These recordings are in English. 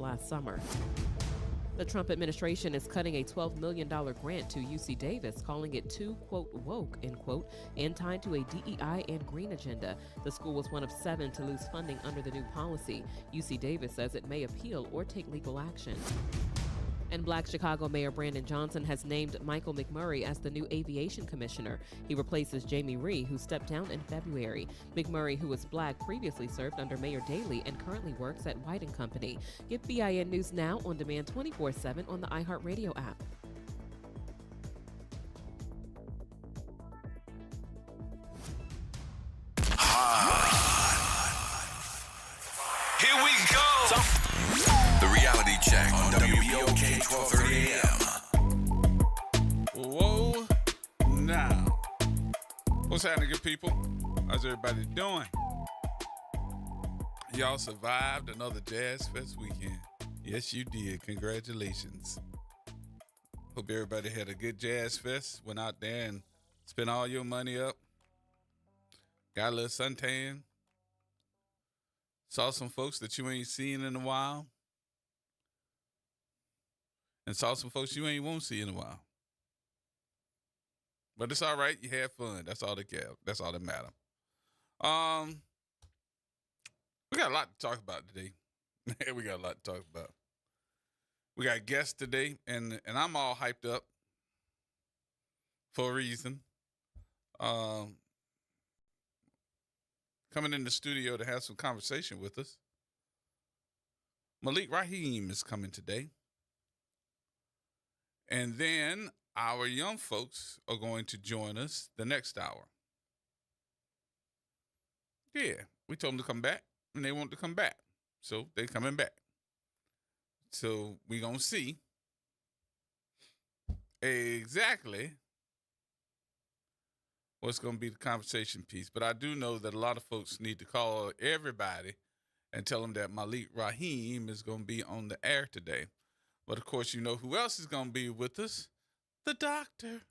last summer. The Trump administration is cutting a $12 million grant to UC Davis, calling it too, quote, woke, end quote, and tied to a DEI and green agenda. The school was one of 7 to lose funding under the new policy. UC Davis says it may appeal or take legal action. And Black Chicago Mayor Brandon Johnson has named Michael McMurray as the new aviation commissioner. He replaces Jamie Rhee, who stepped down in February. McMurray, who was Black, previously served under Mayor Daley and currently works at White & Company. Get BIN News now on demand 24/7 on the iHeartRadio app. Here we go. The reality check on WBOK 1230 AM. Whoa, now. What's happening, good people? How's everybody doing? Y'all survived another Jazz Fest weekend. Yes, you did. Congratulations. Hope everybody had a good Jazz Fest. Went out there and spent all your money up. Got a little suntan. Saw some folks that you ain't seen in a while. And saw some folks you ain't won't see in a while. But it's all right. You had fun. That's all that counts. That's all that matters. We got a lot to talk about today. We got a lot to talk about. We got guests today, and I'm all hyped up for a reason. Coming in the studio to have some conversation with us. Malik Rahim is coming today. And then our young folks are going to join us the next hour. Yeah, we told them to come back, and they want to come back. So they're coming back. So we're going to see exactly what's going to be the conversation piece. But I do know that a lot of folks need to call everybody and tell them that Malik Rahim is going to be on the air today. But, of course, you know who else is going to be with us? The doctor.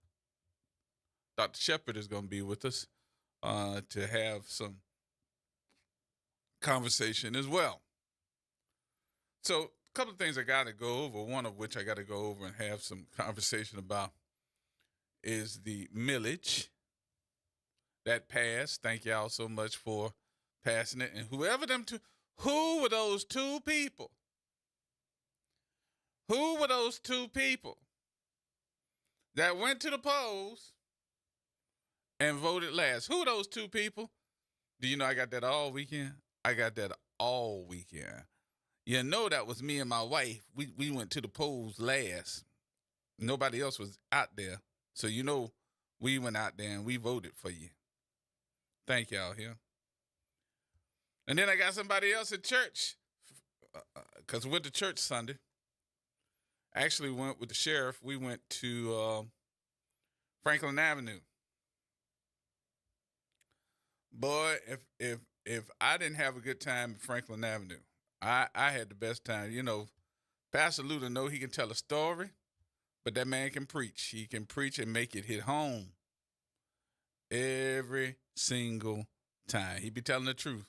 Dr. Shepard is going to be with us to have some conversation as well. So, a couple of things I got to go over, one of which I got to go over and have some conversation about is the millage that passed. Thank y'all so much for passing it. And who were those two people? Who were those two people that went to the polls and voted last? Who are those two people? Do you know I got that all weekend? I got that all weekend. You know that was me and my wife. We went to the polls last. Nobody else was out there. So you know we went out there and we voted for you. Thank y'all here. And then I got somebody else at church because we went to church Sunday. Actually went with the sheriff. We went to Franklin Avenue. Boy, if I didn't have a good time at Franklin Avenue, I had the best time. You know, Pastor Luter know he can tell a story, but that man can preach. He can preach and make it hit home every single time. He be telling the truth.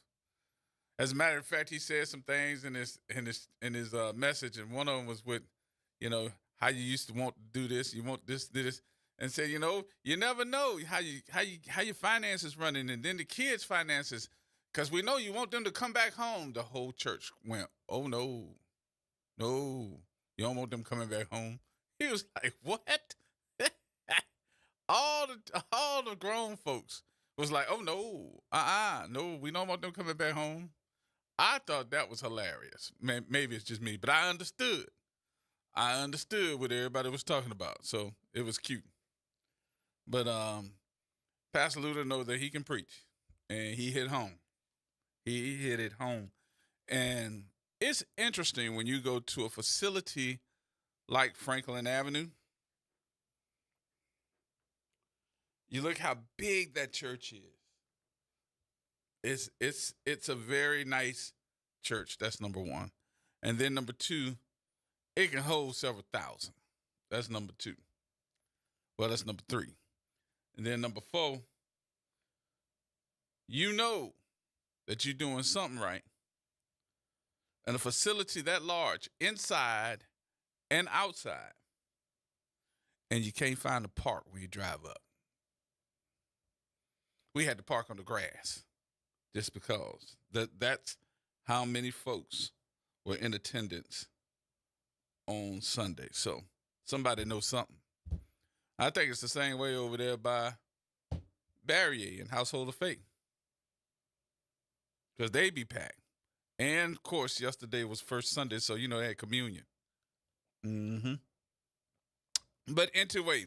As a matter of fact, he said some things in his message, and one of them was with, you know, how you used to want to do this, you want this, do this, and said, you know, you never know how your finances running, and then the kids' finances, because we know you want them to come back home. The whole church went, oh no, you don't want them coming back home. He was like, what? all the grown folks was like, oh no, no, we don't want them coming back home. I thought that was hilarious. Maybe it's just me, but I understood. I understood what everybody was talking about, so it was cute. But Pastor Luter knows that he can preach, and he hit home. He hit it home. And it's interesting when you go to a facility like Franklin Avenue. You look how big that church is. It's a very nice church. That's number one. And then number two, it can hold several thousand. That's number two. Well, that's number three. And then number four, you know that you're doing something right in a facility that large, inside and outside, and you can't find a park when you drive up. We had to park on the grass just because that's how many folks were in attendance on Sunday. So somebody knows something. I think it's the same way over there by Barrier and Household of Faith, because they be packed. And, of course, yesterday was first Sunday, so, you know, they had communion. Mm-hmm. But anyway,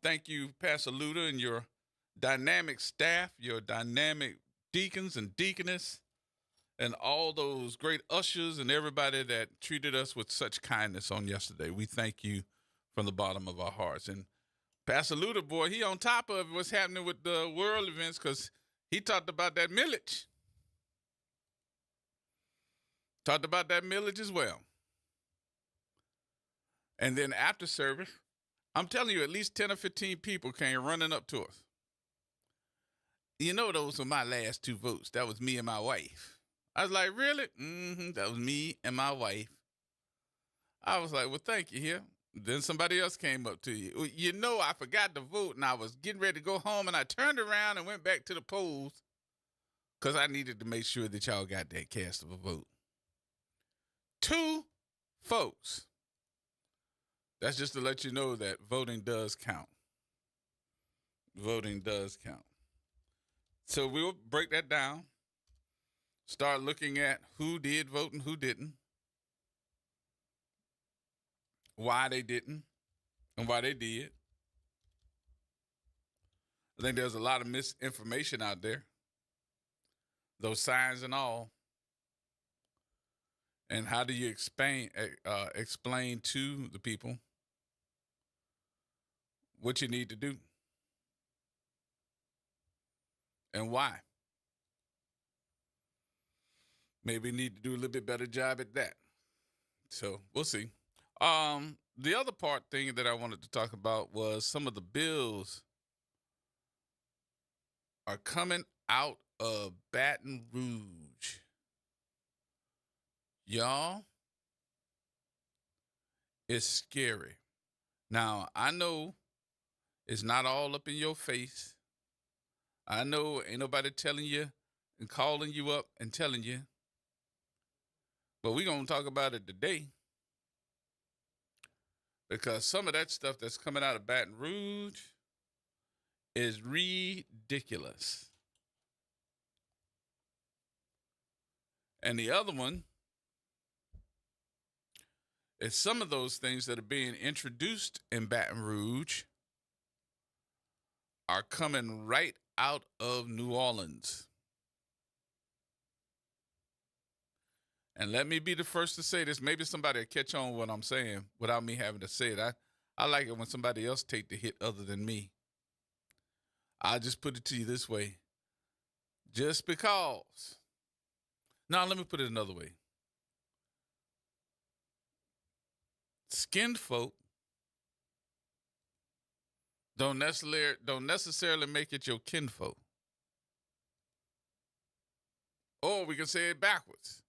thank you, Pastor Luda, and your dynamic staff, your dynamic deacons and deaconess, and all those great ushers and everybody that treated us with such kindness on yesterday. We thank you from the bottom of our hearts. And Pastor Luda, boy, he on top of what's happening with the world events, because he talked about that millage. Talked about that millage as well. And then after service, I'm telling you, at least 10 or 15 people came running up to us. You know, those were my last 2 votes. That was me and my wife. I was like, really? Mm-hmm. That was me and my wife. I was like, well, thank you here. Then somebody else came up to you. You know, I forgot to vote, and I was getting ready to go home, and I turned around and went back to the polls because I needed to make sure that y'all got that cast of a vote. 2 folks. That's just to let you know that voting does count. Voting does count. So we'll break that down. Start looking at who did vote and who didn't. Why they didn't and why they did. I think there's a lot of misinformation out there. Those signs and all. And how do you explain to the people what you need to do and why? Maybe we need to do a little bit better job at that. So we'll see. The other thing that I wanted to talk about was some of the bills are coming out of Baton Rouge. Y'all, it's scary. Now, I know it's not all up in your face. I know ain't nobody telling you and calling you up and telling you. But we're going to talk about it today. Because some of that stuff that's coming out of Baton Rouge is ridiculous. And the other one is some of those things that are being introduced in Baton Rouge are coming right out of New Orleans. And let me be the first to say this. Maybe somebody will catch on what I'm saying without me having to say it. I like it when somebody else take the hit other than me. I'll just put it to you this way. Just because. Now, let me put it another way. Skinned folk don't necessarily make it your kinfolk. Or we can say it backwards.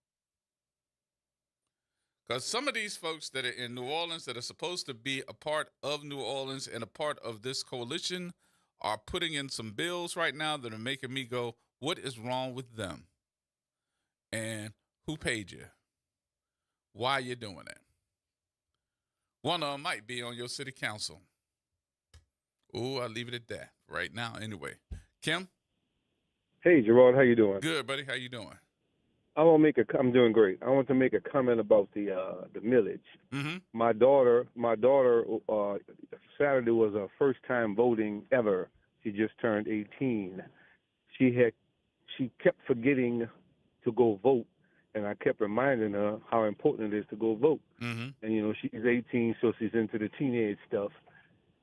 Because some of these folks that are in New Orleans that are supposed to be a part of New Orleans and a part of this coalition are putting in some bills right now that are making me go, what is wrong with them? And who paid you? Why are you doing it? One of them might be on your city council. Oh, I'll leave it at that right now anyway. Kim? Hey, Gerard, how you doing? Good, buddy. How you doing? I'm doing great. I want to make a comment about the millage. Mm-hmm. My daughter, Saturday was her first time voting ever. She just turned 18. She kept forgetting to go vote, and I kept reminding her how important it is to go vote. Mm-hmm. And she's 18, so she's into the teenage stuff.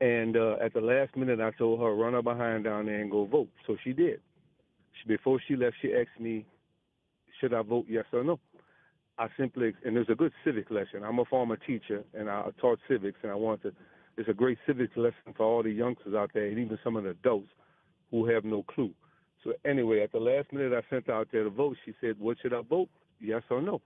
And at the last minute, I told her, run her behind down there and go vote. So she did. Before she left, she asked me, should I vote yes or no? And there's a good civic lesson. I'm a former teacher, and I taught civics, and it's a great civics lesson for all the youngsters out there, and even some of the adults who have no clue. So anyway, at the last minute, I sent her out there to vote. She said, what should I vote, yes or no?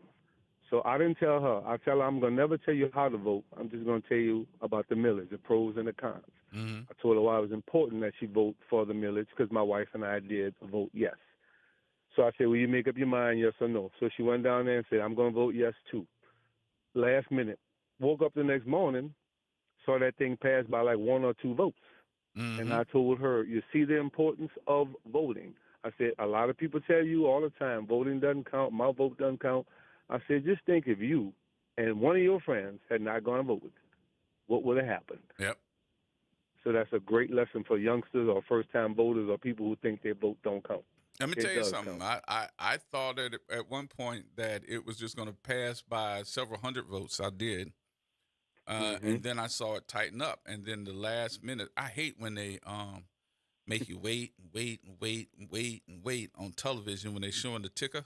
So I didn't tell her. I tell her I'm gonna never tell you how to vote. I'm just gonna tell you about the millage, the pros and the cons. Mm-hmm. I told her why it was important that she vote for the millage because my wife and I did vote yes. So I said, "Will you make up your mind, yes or no?" So she went down there and said, "I'm gonna vote yes too." Last minute, woke up the next morning, saw that thing pass by like 1 or 2 votes. Mm-hmm. And I told her, you see the importance of voting. I said, a lot of people tell you all the time, voting doesn't count, my vote doesn't count. I said, just think if you and one of your friends had not gone and voted, what would have happened? Yep. So that's a great lesson for youngsters or first-time voters or people who think their vote don't count. Let me It tell you does something. count. I thought at one point that it was just going to pass by several hundred votes. I did. And then I saw it tighten up. And then the last minute, I hate when they make you wait and wait and wait and wait and wait on television when they're showing the ticker.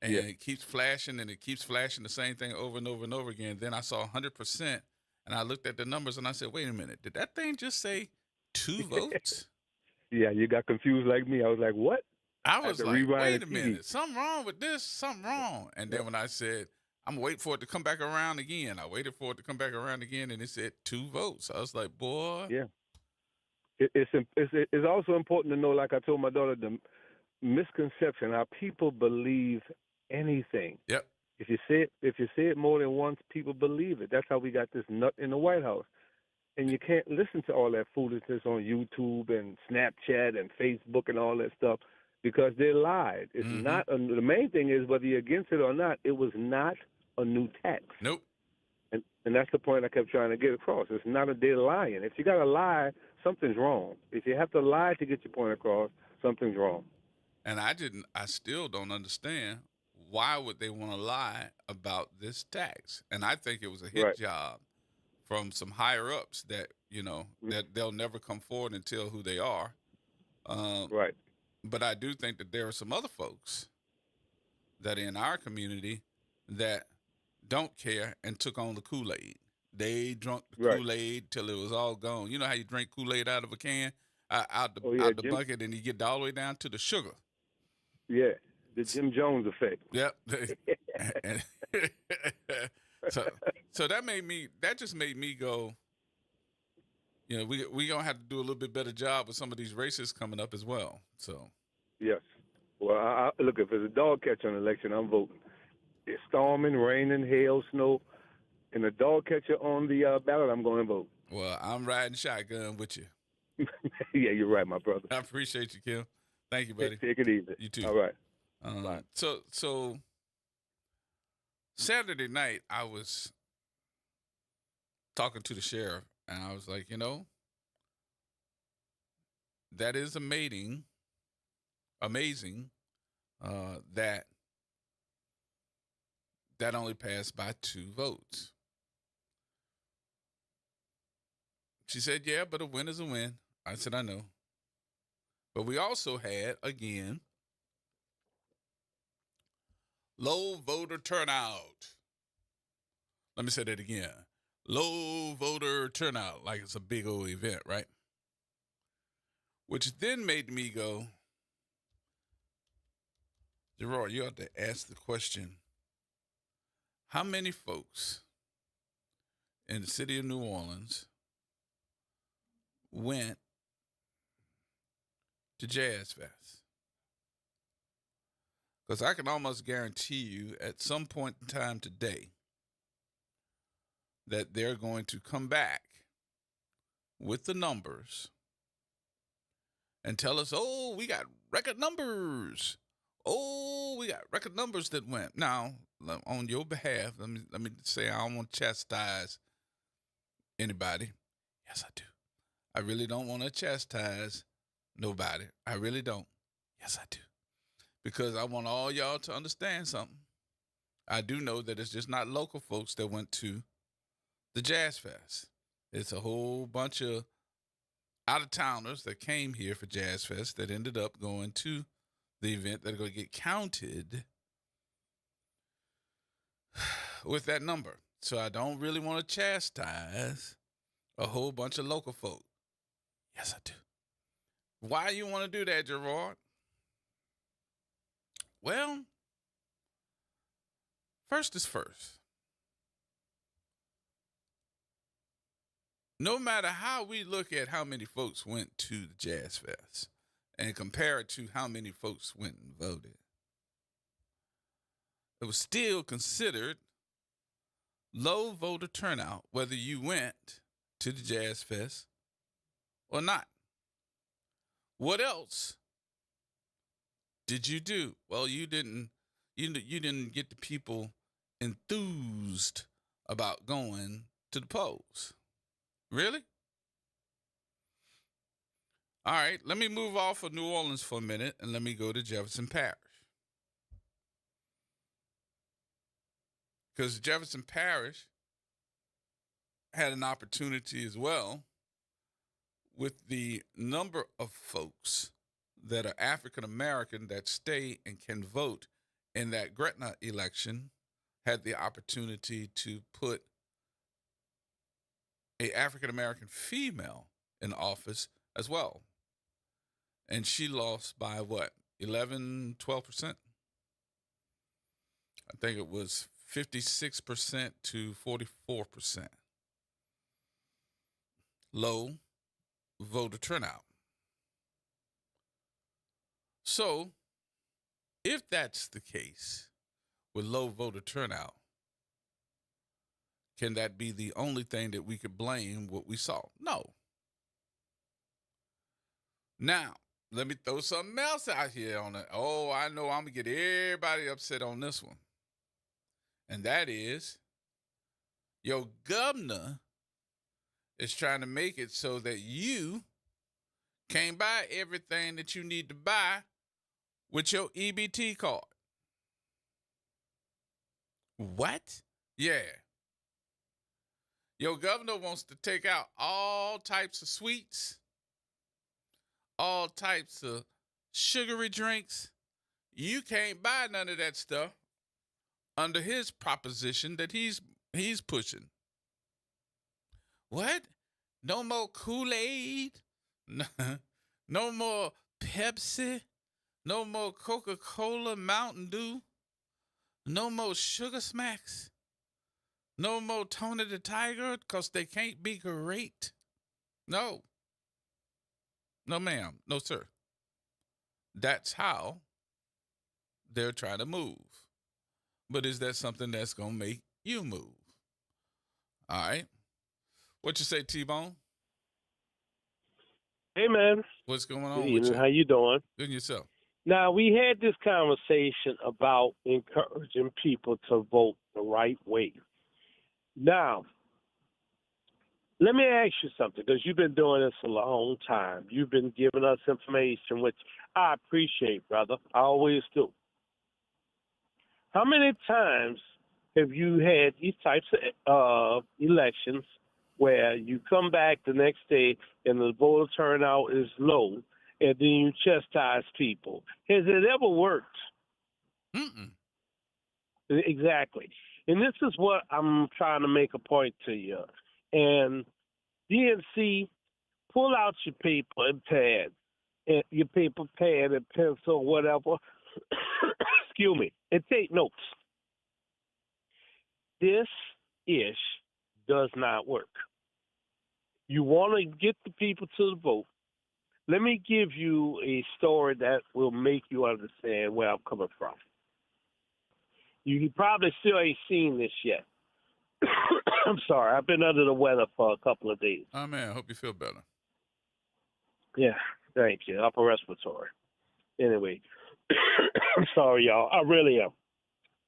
And Yeah. it keeps flashing and it keeps flashing the same thing over and over and over again. Then I saw 100%. And I looked at the numbers and I said, wait a minute. Did that thing just say 2 votes? Yeah, you got confused like me. I was like, what? I had was to like, rewind wait the a TV. minute, something wrong with this, something wrong. And then when I said, I'm going to wait for it to come back around again, I waited for it to come back around again, and it said 2 votes. I was like, boy. Yeah. It's also important to know, like I told my daughter, the misconception, how people believe anything. Yep. If you say it more than once, people believe it. That's how we got this nut in the White House. And you can't listen to all that foolishness on YouTube and Snapchat and Facebook and all that stuff because they lied. It's not the main thing is whether you're against it or not, it was not a new tax. Nope. And that's the point I kept trying to get across. It's not a day lying. If you got to lie, something's wrong. If you have to lie to get your point across, something's wrong. And I still don't understand why would they want to lie about this tax? And I think it was a hit Right. job from some higher ups that, that they'll never come forward and tell who they are. Right. But I do think that there are some other folks that are in our community that don't care and took on the Kool-Aid. They drunk the Right. Kool-Aid till it was all gone. You know how you drink Kool-Aid out of a can, out the Jim, bucket, and you get all the way down to the sugar. Yeah, the Jim Jones effect. Yep. And so that just made me go, we gonna have to do a little bit better job with some of these races coming up as well. So Yes. Well, I look, if it's a dog catcher on election, I'm voting. It's storming, raining, hail, snow, and a dog catcher on the ballot, I'm going to vote. well, I'm riding shotgun with you. Yeah, you're right, my brother. I appreciate you, Kim. Thank you, buddy. Take it easy. You too. All right. Bye. So Saturday night, I was talking to the sheriff, and I was like, that is amazing that only passed by 2 votes. She said, yeah, but a win is a win. I said, I know. But we also had, again, low voter turnout. Let me say that again. Low voter turnout, like it's a big old event, right? Which then made me go, Gerard, you ought to ask the question, how many folks in the city of New Orleans went to Jazz Fest? Because I can almost guarantee you at some point in time today that they're going to come back with the numbers and tell us, oh, we got record numbers. Oh, we got record numbers that went. Now, on your behalf, let me say I don't want to chastise anybody. Yes, I do. I really don't want to chastise nobody. I really don't. Yes, I do. Because I want all y'all to understand something. I do know that it's just not local folks that went to the Jazz Fest. It's a whole bunch of out-of-towners that came here for Jazz Fest that ended up going to the event that are going to get counted with that number. So I don't really want to chastise a whole bunch of local folk. Yes, I do. Why you want to do that, Gerard? Well, First is first. No matter how we look at how many folks went to the Jazz Fest and compare it to how many folks went and voted, it was still considered low voter turnout, whether you went to the Jazz Fest or not. What else did you do? Well, you didn't get the people enthused about going to the polls. Really? All right, let me move off of New Orleans for a minute and let me go to Jefferson Parish. Because Jefferson Parish had an opportunity as well with the number of folks that are African American that stay and can vote in that Gretna election, had the opportunity to put a African American female in office as well. And she lost by what? 11, 12%? I think it was 56% to 44%. Low voter turnout. So, if that's the case with low voter turnout, can that be the only thing that we could blame what we saw? No. Now, let me throw something else out here on it. Oh, I know I'm going to get everybody upset on this one. And that is, your governor is trying to make it so that you can't buy everything that you need to buy with your EBT card. What? Yeah. Your governor wants to take out all types of sweets, all types of sugary drinks. You can't buy none of that stuff under his proposition that he's pushing. What? No more Kool-Aid? No more Pepsi? No more Coca-Cola, Mountain Dew? No more Sugar Smacks? No more Tony the Tiger because they can't be great? No. No, ma'am. No, sir. That's how they're trying to move. But is that something that's going to make you move? All right. What you say, T-Bone? Hey, man. What's going Good on with evening. you? How you doing? Good and yourself. Now, we had this conversation about encouraging people to vote the right way. Now, let me ask you something, because you've been doing this a long time. You've been giving us information, which I appreciate, brother. I always do. How many times have you had these types of elections where you come back the next day and the voter turnout is low, and then you chastise people? Has it ever worked? Mm-mm. Exactly. And this is what I'm trying to make a point to you. And DNC, pull out your paper and pad, and pencil, whatever. Excuse me, and take notes. This ish does not work. You want to get the people to the vote. Let me give you a story that will make you understand where I'm coming from. You probably still ain't seen this yet. I'm sorry. I've been under the weather for a couple of days. Oh, man, I hope you feel better. Yeah, thank you. Upper respiratory. Anyway, I'm sorry, y'all. I really am.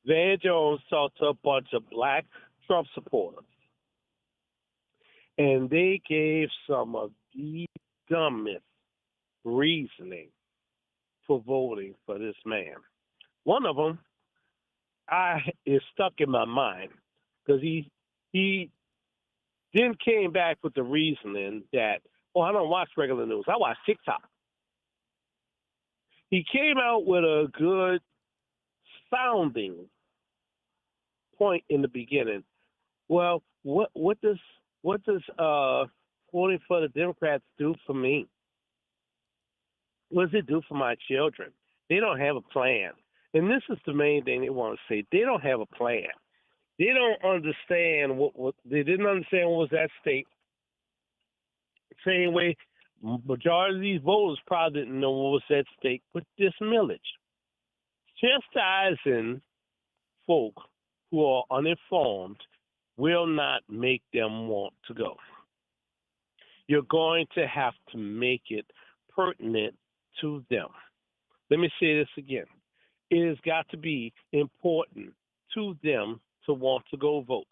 Van Jones talked to a bunch of black Trump supporters, and they gave some of the dumbest reasoning for voting for this man. One of them is stuck in my mind because he then came back with the reasoning that, oh, I don't watch regular news. I watch TikTok. He came out with a good sounding point in the beginning. Well, what does voting for the Democrats do for me? What does it do for my children? They don't have a plan. And this is the main thing they want to say. They don't have a plan. They don't understand what they didn't understand what was at stake. Same way, majority of these voters probably didn't know what was at stake with this millage. Chastising folk who are uninformed will not make them want to go. You're going to have to make it pertinent to them. Let me say this again. It has got to be important to them to want to go vote.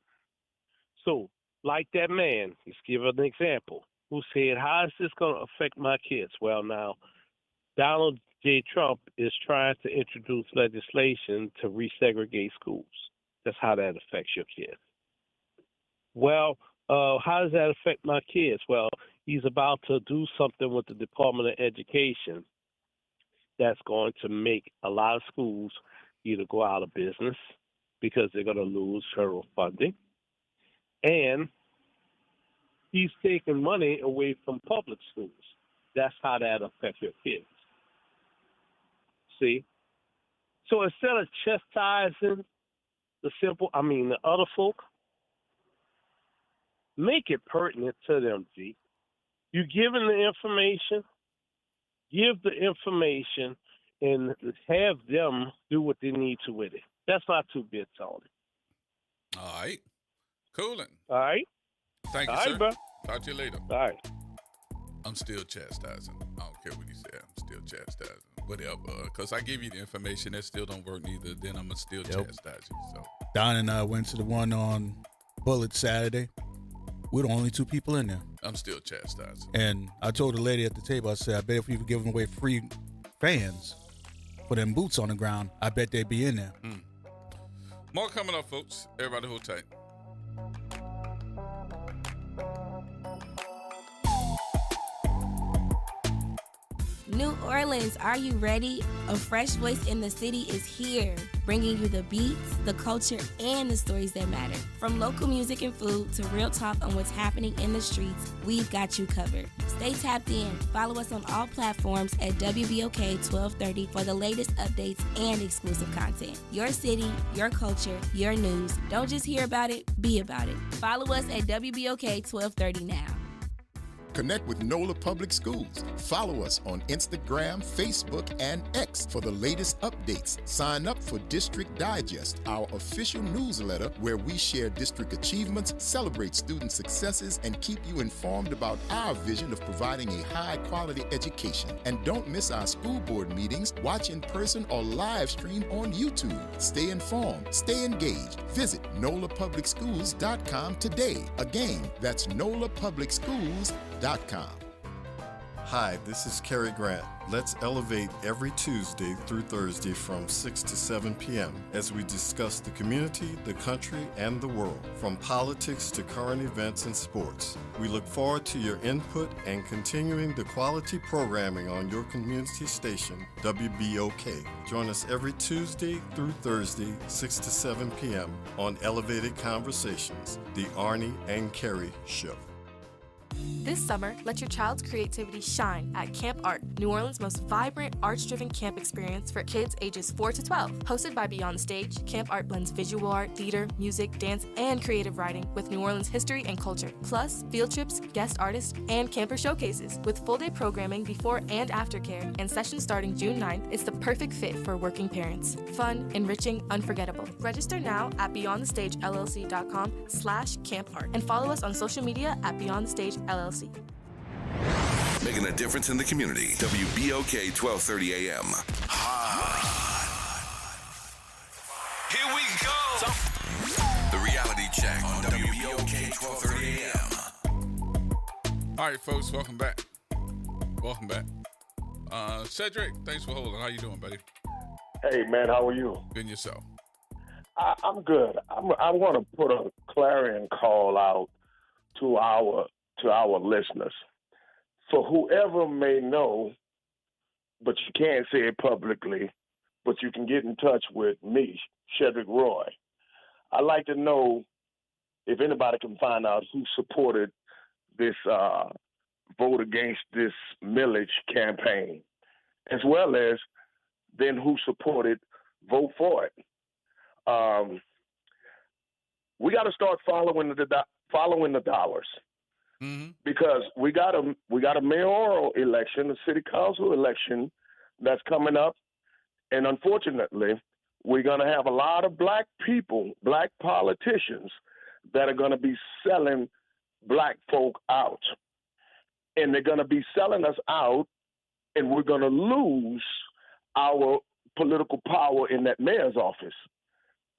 So, like that man, let's give an example, who said, how is this going to affect my kids? Well, now, Donald J. Trump is trying to introduce legislation to resegregate schools. That's how that affects your kids. Well, how does that affect my kids? Well, he's about to do something with the Department of Education that's going to make a lot of schools either go out of business because they're going to lose federal funding, and he's taking money away from public schools. That's how that affects your kids. See? So instead of chastising the other folk, make it pertinent to them, G. You give them the information, give the information, and have them do what they need to with it. That's my 2 bits on it. All right. Coolin'. All right? Thank you, All sir. right, bro. Talk to you later. All right. I'm still chastising. I don't care what he said. I'm still chastising. Whatever. Because I give you the information that still don't work neither, then I'm going to still chastise you. So. Don and I went to the one on Bullet Saturday. We're the only 2 people in there. I'm still chastising. And I told the lady at the table, I said, I bet if we were giving away free fans for them boots on the ground, I bet they'd be in there. More coming up, folks. Everybody hold tight. New Orleans, are you ready? A fresh voice in the city is here, bringing you the beats, the culture, and the stories that matter. From local music and food to real talk on what's happening in the streets, we've got you covered. Stay tapped in. Follow us on all platforms at WBOK 1230 for the latest updates and exclusive content. Your city, your culture, your news. Don't just hear about it, be about it. Follow us at WBOK 1230 now. Connect with NOLA Public Schools. Follow us on Instagram, Facebook, and X for the latest updates. Sign up for District Digest, our official newsletter where we share district achievements, celebrate student successes, and keep you informed about our vision of providing a high-quality education. And don't miss our school board meetings. Watch in person or live stream on YouTube. Stay informed. Stay engaged. Visit NOLAPublicSchools.com today. Again, that's NOLAPublicSchools.com. Hi, this is Cary Grant. Let's elevate every Tuesday through Thursday from 6 to 7 p.m. as we discuss the community, the country, and the world, from politics to current events and sports. We look forward to your input and continuing the quality programming on your community station, WBOK. Join us every Tuesday through Thursday, 6 to 7 p.m. on Elevated Conversations, the Arnie and Cary Show. This summer, let your child's creativity shine at Camp Art, New Orleans' most vibrant, arts-driven camp experience for kids ages 4 to 12. Hosted by Beyond the Stage, Camp Art blends visual art, theater, music, dance, and creative writing with New Orleans history and culture, plus field trips, guest artists, and camper showcases. With full-day programming before and after care and sessions starting June 9th, it's the perfect fit for working parents. Fun, enriching, unforgettable. Register now at BeyondTheStageLLC.com/campart and follow us on social media at Beyond the Stage LLC. Making a difference in the community. WBOK 1230 AM. Here we go. The reality check on WBOK 1230 AM. All right, folks, welcome back. Welcome back. Cedric, thanks for holding. How you doing, buddy? Hey, man, how are you? Good, and yourself? I'm good. I want to put a clarion call out to our listeners. For whoever may know, but you can't say it publicly, but you can get in touch with me, Shedrick Roy. I'd like to know if anybody can find out who supported this vote against this millage campaign, as well as then who supported vote for it. We got to start following the dollars. Mm-hmm. Because we got a mayoral election, a city council election that's coming up, and unfortunately, we're going to have a lot of black people, black politicians, that are going to be selling black folk out, and they're going to be selling us out, and we're going to lose our political power in that mayor's office,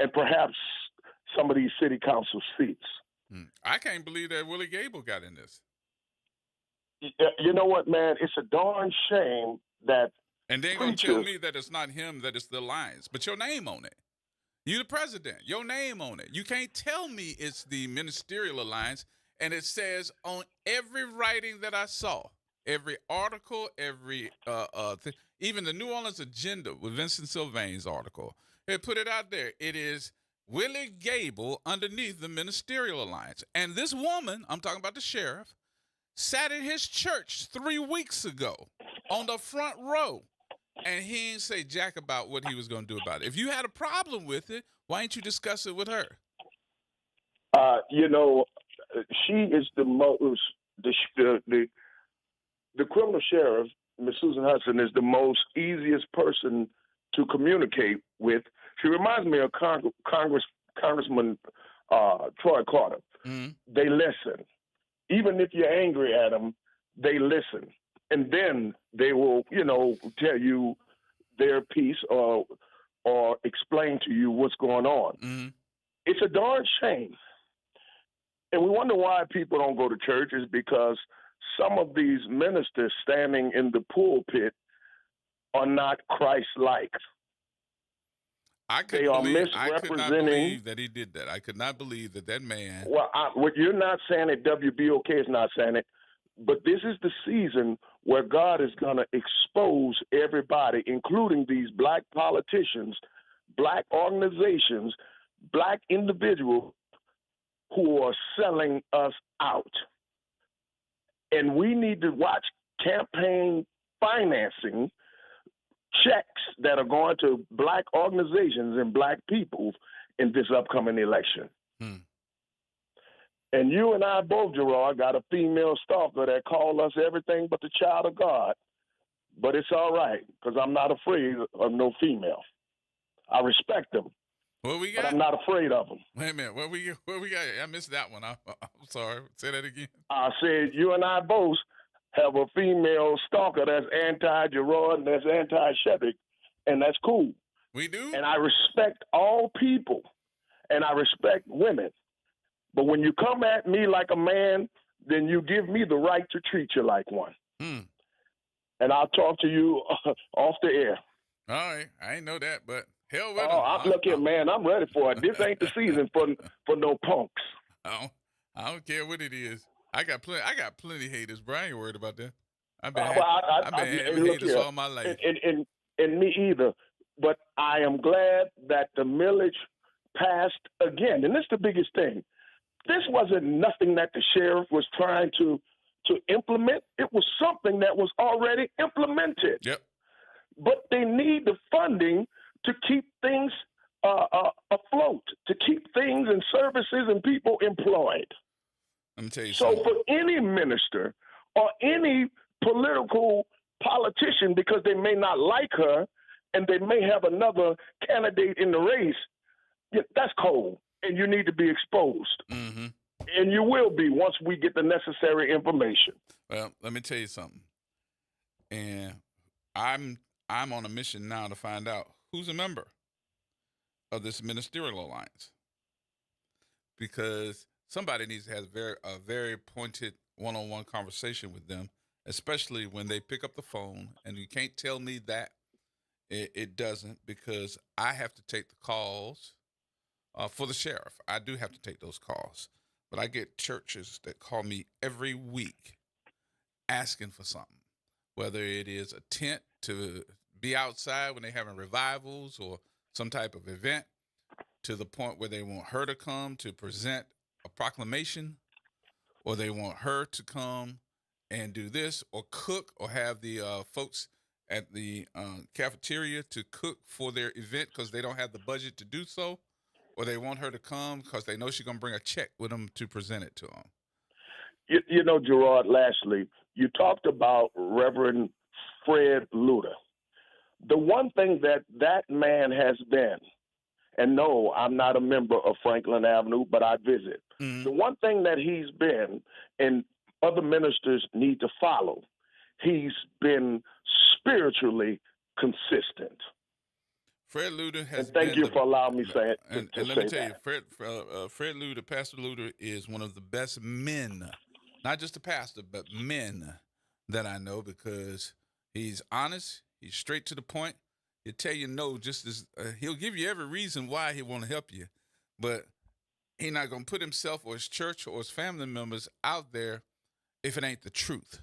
and perhaps some of these city council seats. I can't believe that Willie Gable got in this. You know what, man? It's a darn shame that. And they're going to tell me that it's not him, that it's the alliance. But your name on it. You the president. Your name on it. You can't tell me it's the ministerial alliance. And it says on every writing that I saw, every article, every thing, even the New Orleans Agenda with Vincent Sylvain's article, they put it out there. It is Willie Gable underneath the ministerial alliance. And this woman, I'm talking about the sheriff, sat in his church 3 weeks ago on the front row, and he didn't say jack about what he was going to do about it. If you had a problem with it, why didn't you discuss it with her? She is the most, the criminal sheriff, Miss Susan Hudson, is the most easiest person to communicate with. She reminds me of Congressman Troy Carter. Mm-hmm. They listen. Even if you're angry at them, they listen. And then they will, tell you their piece or explain to you what's going on. Mm-hmm. It's a darn shame. And we wonder why people don't go to church is because some of these ministers standing in the pulpit are not Christ-like. I could not believe that he did that. I could not believe that man. Well, you're not saying it. WBOK is not saying it. But this is the season where God is going to expose everybody, including these black politicians, black organizations, black individuals who are selling us out. And we need to watch campaign financing checks that are going to black organizations and black people in this upcoming election. And you and I both, Gerard, got a female stalker that called us everything but the child of God. But it's all right, because I'm not afraid of no female. I respect them. What we got? But I'm not afraid of them. Wait a minute. What we got? I missed that one. I'm sorry. Say that again. I said you and I both have a female stalker that's anti-Gerard and that's anti-Shepard, and that's cool. We do? And I respect all people, and I respect women. But when you come at me like a man, then you give me the right to treat you like one. And I'll talk to you off the air. All right. I ain't know that, but hell with look here, man. I'm ready for it. This ain't the season for no punks. I don't care what it is. I got plenty haters, bro. I ain't worried about that. I've been having haters all my life. And me either. But I am glad that the millage passed again. And this is the biggest thing. This wasn't nothing that the sheriff was trying to implement. It was something that was already implemented. Yep. But they need the funding to keep things afloat, to keep things and services and people employed. Let me tell you so something. For any minister or any political politician, because they may not like her and they may have another candidate in the race, that's cold. And you need to be exposed. Mm-hmm. And you will be once we get the necessary information. Well, let me tell you something. And I'm on a mission now to find out who's a member of this ministerial alliance. Because somebody needs to have a very pointed one-on-one conversation with them, especially when they pick up the phone. And you can't tell me that it doesn't, because I have to take the calls. For the sheriff, I do have to take those calls, but I get churches that call me every week asking for something, whether it is a tent to be outside when they're having revivals or some type of event, to the point where they want her to come to present a proclamation, or they want her to come and do this or cook or have the folks at the cafeteria to cook for their event because they don't have the budget to do so, or they want her to come because they know she's going to bring a check with them to present it to them? You know, Gerard, lastly, you talked about Reverend Fred Luter. The one thing that man has been, and no, I'm not a member of Franklin Avenue, but I visit. Mm-hmm. The one thing that he's been, and other ministers need to follow, he's been spiritually consistent. Fred Luter has. And thank you for allowing me to say it. And let me tell you, Fred Luter, Pastor Luter, is one of the best men, not just a pastor, but men that I know, because he's honest, he's straight to the point. He'll tell you no, just as he'll give you every reason why he want to help you, but he's not gonna put himself or his church or his family members out there if it ain't the truth.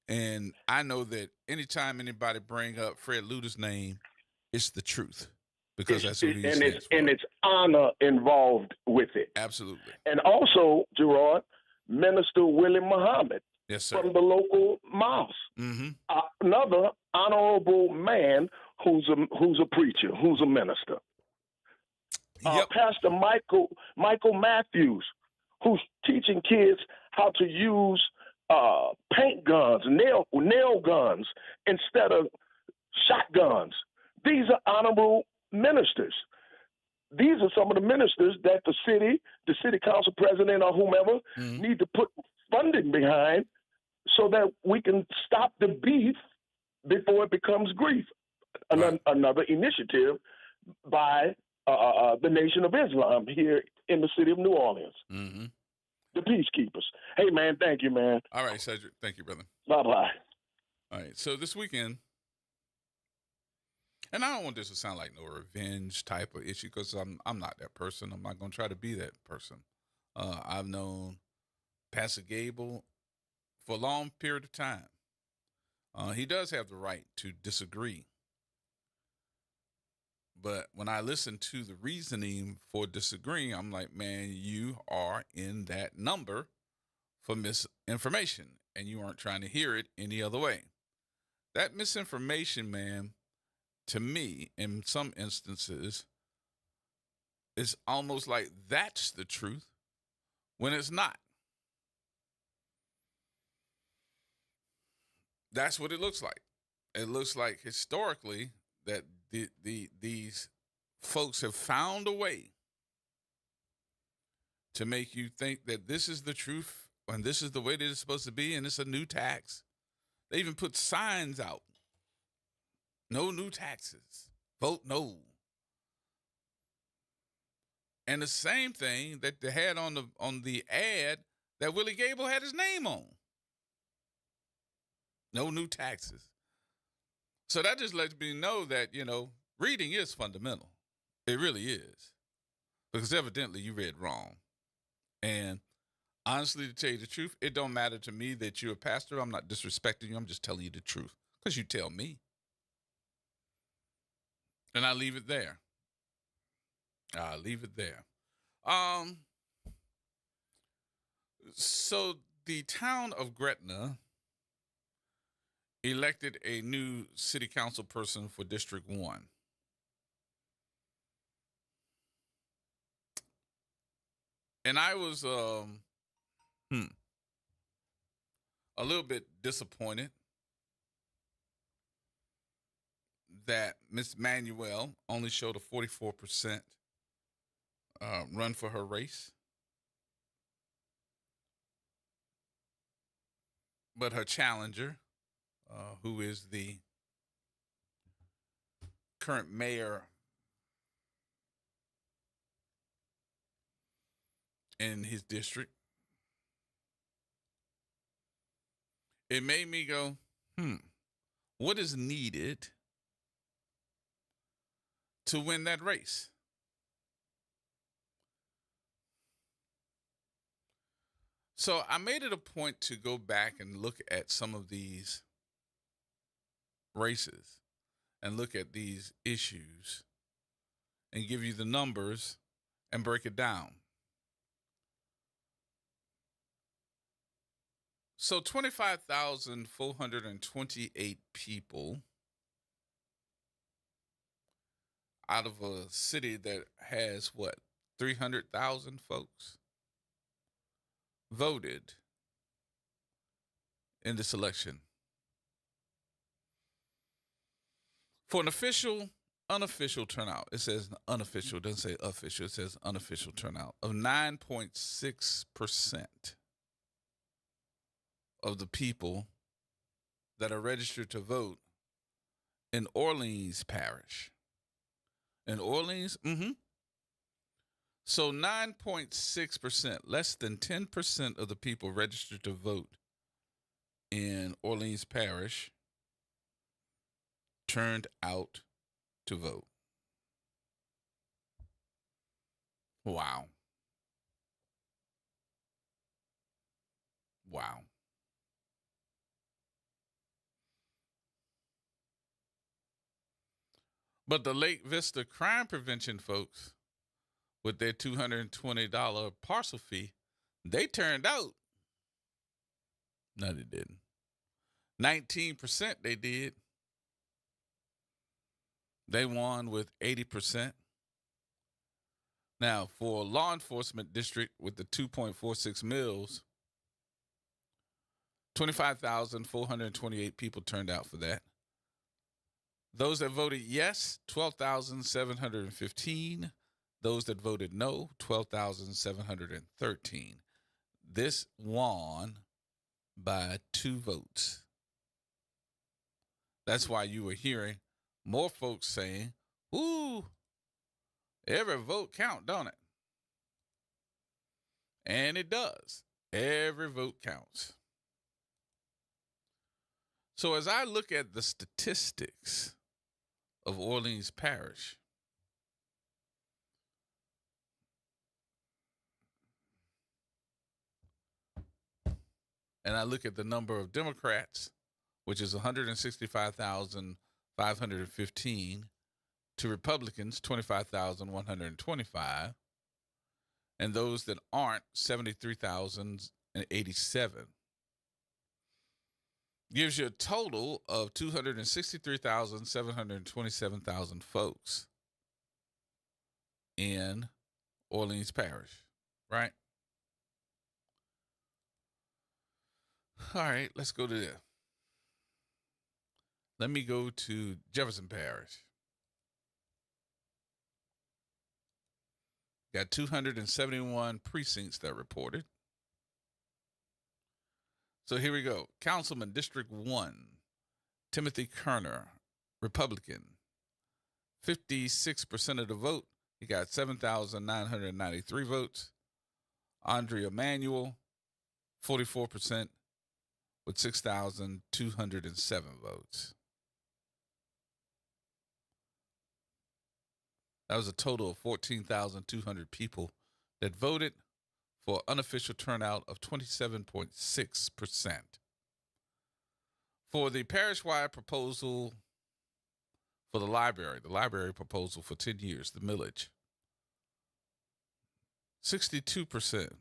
And I know that anytime anybody bring up Fred Luter's name, it's the truth, because that's what he stands for. And it's honor involved with it. Absolutely. And also, Gerard, Minister Willie Muhammad, yes, sir, from the local mosque. Mm-hmm. Another honorable man who's a preacher, who's a minister. Yep. Pastor Michael Matthews, who's teaching kids how to use paint guns, nail guns instead of shotguns. These are honorable ministers. These are some of the ministers that the city council president or whomever need to put funding behind so that we can stop the beef before it becomes grief. Right. Another initiative by the Nation of Islam here in the city of New Orleans. Mm-hmm. The Peacekeepers. Hey, man, thank you, man. All right, Cedric. Thank you, brother. Bye-bye. All right, so this weekend, and I don't want this to sound like no revenge type of issue, because I'm not that person. I'm not going to try to be that person. I've known Pastor Gable for a long period of time. He does have the right to disagree. But when I listen to the reasoning for disagreeing, I'm like, man, you are in that number for misinformation, and you aren't trying to hear it any other way. That misinformation, man, to me, in some instances, is almost like that's the truth when it's not. That's what it looks like. It looks like historically that these folks have found a way to make you think that this is the truth and this is the way that it's supposed to be, and it's a new tax. They even put signs out. No new taxes. Vote no. And the same thing that they had on the ad that Willie Gable had his name on. No new taxes. So that just lets me know that, reading is fundamental. It really is. Because evidently you read wrong. And honestly, to tell you the truth, it don't matter to me that you're a pastor. I'm not disrespecting you. I'm just telling you the truth. Because you tell me. And I leave it there. I'll leave it there. So the town of Gretna elected a new city council person for District 1. And I was a little bit disappointed that Miss Manuel only showed a 44% run for her race. But her challenger, who is the current mayor in his district, it made me go, what is needed to win that race? So I made it a point to go back and look at some of these races and look at these issues and give you the numbers and break it down. So 25,428 people out of a city that has what, 300,000 folks voted in this election. For an unofficial turnout, it says unofficial, it doesn't say official, it says unofficial turnout of 9.6% of the people that are registered to vote in Orleans Parish. In Orleans, So 9.6%, less than 10% of the people registered to vote in Orleans Parish turned out to vote. Wow. Wow. But the Lake Vista crime prevention folks, with their $220 parcel fee, they turned out. No, they didn't. 19% they did. They won with 80%. Now, for law enforcement district with the 2.46 mils, 25,428 people turned out for that. Those that voted yes, 12,715. Those that voted no, 12,713. This won by 2 votes. That's why you were hearing more folks saying, ooh, every vote count, don't it? And it does. Every vote counts. So as I look at the statistics of Orleans Parish, and I look at the number of Democrats, which is 165,515, to Republicans, 25,125, and those that aren't, 73,087. Gives you a total of 263,727,000 folks in Orleans Parish, right? All right, let's go to there. Let me go to Jefferson Parish. Got 271 precincts that reported. So here we go. Councilman District 1, Timothy Kerner, Republican. 56% of the vote. He got 7,993 votes. Andrea Manuel, 44%, with 6,207 votes. That was a total of 14,200 people that voted, for unofficial turnout of 27.6%. For the parish-wide proposal for the library proposal for 10 years, the millage, 62%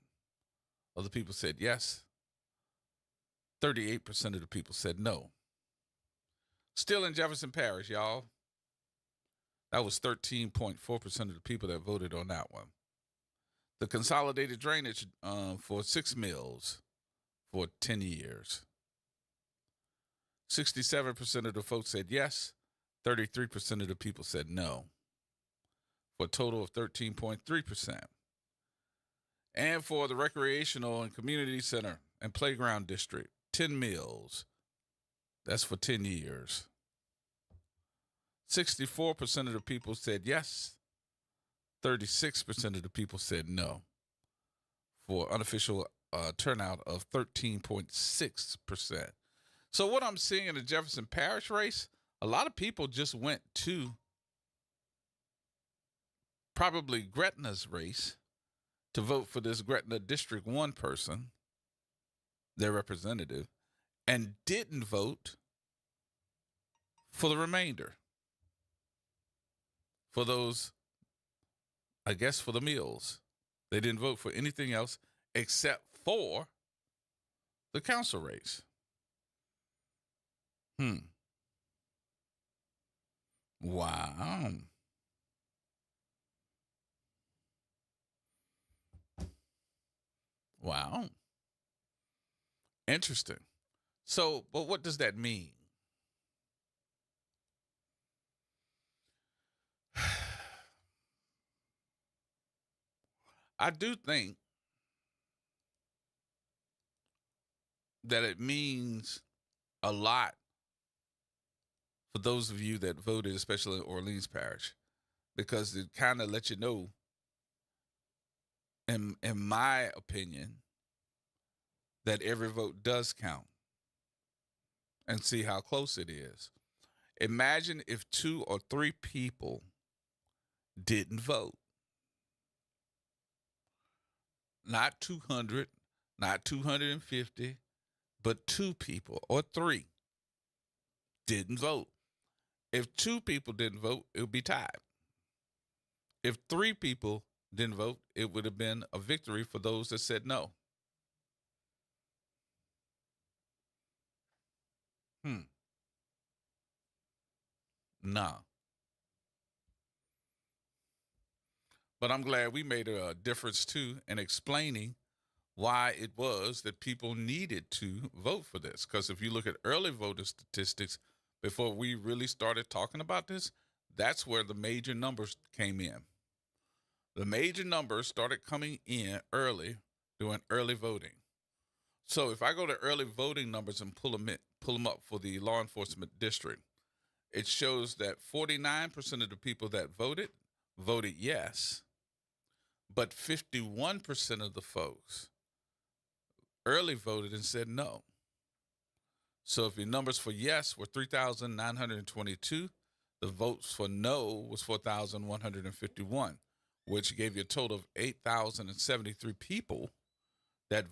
of the people said yes. 38% of the people said no. Still in Jefferson Parish, y'all. That was 13.4% of the people that voted on that one. The consolidated drainage for 6 mills for 10 years. 67% of the folks said yes. 33% of the people said no. For a total of 13.3%. And for the recreational and community center and playground district, 10 mills. That's for 10 years. 64% of the people said yes. 36% of the people said no, for unofficial turnout of 13.6%. So what I'm seeing in the Jefferson Parish race, a lot of people just went to probably Gretna's race to vote for this Gretna District 1 person, their representative, and didn't vote for the remainder, for those, I guess, for the mills. They didn't vote for anything else except for the council race. Wow. Wow. Interesting. So, but what does that mean? I do think that it means a lot for those of you that voted, especially in Orleans Parish, because it kind of lets you know, in my opinion, that every vote does count, and see how close it is. Imagine if 2 or 3 people didn't vote. Not 200, not 250, but 2 people or 3 didn't vote. If 2 people didn't vote, it would be tied. If 3 people didn't vote, it would have been a victory for those that said no. Nah. But I'm glad we made a difference, too, in explaining why it was that people needed to vote for this. Because if you look at early voter statistics, before we really started talking about this, that's where the major numbers came in. The major numbers started coming in early during early voting. So if I go to early voting numbers and pull them up for the law enforcement district, it shows that 49% of the people that voted yes. But 51% of the folks early voted and said no. So if your numbers for yes were 3,922, the votes for no was 4,151, which gave you a total of 8,073 people that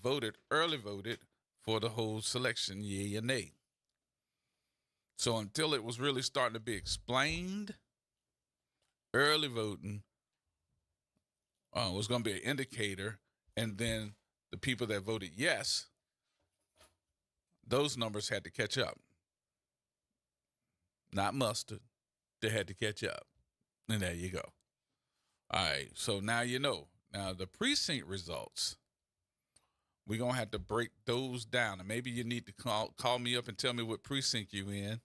early voted for the whole selection, yea or nay. So until it was really starting to be explained, early voting was going to be an indicator, and then the people that voted yes, those numbers had to catch up. Not mustard. They had to catch up. And there you go. All right, so now you know. Now, the precinct results, we're going to have to break those down. And maybe you need to call me up and tell me what precinct you in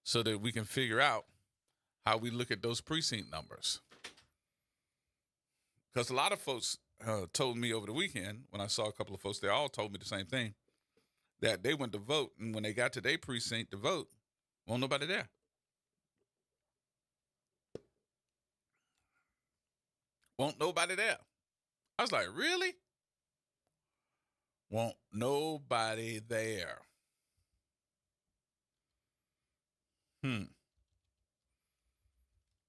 so that we can figure out how we look at those precinct numbers. Because a lot of folks told me over the weekend, when I saw a couple of folks, they all told me the same thing, that they went to vote, and when they got to their precinct to vote, wasn't nobody there. Won't nobody there. I was like, really? Won't nobody there.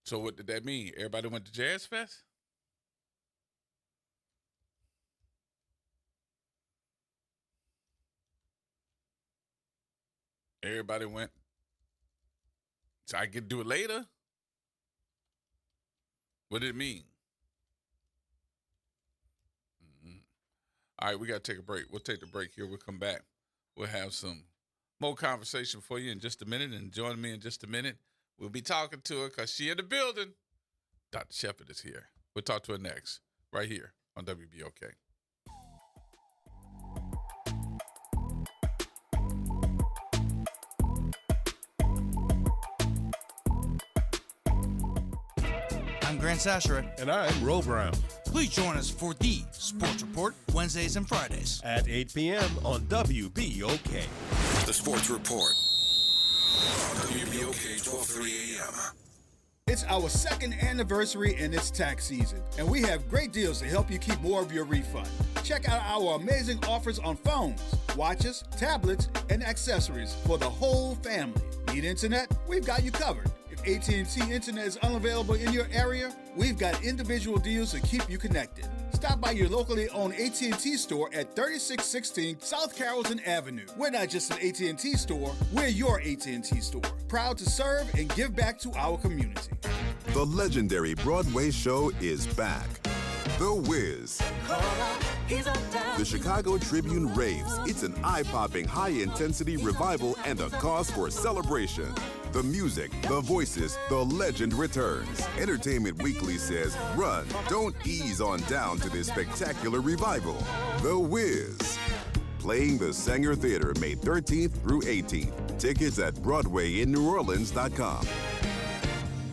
So what did that mean? Everybody went to Jazz Fest? Everybody went, so I could do it later? What did it mean? All right, we got to take a break. We'll take the break here. We'll come back. We'll have some more conversation for you in just a minute. And join me in just a minute. We'll be talking to her because she in the building. Dr. Shepard is here. We'll talk to her next, right here on WBOK. I'm Grant Sashera. And I'm Ro Brown. Please join us for the Sports Report, Wednesdays and Fridays. At 8 p.m. on WBOK. The Sports Report. WBOK 1230 AM. It's our second anniversary and it's tax season, and we have great deals to help you keep more of your refund. Check out our amazing offers on phones, watches, tablets, and accessories for the whole family. Need internet? We've got you covered. If AT&T Internet is unavailable in your area, we've got individual deals to keep you connected. Stop by your locally owned AT&T store at 3616 South Carrollton Avenue. We're not just an AT&T store, we're your AT&T store. Proud to serve and give back to our community. The legendary Broadway show is back. The Wiz. Caught up The Chicago Tribune raves. It's an eye-popping, high-intensity revival and a cause for celebration. The music, the voices, the legend returns. Entertainment Weekly says, run, don't ease on down to this spectacular revival. The Wiz. Playing the Sanger Theater May 13th through 18th. Tickets at BroadwayInNewOrleans.com.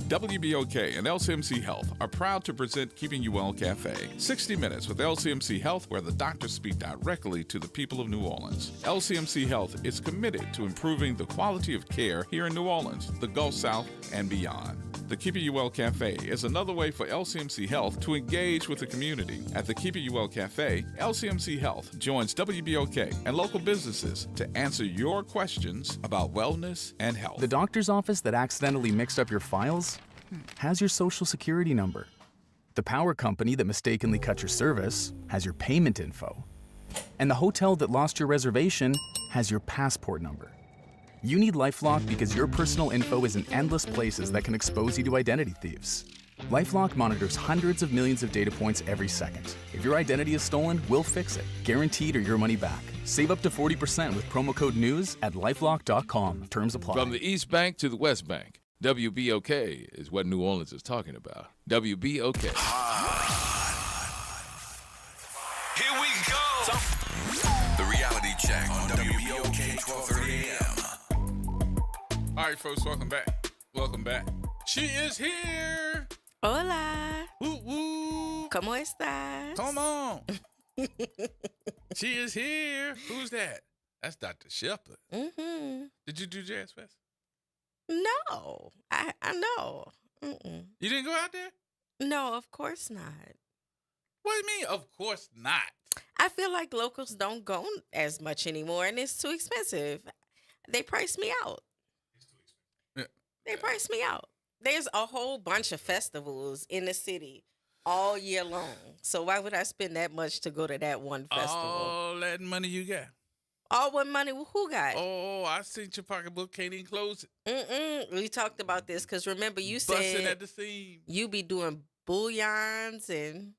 WBOK and LCMC Health are proud to present Keeping You Well Cafe. 60 Minutes with LCMC Health, where the doctors speak directly to the people of New Orleans. LCMC Health is committed to improving the quality of care here in New Orleans, the Gulf South, and beyond. The Keeping You Well Cafe is another way for LCMC Health to engage with the community. At the Keeping You Well Cafe, LCMC Health joins WBOK and local businesses to answer your questions about wellness and health. The doctor's office that accidentally mixed up your files has your social security number. The power company that mistakenly cut your service has your payment info. And the hotel that lost your reservation has your passport number. You need LifeLock because your personal info is in endless places that can expose you to identity thieves. LifeLock monitors hundreds of millions of data points every second. If your identity is stolen, we'll fix it, guaranteed or your money back. Save up to 40% with promo code NEWS at LifeLock.com. Terms apply. From the East Bank to the West Bank, WBOK is what New Orleans is talking about. WBOK. Here we go. The reality check on WBOK 1230 AM. All right, folks, welcome back. Welcome back. She is here. Hola. Woo woo. ¿Cómo estás? Come on. She is here. Who's that? That's Dr. Shepard. Mm-hmm. Did you do Jazz Fest? No. I know. Mm-mm. You didn't go out there? No, of course not. What do you mean, of course not? I feel like locals don't go as much anymore, and it's too expensive. They price me out. They price me out. There's a whole bunch of festivals in the city all year long. So why would I spend that much to go to that one festival? All that money you got. All what money? Who got? Oh, I seen your pocketbook. Can't even close it. We talked about this because remember you Busting said at the seam. You be doing bullions and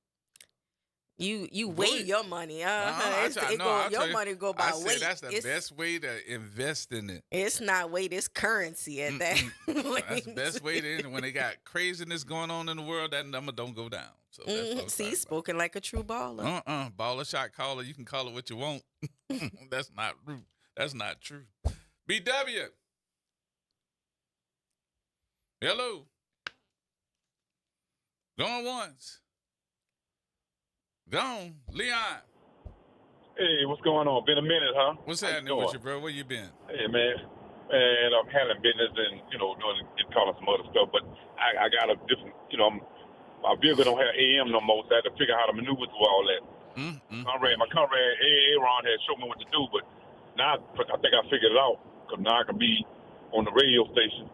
you weigh your money. Your money go by weight. That's the best way to invest in it. It's not weight, it's currency at that. That's the best way to when they got craziness going on in the world, that number don't go down. So that's See, spoken like a true baller. Baller shot caller. You can call it what you want. That's not rude. That's not true. BW. Hello. Going once. Gone. Leon. Hey, what's going on? Been a minute, huh? What's happening with you, bro? Where you been? Hey, man. And I'm handling business and, calling some other stuff. But I got a different, my vehicle don't have AM no more, so I had to figure out how to maneuver through all that. My comrade, Aaron, had showed me what to do, but now I think I figured it out. Because now I can be on the radio station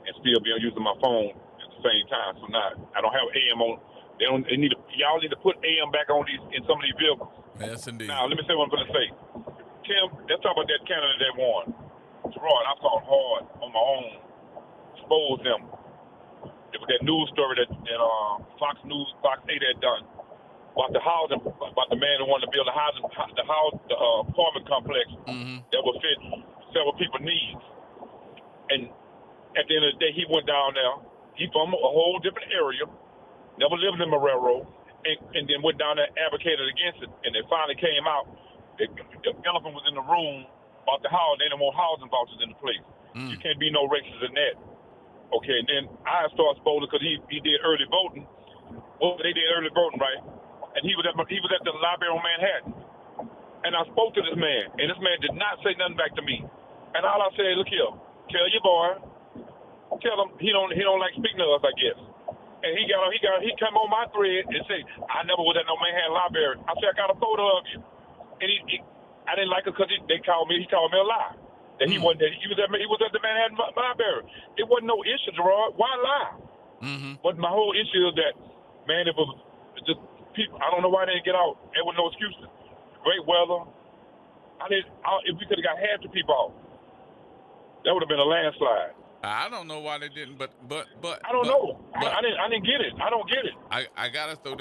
and still be using my phone at the same time. So now I don't have AM on. Y'all need to put AM back on in some of these vehicles. Yes, indeed. Now, let me say what I'm going to say. Tim, let's talk about that candidate that won. Gerard, I fought hard on my own, expose them. It was that news story that Fox 8 had done about the housing, about the man who wanted to build the apartment complex that would fit several people's needs. And at the end of the day, he went down there. He from a whole different area. Never lived in a railroad, and then went down there and advocated against it. And it finally came out. The elephant was in the room about the house. They didn't want housing vouchers in the place. You can't be no racist in that. Okay, and then I started exposing because he did early voting. Well, they did early voting, right? And he was at the library on Manhattan. And I spoke to this man, and this man did not say nothing back to me. And all I said, look here, tell your boy, tell him he don't like speaking to us, I guess. And he come on my thread and say, I never was at no Manhattan Library. I said, I got a photo of you. And I didn't like it because he called me a lie. That he wasn't there. He was at the Manhattan Library. It wasn't no issue, Gerard. Why lie? But my whole issue is that, man, it was just people. I don't know why they didn't get out. There was no excuses. Great weather. If we could have got half the people out, that would have been a landslide. I don't know why they didn't, but I don't know. I didn't get it. I don't get it. I gotta throw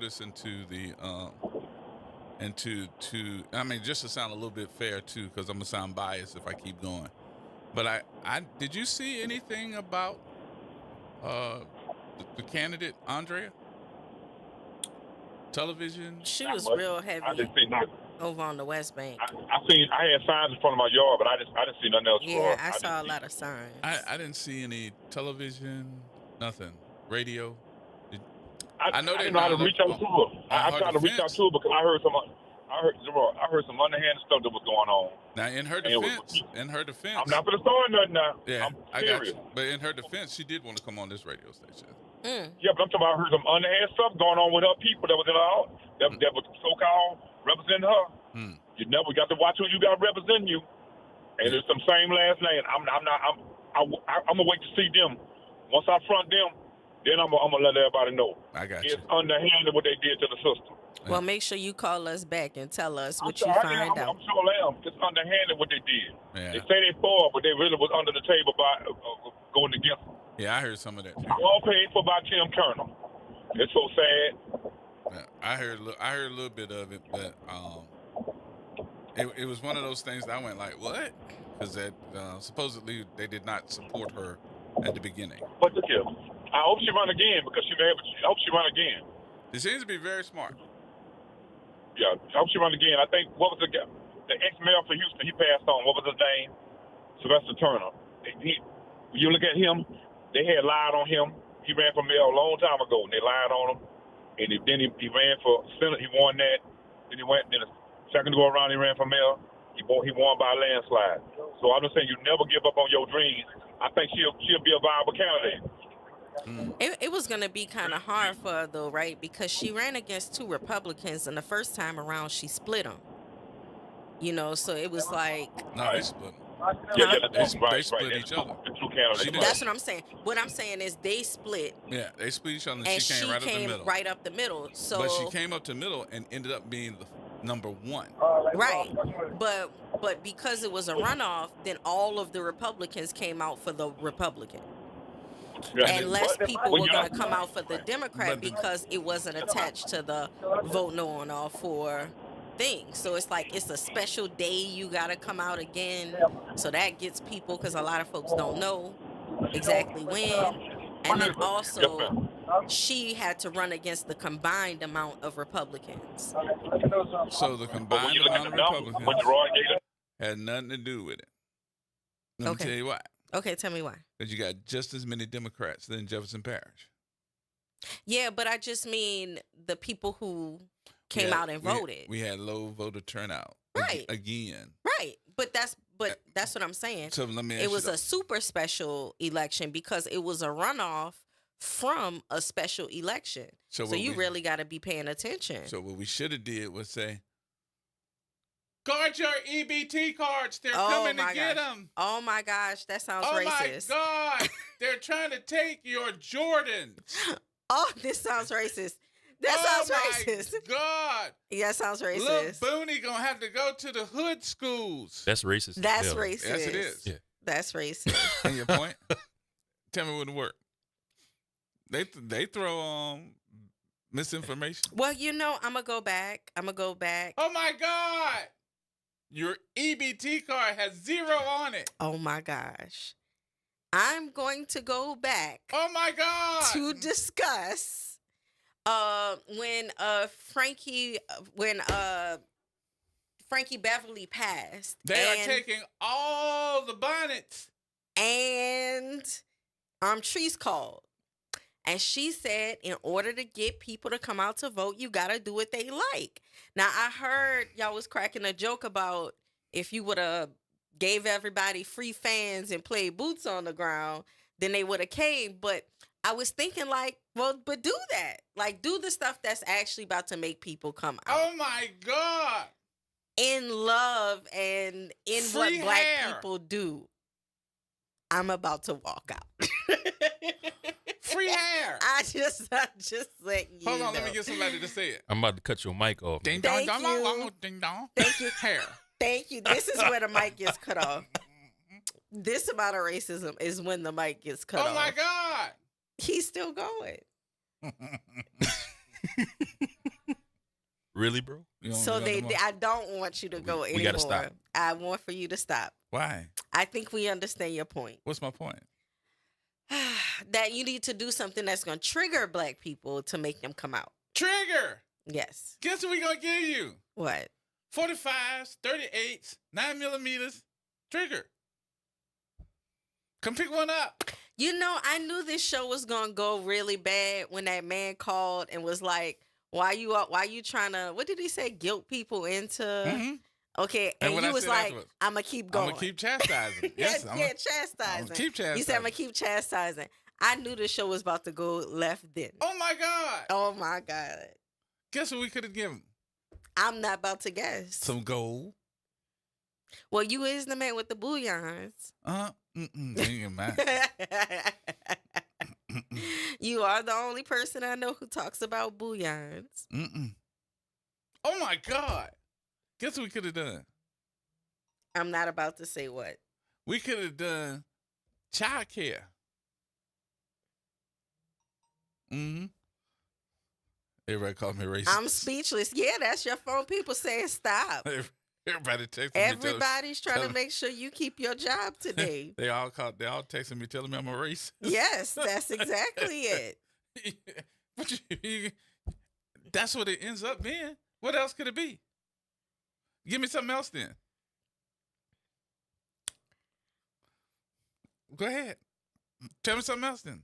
this into the I mean, just to sound a little bit fair too, because I'm gonna sound biased if I keep going. But I did you see anything about the candidate Andrea? Television? She was real heavy. I didn't see nothing. Over on the West Bank. I had signs in front of my yard, but I didn't see nothing else. Yeah, I saw a lot of signs. I didn't see any television, nothing, radio. I know they know how to reach out to her. I tried to reach out to her because I heard some underhanded stuff that was going on. Now, in her defense, I'm not gonna start nothing now. Yeah, I'm serious. I got you. But in her defense, she did want to come on this radio station. Yeah, but I'm talking about I heard some underhand stuff going on with her people that was in her house, that was so-called representing her. You never got to watch who you got representing you, and it's some same last name. I'm gonna wait to see them. Once I front them, then I'm gonna let everybody know. I got you. It's underhanded what they did to the system. Well, make sure you call us back and tell us what you find out. I'm sure I am. It's underhanded what they did. Yeah. They say they for, but they really was under the table by going against them. Yeah, I heard some of that too. All paid for by Tim Turner. It's so sad. Yeah, I heard a little bit of it, but it was one of those things that I went like, what? Because that supposedly they did not support her at the beginning. But look here, I hope she run again because I hope she run again. She seems to be very smart. Yeah, I hope she run again. I think what was the ex-mayor for Houston? He passed on. What was his name? Sylvester Turner. You look at him. They had lied on him. He ran for mayor a long time ago, and they lied on him. And then he ran for Senate. He won that. Then the second go around, he ran for mayor. He won by a landslide. So I'm just saying, you never give up on your dreams. I think she'll be a viable candidate. It was going to be kind of hard for her, though, right? Because she ran against two Republicans, and the first time around, she split them. You know, so it was like... No, they split them. They split each other. That's what I'm saying. What I'm saying is they split. Yeah, they split each other, and she came right up the middle. So, but she came up the middle and ended up being the number one. Right, but because it was a runoff, then all of the Republicans came out for the Republican. Yeah, and less people were going to come out for the Democrat because it wasn't attached to the vote no on all four things. So it's like it's a special day you got to come out again. So that gets people, because a lot of folks don't know exactly when. And then also she had to run against the combined amount of Republicans. So the combined amount of Republicans had nothing to do with it. Let me tell you why. Okay, tell me why. Because you got just as many Democrats than Jefferson Parish. Yeah, but I just mean the people who came out and voted. We had low voter turnout. Right. Again. Right. But that's what I'm saying. So let me ask it was a super special election because it was a runoff from a special election. So you really got to be paying attention. So what we should have did was say, guard your EBT cards. They're coming to get them. Oh, my gosh. That sounds racist. Oh, my God. They're trying to take your Jordans. Oh, this sounds racist. That sounds racist. Oh, my God. Yeah, that sounds racist. Little Booney going to have to go to the hood schools. That's racist. That's racist. Yes, it is. Yeah. That's racist. And your point? Tell me it wouldn't work. They throw misinformation. Well, I'm going to go back. Oh, my God. Your EBT card has 0 on it. Oh, my gosh. I'm going to go back. Oh, my God. To discuss when Frankie Beverly passed. They are taking all the bonnets. And Treese called. And she said, in order to get people to come out to vote, you got to do what they like. Now, I heard y'all was cracking a joke about if you would have gave everybody free fans and played boots on the ground, then they would have came. But I was thinking but do that. Like, do the stuff that's actually about to make people come out. Oh, my God. In love and in free what black hair. people do. I'm about to walk out. Free hair. I just let you Hold on, know. let me get somebody to say it. I'm about to cut your mic off. Ding Thank dong, you. dong, dong, ding dong. Thank you. Hair. Thank you. This is where the mic gets cut off. This amount of racism is when the mic gets cut off. Oh my God. He's still going. Really, bro? So I don't want you to go anymore. We gotta stop. I want for you to stop. Why? I think we understand your point. What's my point? That you need to do something that's going to trigger black people to make them come out. Trigger. Yes. Guess what we gonna give you? What? 45s, 38s, 9mm. Trigger. Come pick one up. You know, I knew this show was gonna go really bad when that man called and was like, "Why you trying to? What did he say? Guilt people into?" Mm-hmm. Okay, and you was like, "I'm gonna keep going. I'm gonna keep chastising." Yes, chastising. Keep chastising. You said I'm gonna keep chastising. I knew the show was about to go left then. Oh my God. Oh my God. Guess what we could have given? I'm not about to guess. Some gold. Well, you is the man with the bouillons. You are the only person I know who talks about bouillons. Oh my God. Guess what we could have done? I'm not about to say what. We could have done child care. Everybody call me racist. I'm speechless. Yeah, that's your phone people saying stop. Everybody texting me. Everybody's trying to make sure you keep your job today. They all texting me telling me I'm a racist. Yes, that's exactly it. That's what it ends up being. What else could it be? Give me something else then. Go ahead. Tell me something else then.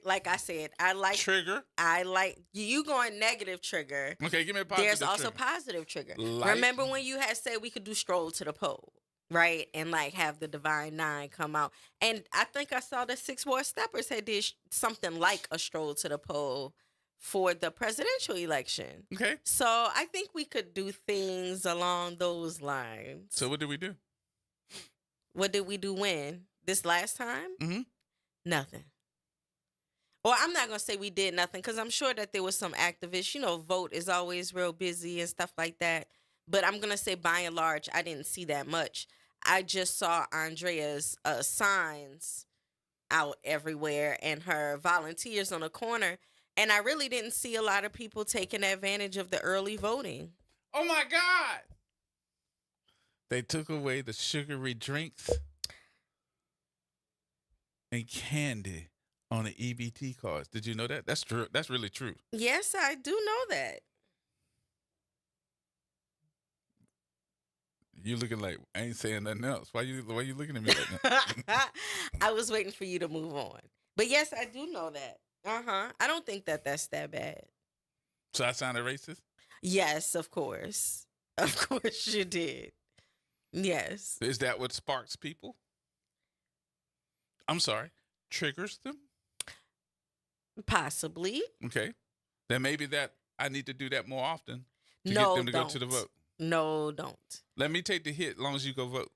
Like I said, I like trigger. I like you going negative trigger. Okay, give me a positive. There's also trigger. Positive trigger. Like, remember when you had said we could do stroll to the pole, right? And like have the Divine Nine come out. And I think I saw the 6 Ward Steppers had did something like a stroll to the pole for the presidential election. Okay. So I think we could do things along those lines. So what did we do? What did we do when? This last time? Mm-hmm. Nothing. Or I'm not going to say we did nothing because I'm sure that there was some activists. You know, Vote is always real busy and stuff like that. But I'm going to say by and large, I didn't see that much. I just saw Andrea's signs out everywhere and her volunteers on the corner. And I really didn't see a lot of people taking advantage of the early voting. Oh, my God. They took away the sugary drinks and candy on the EBT cards. Did you know that? That's true. That's really true. Yes, I do know that. You looking like I ain't saying nothing else. Why you looking at me like that? I was waiting for you to move on. But yes, I do know that. I don't think that's that bad. So I sounded racist? Yes, of course. Of course you did. Yes. Is that what sparks people? I'm sorry. Triggers them? Possibly. Okay. Then maybe that I need to do that more often to No, get them to don't. go to the vote. No, don't. Let me take the hit as long as you go vote.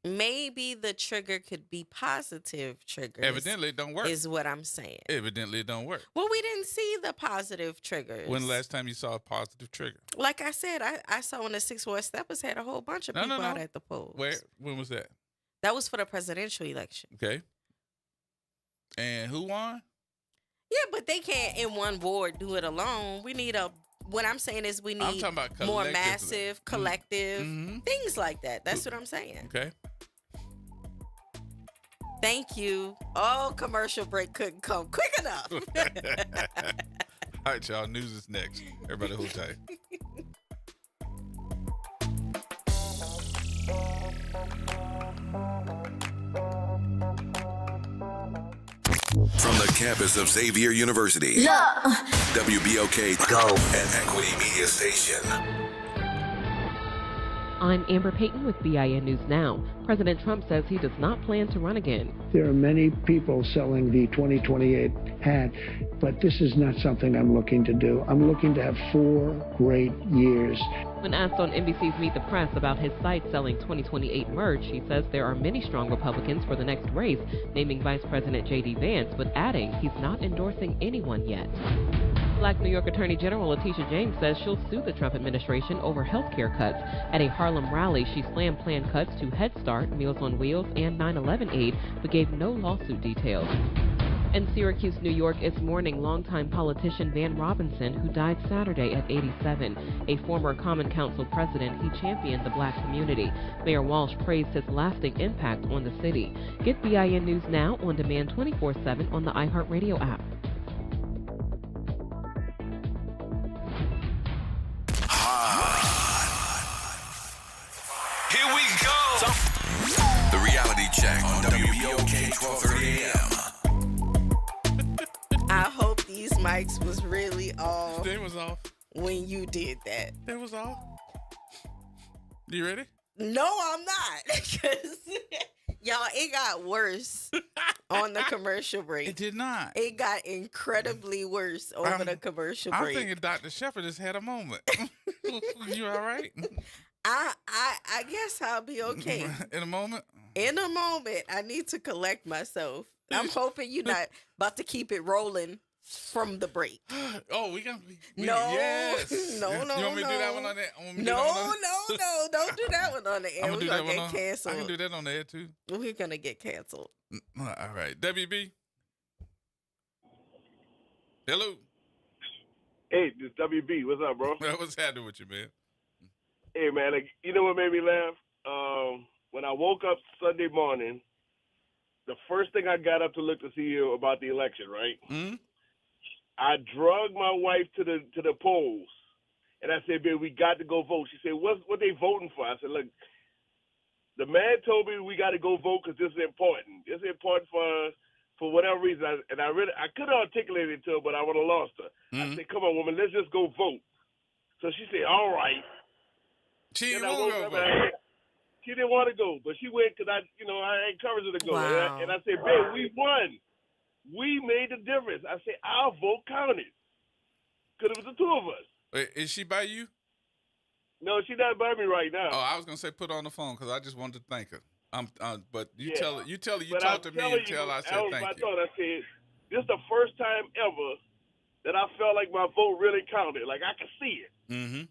Maybe the trigger could be positive triggers. Evidently it don't work. Is what I'm saying. Evidently it don't work. Well, we didn't see the positive triggers. When the last time you saw a positive trigger? Like I said, I saw when the 6 Ward Steppers had a whole bunch of people out at the polls. Where? When was that? That was for the presidential election. Okay. And who won? Yeah, but they can't in one ward do it alone. We need what I'm saying is we I'm need talking about more collectively. massive, collective things like that. That's what I'm saying. Okay. Thank you. Oh, commercial break couldn't come quick enough. All right, y'all. News is next. Everybody hold tight. From the campus of Xavier University, WBOK Go and Equity Media Station. I'm Amber Payton with BIN News Now. President Trump says he does not plan to run again. There are many people selling the 2028 hat, but this is not something I'm looking to do. I'm looking to have 4 great years. When asked on NBC's Meet the Press about his site selling 2028 merch, he says there are many strong Republicans for the next race, naming Vice President J.D. Vance, but adding he's not endorsing anyone yet. Black New York Attorney General Letitia James says she'll sue the Trump administration over health care cuts. At a Harlem rally, she slammed planned cuts to Head Start, Meals on Wheels, and 9/11 aid, but gave no lawsuit details. In Syracuse, New York, is mourning longtime politician Van Robinson, who died Saturday at 87. A former Common Council president, he championed the black community. Mayor Walsh praised his lasting impact on the city. Get BIN News now on demand 24/7 on the iHeartRadio app. Here we go. The reality check on WBOK 1230 AM. I hope these mics was really off. They was off. When you did that. They was off. You ready? No, I'm not. Because, y'all, it got worse on the commercial break. It did not. It got incredibly worse over the commercial break. I'm thinking Dr. Shepard just had a moment. You all right? I guess I'll be okay. In a moment? In a moment. I need to collect myself. I'm hoping you're not about to keep it rolling from the break. Oh, we gonna be. No, yes. no. You want me to do that one on there? No. Don't do that one on the air. We're going to get canceled. I can do that on the air, too. We're going to get canceled. All right. WB. Hello. Hey, this is WB. What's up, bro? What's happening with you, man? Hey, man, you know what made me laugh? When I woke up Sunday morning, the first thing I got up to look to see about the election, right? Mm-hmm. I drug my wife to the polls, and I said, "Babe, we got to go vote." She said, "What they voting for?" I said, "Look, the man told me we got to go vote because this is important. This is important for whatever reason." I could have articulated it to her, but I would have lost her. Mm-hmm. I said, "Come on, woman, let's just go vote." So she said, "All right." She didn't want to go vote. She didn't want to go, but she went because I encouraged her to go. Wow. And I said, "Babe, we won. We made the difference." I said, "Our vote counted." Because it was the two of us. Wait, is she by you? No, she's not by me right now. Oh, I was gonna say put her on the phone because I just wanted to thank her. But you Yeah. tell her. You talk to me telling until I that said was thank my you. thought. I said, "This is the first time ever that I felt like my vote really counted. Like I could see it, Mm-hmm.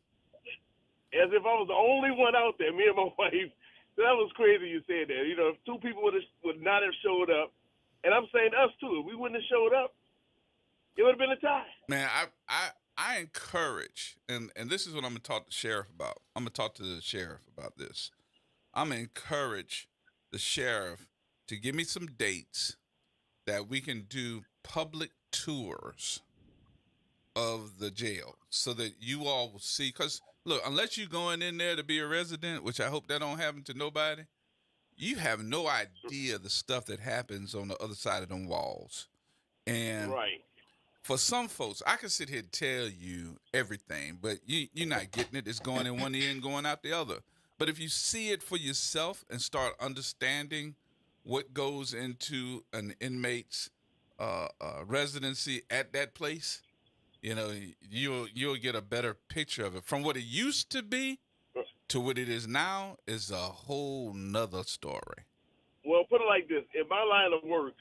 as if I was the only one out there. Me and my wife. That was crazy. You said that. You know, if two people would not have showed up, and I'm saying us too. If we wouldn't have showed up, it would have been a tie. Man, I encourage, and this is what I'm going to talk to the sheriff about. I'm going to talk to the sheriff about this. I'm going to encourage the sheriff to give me some dates that we can do public tours of the jail so that you all will see. Because, look, unless you're going in there to be a resident, which I hope that don't happen to nobody, you have no idea the stuff that happens on the other side of them walls. And right. For some folks, I can sit here and tell you everything, but you're not getting it. It's going in one ear and going out the other. But if you see it for yourself and start understanding what goes into an inmate's residency at that place, you know, you'll get a better picture of it. From what it used to be to what it is now is a whole nother story. Well, put it like this. In my line of work,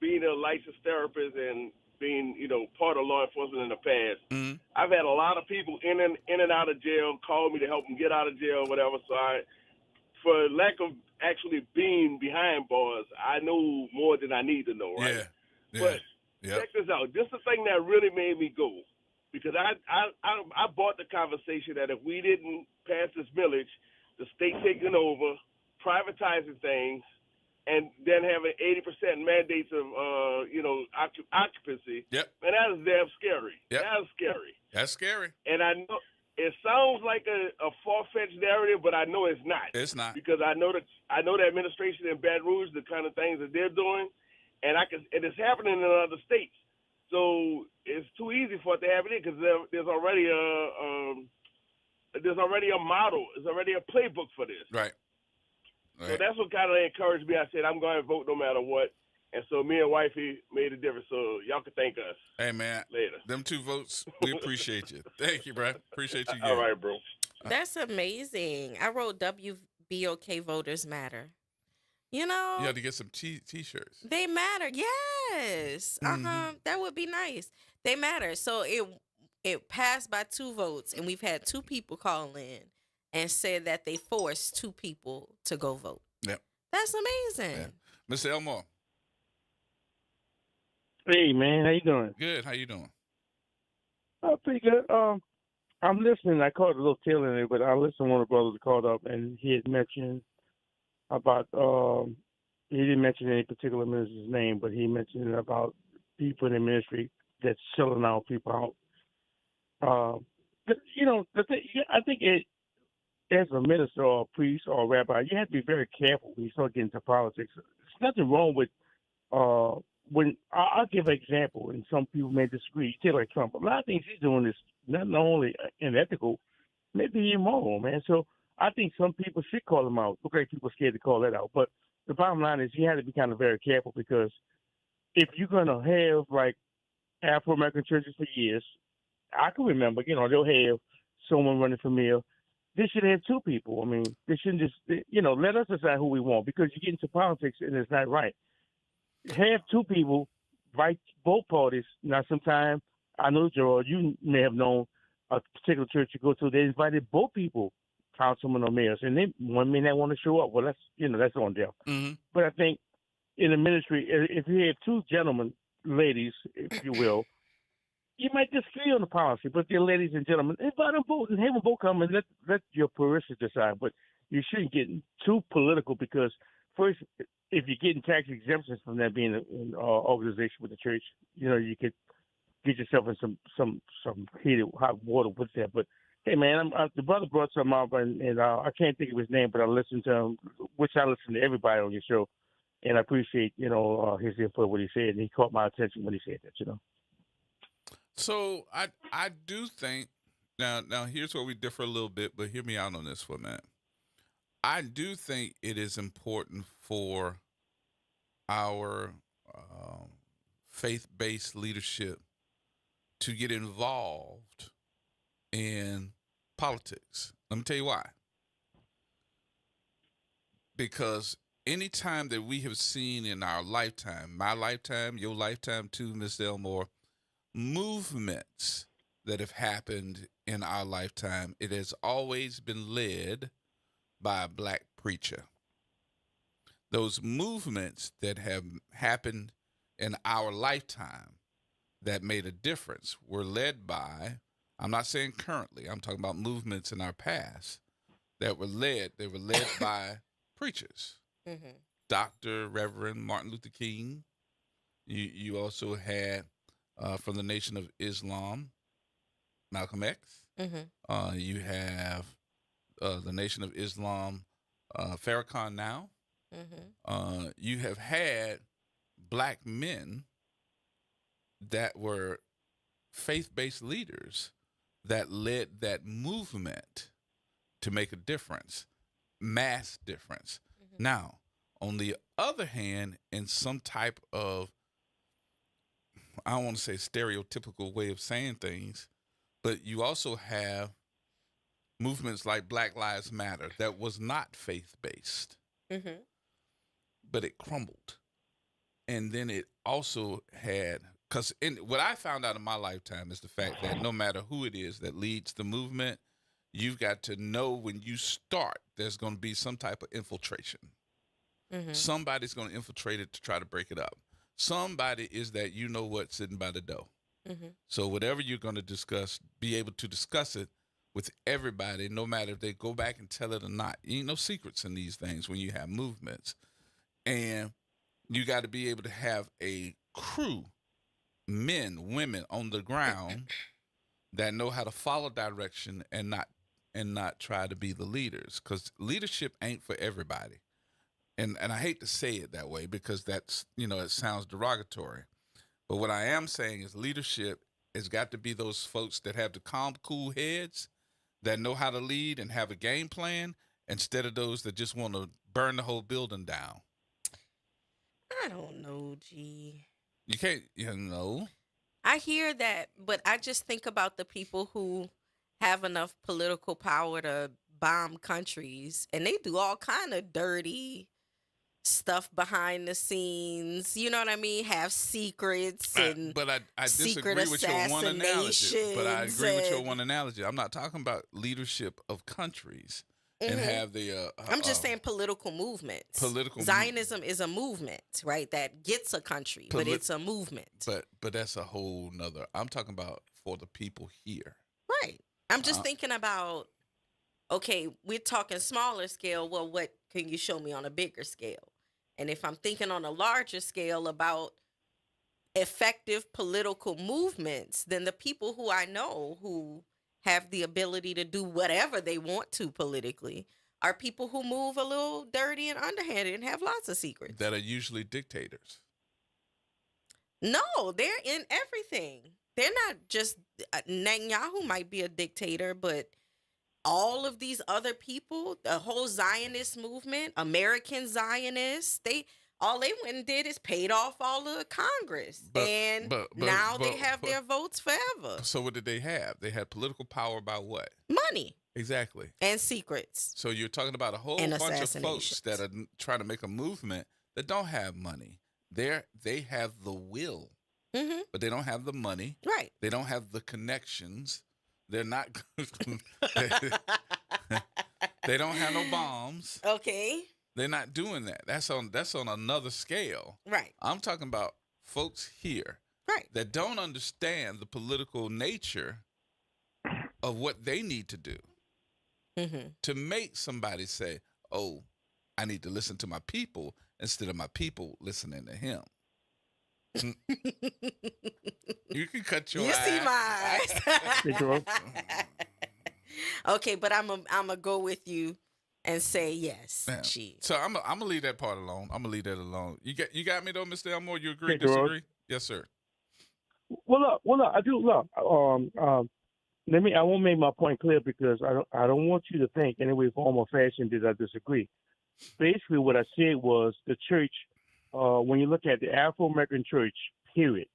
being a licensed therapist and being, part of law enforcement in the past, Mm-hmm. I've had a lot of people in and out of jail call me to help them get out of jail, whatever. So for lack of actually being behind bars, I know more than I need to know, right? Yeah. But check this out. This is the thing that really made me go, because I bought the conversation that if we didn't pass this millage, the state taking over, privatizing things, and then having 80% mandates of, occupancy. Yep. Man, that is damn scary. Yep. That is scary. That's scary. And I know it sounds like a far-fetched narrative, but I know it's not. It's not. Because I know the administration in Baton Rouge, the kind of things that they're doing, and it's happening in other states. So it's too easy for it to happen here because there's already a model. There's already a playbook for this. Right. So that's what kind of encouraged me. I said, I'm going to vote no matter what. And so me and wifey made a difference. So y'all can thank us. Hey, man. Later. Them 2 votes, we appreciate you. Thank you, bro. Appreciate you. All right, bro. That's amazing. I wrote WBOK Voters Matter. You know. You had to get some T-shirts. They matter. Yes. Yes. That would be nice. They matter. So it passed by 2 votes, and we've had 2 people call in and said that they forced 2 people to go vote. Yep. That's amazing. Yeah. Mr. Elmore. Hey man, how you doing? Good. How you doing? Pretty good. I'm listening. I caught a little tail in it, but I listened to one of the brothers that called up, and he had mentioned about he didn't mention any particular minister's name, but he mentioned about people in the ministry that's selling our people out. The thing, I think as a minister or a priest or a rabbi, you have to be very careful when you start getting into politics. There's nothing wrong with when I'll give an example, and some people may disagree. You take like Trump. A lot of things he's doing is not only unethical, maybe immoral, man. So I think some people should call him out. Okay, people are scared to call that out. But the bottom line is you have to be kind of very careful, because if you're going to have like Afro-American churches for years, I can remember, they'll have someone running for mayor. They should have 2 people. I mean, they shouldn't just, let us decide who we want, because you get into politics and it's not right. Have 2 people, right, both parties. Now, sometimes, I know, Gerald, you may have known a particular church you go to, they invited both people, councilmen or mayors, and one may not want to show up. Well, that's on them. Mm-hmm. But I think in the ministry, if you have 2 gentlemen, ladies, if you will, you might disagree on the policy, but they're ladies and gentlemen, invite them both and have them both come and let your parishioners decide. But you shouldn't get too political, because first, if you're getting tax exemptions from that being an organization with the church, you could get yourself in some heated hot water with that. But hey, man, the brother brought something up, and I can't think of his name, but I listened to him, which I listen to everybody on your show, and I appreciate his input, what he said, and he caught my attention when he said that. So I do think now here's where we differ a little bit, but hear me out on this for a minute. I do think it is important for our faith-based leadership to get involved in politics. Let me tell you why. Because anytime that we have seen in our lifetime, my lifetime, your lifetime too, Mr. Elmore, movements that have happened in our lifetime, it has always been led by a black preacher. Those movements that have happened in our lifetime that made a difference were led by, I'm not saying currently, I'm talking about movements in our past that were led by preachers. Mm-hmm. Dr. Reverend Martin Luther King. You also had from the Nation of Islam, Malcolm X. Mm-hmm. You have the Nation of Islam, Farrakhan now. Mm-hmm. You have had black men that were faith-based leaders that led that movement to make a difference, mass difference. Mm-hmm. Now, on the other hand, in some type of, I don't want to say stereotypical way of saying things, but you also have movements like Black Lives Matter that was not faith-based, mm-hmm. but it crumbled. And then it also had, because what I found out in my lifetime is the fact that no matter who it is that leads the movement, you've got to know when you start, there's going to be some type of infiltration. Mm-hmm. Somebody's going to infiltrate it to try to break it up. Somebody is that sitting by the door. Mm-hmm. So whatever you're going to discuss, be able to discuss it with everybody, no matter if they go back and tell it or not. Ain't no secrets in these things when you have movements. And you got to be able to have a crew, men, women on the ground that know how to follow direction and not try to be the leaders, because leadership ain't for everybody. And I hate to say it that way because that's, it sounds derogatory. But what I am saying is leadership has got to be those folks that have the calm, cool heads that know how to lead and have a game plan, instead of those that just want to burn the whole building down. I don't know, G. You can't, I hear that, but I just think about the people who have enough political power to bomb countries, and they do all kind of dirty stuff behind the scenes. You know what I mean? Have secrets and but I secret disagree with your one analogy. But I assassinations agree with your and- one analogy. I'm not talking about leadership of countries and Mhm. have the. I'm just saying political movements. Zionism is a movement, right? That gets a country, but it's a movement. But that's a whole nother. I'm talking about for the people here. Right. I'm just thinking about, okay, we're talking smaller scale. Well, what can you show me on a bigger scale? And if I'm thinking on a larger scale about effective political movements, then the people who I know who have the ability to do whatever they want to politically are people who move a little dirty and underhanded and have lots of secrets. That are usually dictators. No, they're in everything. They're not just Netanyahu might be a dictator, but all of these other people, the whole Zionist movement, American Zionists, all they went and did is paid off all of Congress. Now they have their votes forever. So what did they have? They had political power by what? Money. Exactly. And secrets. So you're talking about a whole And bunch of folks that are trying to make a movement that don't have money. They have the will, but they don't have the money. Right. They don't have the connections. They're not. They don't have no bombs. Okay. They're not doing that. That's on another scale. Right. I'm talking about folks here, right, that don't understand the political nature of what they need to do to make somebody say, "Oh, I need to listen to my people instead of my people listening to him." You can cut your You see eyes. my eyes. Okay, but I'm a go with you and say yes. Yeah. Gee. So I'm gonna leave that part alone. I'm gonna leave that alone. You got me though, Mr. Elmore. You agree? Hey, Gerard. Disagree? Yes, sir. Well, look, I do look. I won't make my point clear because I don't want you to think in any way, form, or fashion that I disagree. Basically, what I said was the church. When you look at the Afro-American church, period,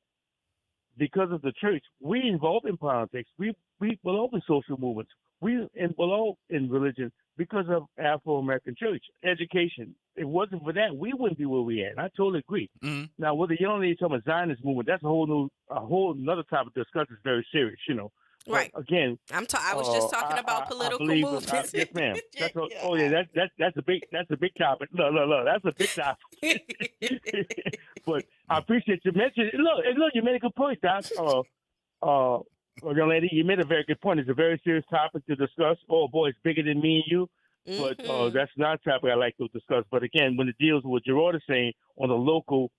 because of the church, we involved in politics. We belong in social movements. We belong in religion because of Afro-American church education. If it wasn't for that, we wouldn't be where we at. I totally agree. Now, with the young lady talking about Zionist movement, that's a whole another topic to discuss. Is very serious, you know. Right. But again, I was just talking about political movements. Yes, ma'am. That's a big topic. Look, that's a big topic. But I appreciate you mentioning. Look, you made a good point, Doc. Young lady, you made a very good point. It's a very serious topic to discuss. Oh boy, it's bigger than me and you. But that's not a topic I like to discuss. But again, when it deals with what Gerard is saying on the local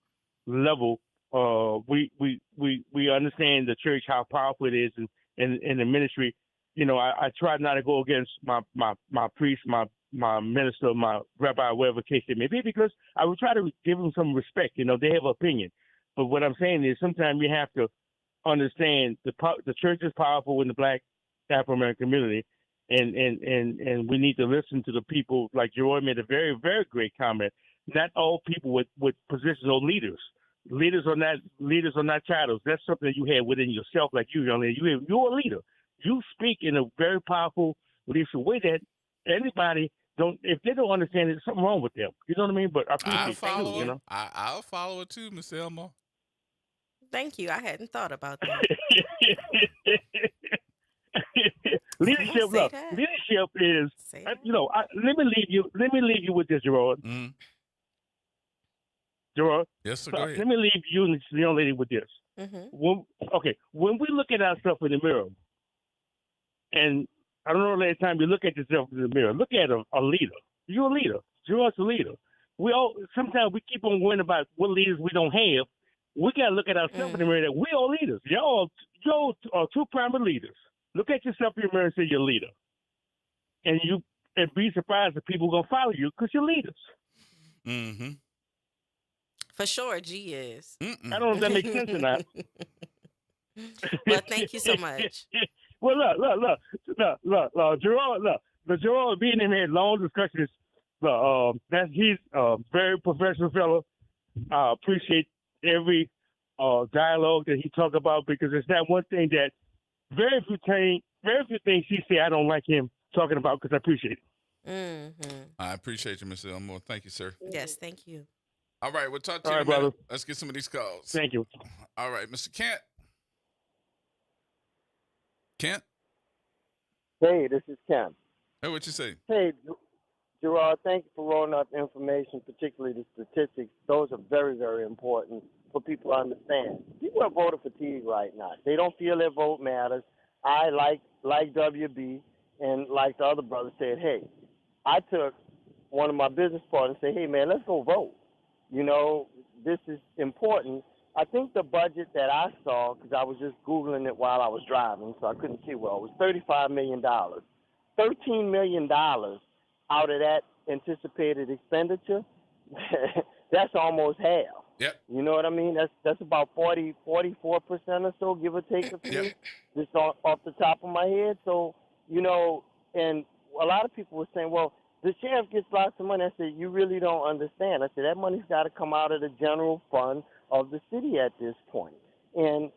level, we understand the church, how powerful it is, and in the ministry. You know, I try not to go against my priest, my minister, my rabbi, whatever case it may be, because I would try to give them some respect. You know, they have an opinion. But what I'm saying is sometimes you have to understand the church is powerful in the Black Afro-American community, and we need to listen to the people. Like Gerard made a very, very great comment. Not all people with positions or leaders. Leaders are not titles. That's something you have within yourself, like you, young lady. You're a leader. You speak in a very powerful leadership way that anybody don't. If they don't understand it, there's something wrong with them. You know what I mean? But I appreciate it too, you know. I'll follow it too, Miss Elmore. Thank you. I hadn't thought about that. Leadership, look. Leadership is, you know. Let me leave you with this, Gerard. Gerard. Yes, sir. Go ahead. Let me leave you and the young lady with this. When we look at ourselves in the mirror, and I don't know the last time you look at yourself in the mirror, look at a leader. You're a leader. Gerard's a leader. Sometimes we keep on worrying about what leaders we don't have. We got to look at ourselves in the mirror that we're all leaders. Y'all are two primary leaders. Look at yourself in the mirror and say you're a leader. And be surprised if people are going to follow you because you're leaders. Mm-hmm. For sure, G is. I don't know if that makes sense or not. Well, thank you so much. Well, look, Gerard, the Gerard being in here, long discussions, he's a very professional fellow. I appreciate every dialogue that he talked about because it's not one thing that very few things he said I don't like him talking about because I appreciate it. I appreciate you, Mr. Elmore. Thank you, sir. Yes, thank you. All right, we'll talk to All you right, in a minute. brother. Let's get some of these calls. Thank you. All right, Mr. Kent. Kent? Hey, this is Ken. Hey, what you say? Hey, Gerard, thank you for rolling out the information, particularly the statistics. Those are very, very important for people to understand. People are voter fatigue right now. They don't feel their vote matters. I, like WB and like the other brother, said, hey, I took one of my business partners and said, hey, man, let's go vote. You know, this is important. I think the budget that I saw, because I was just Googling it while I was driving, so I couldn't see well, it was $35 million. $13 million out of that anticipated expenditure, that's almost half. Yep. You know what I mean? That's about 44% or so, give or take a few, just off the top of my head. So, you know, and a lot of people were saying, well, the sheriff gets lots of money. I said, you really don't understand. I said, that money's got to come out of the general fund of the city at this point. And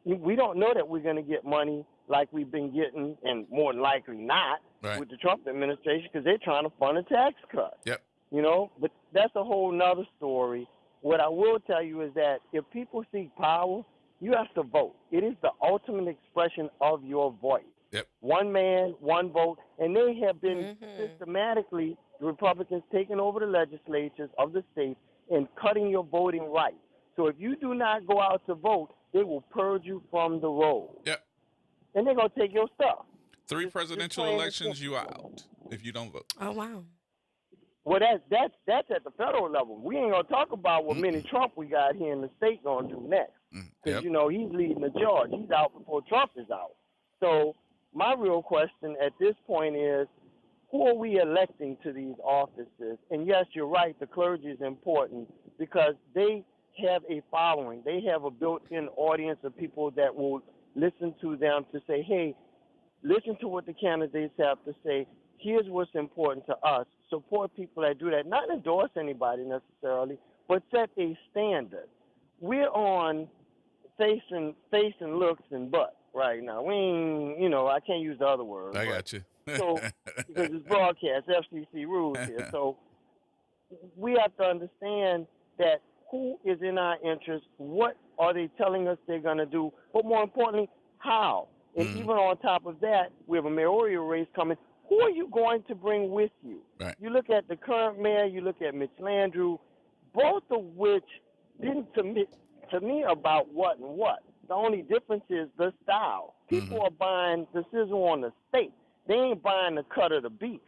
we don't know that we're going to get money like we've been getting, and more than likely not, with the Trump administration, because they're trying to fund a tax cut. Yep. You know, but that's a whole nother story. What I will tell you is that if people seek power, you have to vote. It is the ultimate expression of your voice. Yep. One man, one vote. And they have been systematically, the Republicans taking over the legislatures of the states and cutting your voting rights. So if you do not go out to vote, they will purge you from the roll. Yep. And they're going to take your stuff. 3 presidential elections, you are out if you don't vote. Oh, wow. Well, that's at the federal level. We ain't going to talk about what mini Trump we got here in the state going to do next. Because, you know, he's leading the charge. He's out before Trump is out. So my real question at this point is, who are we electing to these offices? And, yes, you're right, the clergy is important because they have a following. They have a built-in audience of people that will listen to them to say, hey, listen to what the candidates have to say. Here's what's important to us. Support people that do that. Not endorse anybody necessarily, but set a standard. We're on face and looks and butt right now. We ain't, you know, I can't use the other word. I got you. So, because it's broadcast, FCC rules here. So we have to understand that who is in our interest, what are they telling us they're going to do, but more importantly, how? And even on top of that, we have a mayoral race coming. Who are you going to bring with you? Right. You look at the current mayor, you look at Mitch Landrieu, both of which didn't commit to me about what and what. The only difference is the style. People are buying the sizzle on the steak. They ain't buying the cut of the beef.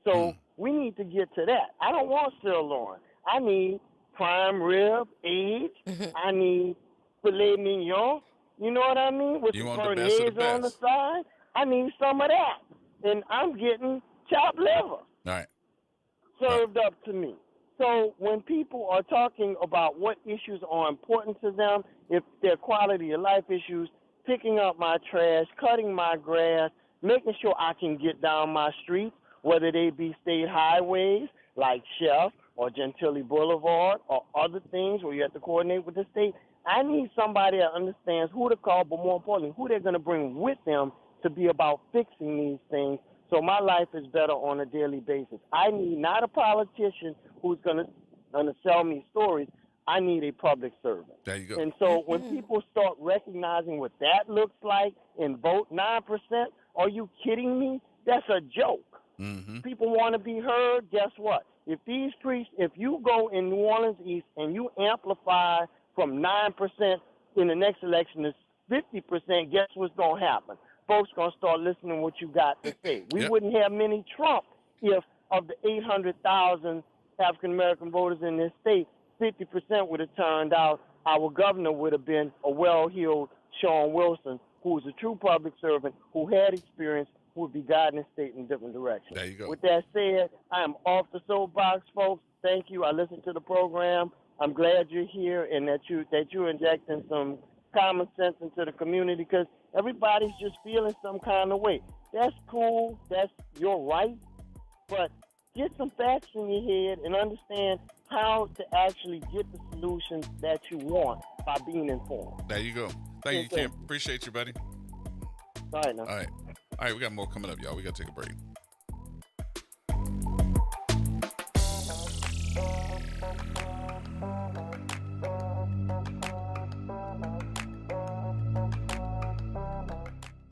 So we need to get to that. I don't want sirloin. I need prime rib, aged. I need filet mignon. You know what I mean? With You the want the best of the béarnaise on the best. side. I need some of that. And I'm getting chopped liver All right. served up to me. So when people are talking about what issues are important to them, if they're quality of life issues, picking up my trash, cutting my grass, making sure I can get down my streets, whether they be state highways like Chef or Gentilly Boulevard or other things where you have to coordinate with the state, I need somebody that understands who to call, but more importantly, who they're going to bring with them to be about fixing these things so my life is better on a daily basis. I need not a politician who's going to sell me stories. I need a public servant. There you go. And so when people start recognizing what that looks like and vote 9%, are you kidding me? That's a joke. People want to be heard. Guess what? If you go in New Orleans East and you amplify from 9% in the next election to 50%, guess what's going to happen? Folks going to start listening to what you got to say. We wouldn't have many Trump if of the 800,000 African-American voters in this state, 50% would have turned out our governor would have been a well-heeled Sean Wilson, who was a true public servant, who had experience, who would be guiding the state in a different direction. There you go. With that said, I am off the soapbox, folks. Thank you. I listened to the program. I'm glad you're here and that you're injecting some common sense into the community because everybody's just feeling some kind of way. That's cool. That's your right. But get some facts in your head and understand how to actually get the solutions that you want by being informed. There you go. Thank you, Kim. Appreciate you, buddy. All right, now. All right. All right, we got more coming up, y'all. We got to take a break.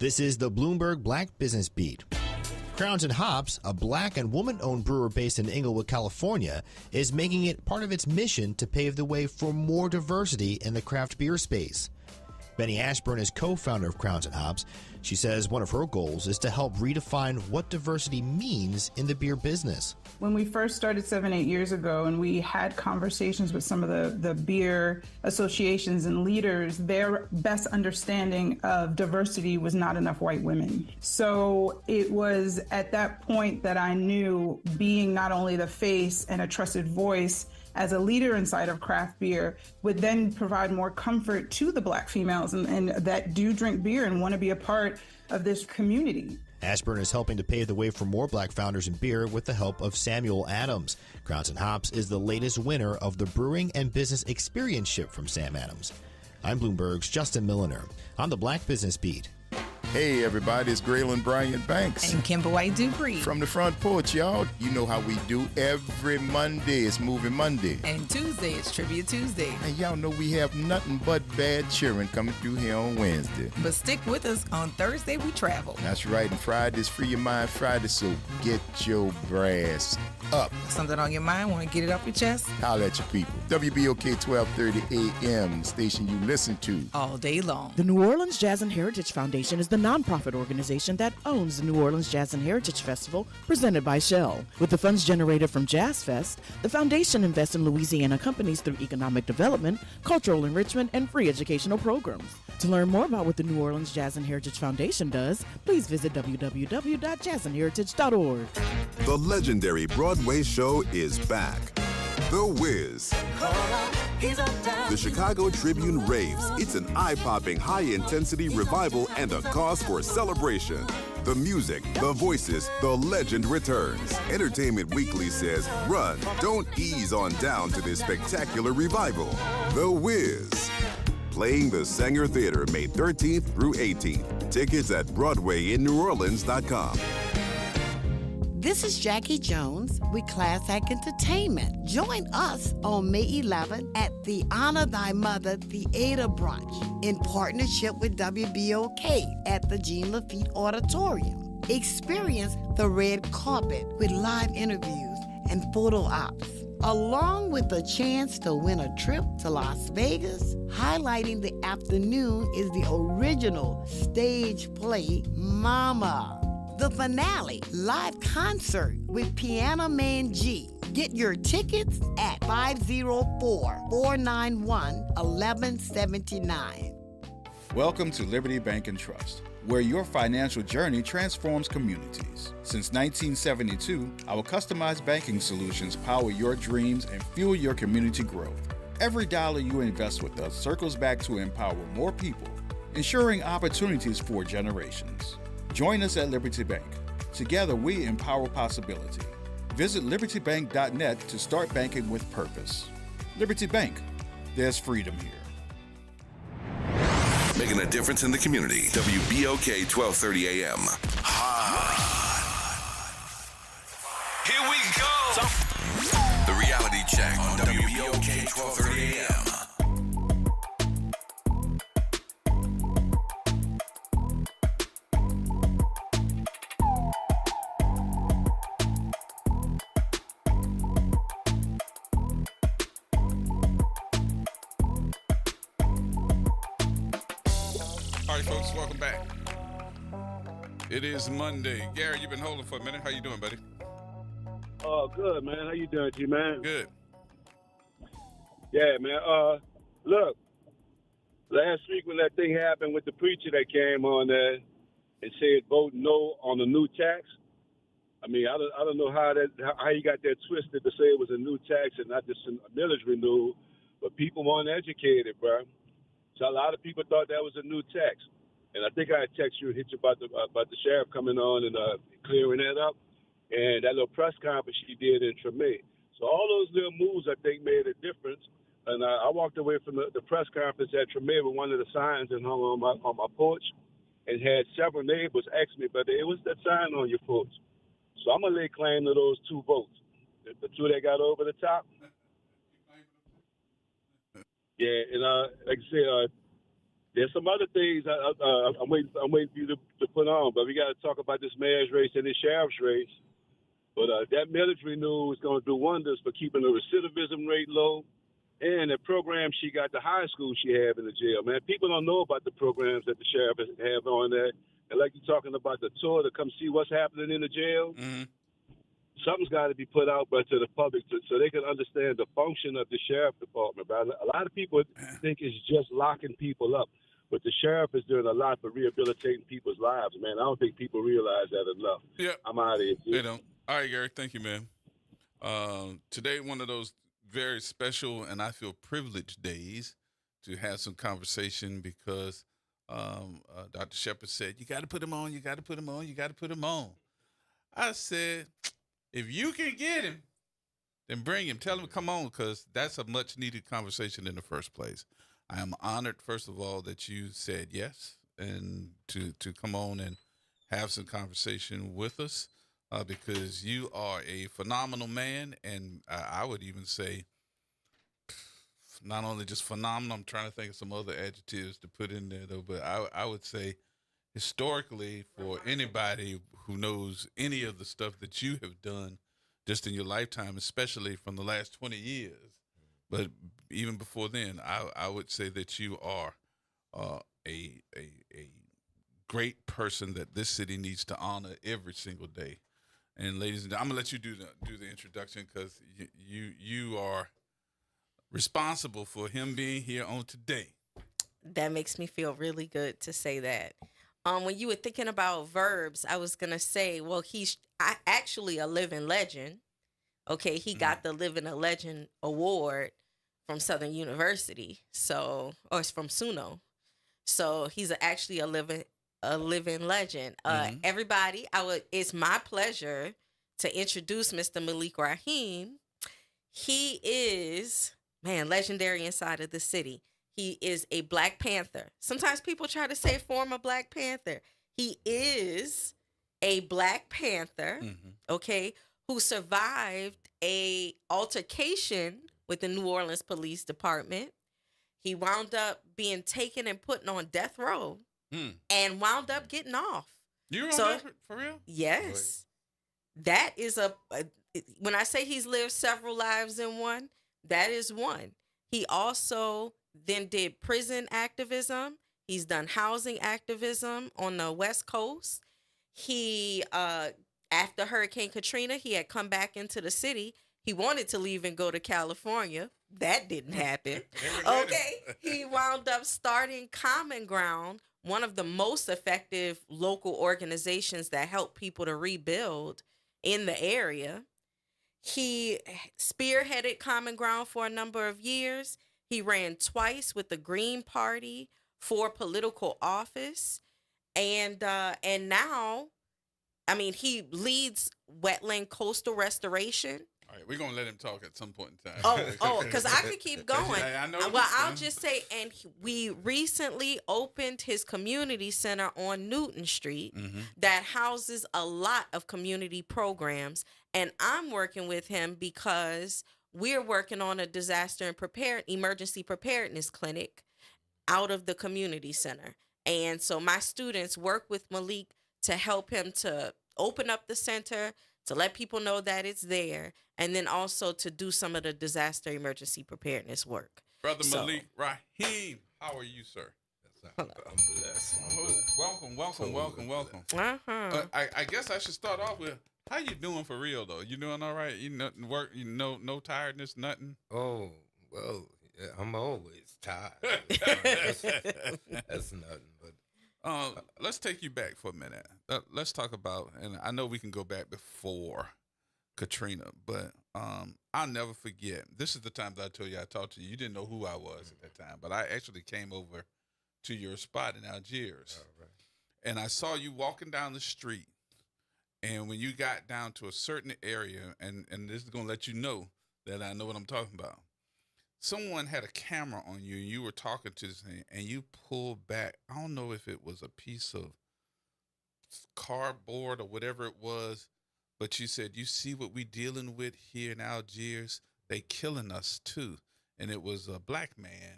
This is the Bloomberg Black Business Beat. Crowns and Hops, a black and woman-owned brewer based in Inglewood, California, is making it part of its mission to pave the way for more diversity in the craft beer space. Benny Ashburn is co-founder of Crowns and Hops. She says one of her goals is to help redefine what diversity means in the beer business. When we first started 7-8 years ago and we had conversations with some of the beer associations and leaders, their best understanding of diversity was not enough white women. So it was at that point that I knew being not only the face and a trusted voice as a leader inside of craft beer would then provide more comfort to the Black females and that do drink beer and want to be a part of this community. Ashburn is helping to pave the way for more black founders in beer with the help of Samuel Adams. Crowns and Hops is the latest winner of the Brewing and Business Experience-ship from Sam Adams. I'm Bloomberg's Justin Milliner on the Black Business Beat. Hey everybody, it's Graylin Bryant Banks. And Kimber White Dupree. From the front porch, y'all. You know how we do every Monday. It's Moving Monday. And Tuesday, it's Trivia Tuesday. And y'all know we have nothing but bad cheering coming through here on Wednesday. But stick with us. On Thursday, we travel. That's right. And Friday's Free Your Mind Friday, so get your brass up. Something on your mind? Want to get it off your chest? Holla at your people. WBOK 1230 AM, the station you listen to all day long. The New Orleans Jazz and Heritage Foundation is the nonprofit organization that owns the New Orleans Jazz and Heritage Festival presented by Shell. With the funds generated from Jazz Fest, the foundation invests in Louisiana companies through economic development, cultural enrichment, and free educational programs. To learn more about what the New Orleans Jazz and Heritage Foundation does, please visit www.jazzandheritage.org. The legendary Broadway show is back. The Wiz. The Chicago Tribune raves. It's an eye-popping, high-intensity revival and a cause for celebration. The music, the voices, the legend returns. Entertainment Weekly says, run, don't ease on down to this spectacular revival. The Wiz. Playing the Sanger Theater May 13th through 18th. Tickets at BroadwayInNewOrleans.com. This is Jackie Jones with Class Act Entertainment. Join us on May 11th at the Honor Thy Mother Theater Brunch in partnership with WBOK at the Jean Lafitte Auditorium. Experience the red carpet with live interviews and photo ops, along with a chance to win a trip to Las Vegas. Highlighting the afternoon is the original stage play, Mama. The finale, live concert with Piano Man G. Get your tickets at 504-491-1179. Welcome to Liberty Bank and Trust, where your financial journey transforms communities. Since 1972, our customized banking solutions power your dreams and fuel your community growth. Every dollar you invest with us circles back to empower more people, ensuring opportunities for generations. Join us at Liberty Bank. Together, we empower possibility. Visit libertybank.net to start banking with purpose. Liberty Bank. There's freedom here. Making a difference in the community. WBOK 1230 AM. Here we go. The Reality Check on WBOK 1230 AM. All right, folks, welcome back. It is Monday. Gary, you've been holding for a minute. How you doing, buddy? Oh, good, man. How you doing, G-Man? Good. Yeah, man. Look, last week when that thing happened with the preacher that came on there and said vote no on the new tax, I mean, I don't know how you got that twisted to say it was a new tax and not just a millage renewal, but people weren't educated, bro. So a lot of people thought that was a new tax. And I think I texted you and hit you about the sheriff coming on and clearing that up, and that little press conference she did in Treme. So all those little moves, I think, made a difference. And I walked away from the press conference at Treme with one of the signs and hung on my porch, and had several neighbors ask me, but it was that sign on your porch. So I'm gonna lay claim to those 2 votes, the 2 that got over the top. Yeah, and like I said, There's some other things I'm waiting for you to put on, but we got to talk about this mayor's race and this sheriff's race. But that military news is going to do wonders for keeping the recidivism rate low, and the program she got, the high school she have in the jail. Man, people don't know about the programs that the sheriff have on there. And like you're talking about the tour to come see what's happening in the jail. Mm-hmm. Something's got to be put out, but to the public, so they can understand the function of the sheriff department. But a lot of people think it's just locking people up, but the sheriff is doing a lot for rehabilitating people's lives. Man, I don't think people realize that enough. Yeah, I'm out of here. They don't. All right, Gary. Thank you, man. Today, one of those very special and I feel privileged days to have some conversation because Dr. Shepard said, "You got to put him on. You got to put him on. You got to put him on." I said, if you can get him, then bring him. Tell him to come on, because that's a much-needed conversation in the first place. I am honored, first of all, that you said yes and to come on and have some conversation with us because you are a phenomenal man, and I would even say not only just phenomenal, I'm trying to think of some other adjectives to put in there, though, but I would say historically, for anybody who knows any of the stuff that you have done just in your lifetime, especially from the last 20 years, but even before then, I would say that you are a great person that this city needs to honor every single day. And ladies and gentlemen, I'm gonna let you do the introduction because you are responsible for him being here on today. That makes me feel really good to say that. When you were thinking about verbs, I was gonna say, well, he's actually a living legend. Okay, he got the Living a Legend award from Southern University, or it's from SUNO. So he's actually a living legend. Everybody, it's my pleasure to introduce Mr. Malik Rahim. He is, legendary inside of the city. He is a Black Panther. Sometimes people try to say former Black Panther. He is a Black Panther, okay, who survived a altercation with the New Orleans Police Department. He wound up being taken and put on death row and wound up getting off. You were on death for real? Yes. That is when I say he's lived several lives in one, that is one. He also then did prison activism. He's done housing activism on the West Coast. He, after Hurricane Katrina, he had come back into the city. He wanted to leave and go to California. That didn't happen. Okay. He wound up starting Common Ground, one of the most effective local organizations that help people to rebuild in the area. He spearheaded Common Ground for a number of years. He ran twice with the Green Party for political office. And now, he leads wetland coastal restoration. All right, we're going to let him talk at some point in time. Because I could keep going. I know. Well, I'll just say, we recently opened his community center on Newton Street that houses a lot of community programs. And I'm working with him because we're working on a disaster and emergency preparedness clinic out of the community center. And so my students work with Malik to help him to open up the center, to let people know that it's there, and then also to do some of the disaster emergency preparedness work. Brother Malik Rahim, how are you, sir? I'm blessed. Welcome. I guess I should start off with, how you doing for real, though? You doing all right? You nothing work? You know, no tiredness, nothing? Oh, well, yeah, I'm always tired. That's nothing, but... let's take you back for a minute. Let's talk about, and I know we can go back before Katrina, but I'll never forget. This is the time that I told you I talked to you. You didn't know who I was at that time, but I actually came over to your spot in Algiers, and I saw you walking down the street. And when you got down to a certain area, and this is going to let you know that I know what I'm talking about, someone had a camera on you, and you were talking to this thing, and you pulled back. I don't know if it was a piece of cardboard or whatever it was, but you said, you see what we dealing with here in Algiers? They killing us too. And it was a Black man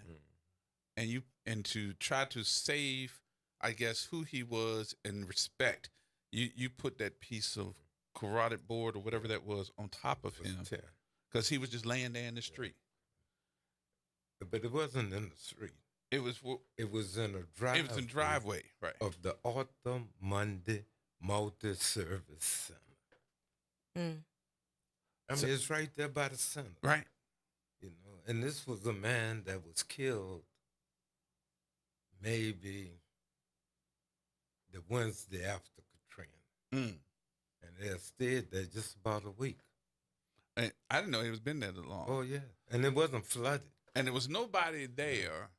and to try to save, I guess, who he was and respect, you put that piece of carotid board or whatever that was on top of him because he was just laying there in the street. But it wasn't in the street. It was in a driveway. It was in driveway, right? Of the Arthur Mundy Multi-Service Center. I mean, it's right there by the center, right? You know, and this was a man that was killed maybe the Wednesday after Katrina, and they stayed there just about a week. And I didn't know he was been there that long. Oh yeah, and it wasn't flooded. And there was nobody there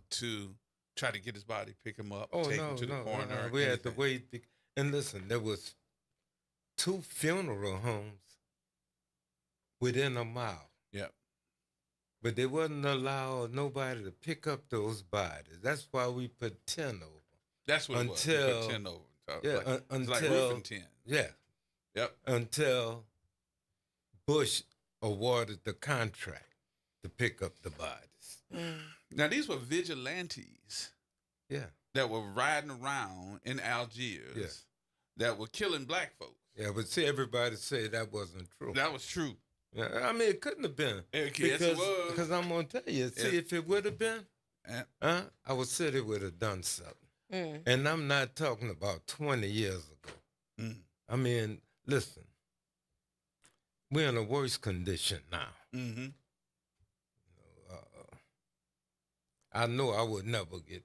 to try to get his body, pick him up, take him to the coroner. We had to wait. And listen, there was 2 funeral homes within a mile. Yep. But they wouldn't allow nobody to pick up those bodies. That's why we put 10 over. That's what it was. We put 10 over. Yeah, until like roofing 10. Yeah. Yep. Until Bush awarded the contract to pick up the bodies. Now these were vigilantes. Yeah. That were riding around in Algiers. That were killing black folks. Yeah, but see, everybody say that wasn't true. That was true. Yeah, I mean, it couldn't have been. Yes, it was. Because I'm going to tell you, see, if it would have been, I would say they would have done something. And I'm not talking about 20 years ago. I mean, listen, we're in a worse condition now. I know I would never get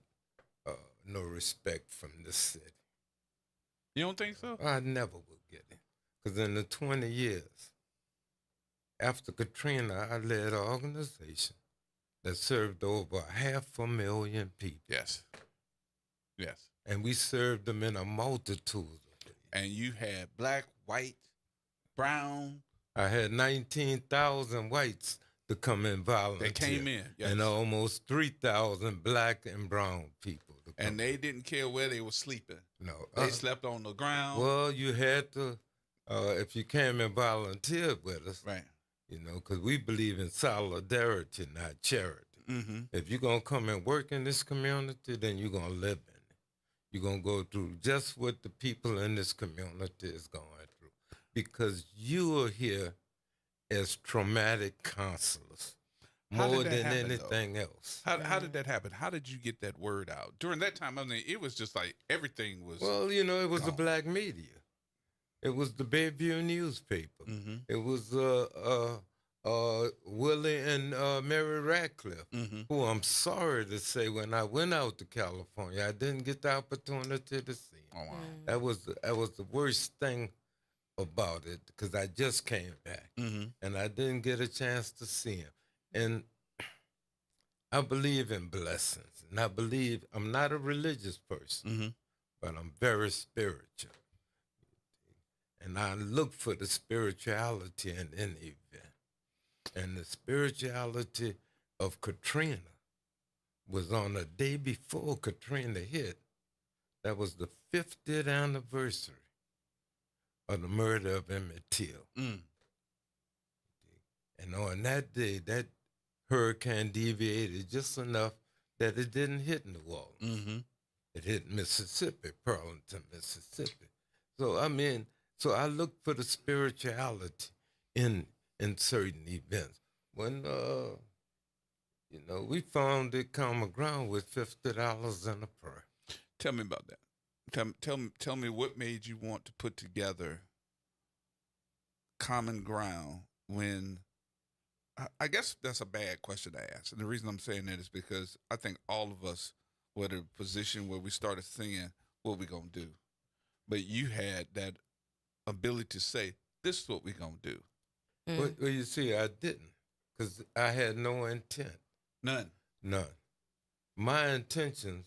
no respect from this city. You don't think so? I never would get it. Because in the 20 years after Katrina, I led an organization that served over 500,000 people. Yes. Yes. And we served them in a multitude of ways. And you had black, white, brown. I had 19,000 whites to come and volunteer. They came in, yes. And almost 3,000 black and brown people. And they didn't care where they were sleeping. No. They slept on the ground. Well, you had to, if you came and volunteered with us. Right. You know, because we believe in solidarity, not charity. If you're going to come and work in this community, then you're going to live in it. You're going to go through just what the people in this community is going through. Because you are here as traumatic counselors more than anything else. How did that happen? How did you get that word out? During that time, I mean, it was just like everything was. Well, you know, it was the black media. It was the Bayview newspaper. It was Willie and Mary Radcliffe, who I'm sorry to say, when I went out to California, I didn't get the opportunity to see him. Oh, wow. That was the worst thing about it, because I just came back and I didn't get a chance to see him. And I believe in blessings, and I believe I'm not a religious person, but I'm very spiritual. And I look for the spirituality in any event. And the spirituality of Katrina was on the day before Katrina hit. That was the 50th anniversary of the murder of Emmett Till. And on that day, that hurricane deviated just enough that it didn't hit New Orleans. It hit Mississippi, Pearlington, Mississippi. So, I mean, so I look for the spirituality in certain events. When, you know, we found it common ground with $50 in a prayer. Tell me about that. Tell me what made you want to put together common ground when, I guess that's a bad question to ask. And the reason I'm saying that is because I think all of us were in a position where we started thinking, what we going to do? But you had that ability to say, this is what we going to do. Well, you see, I didn't, because I had no intent. None. My intentions,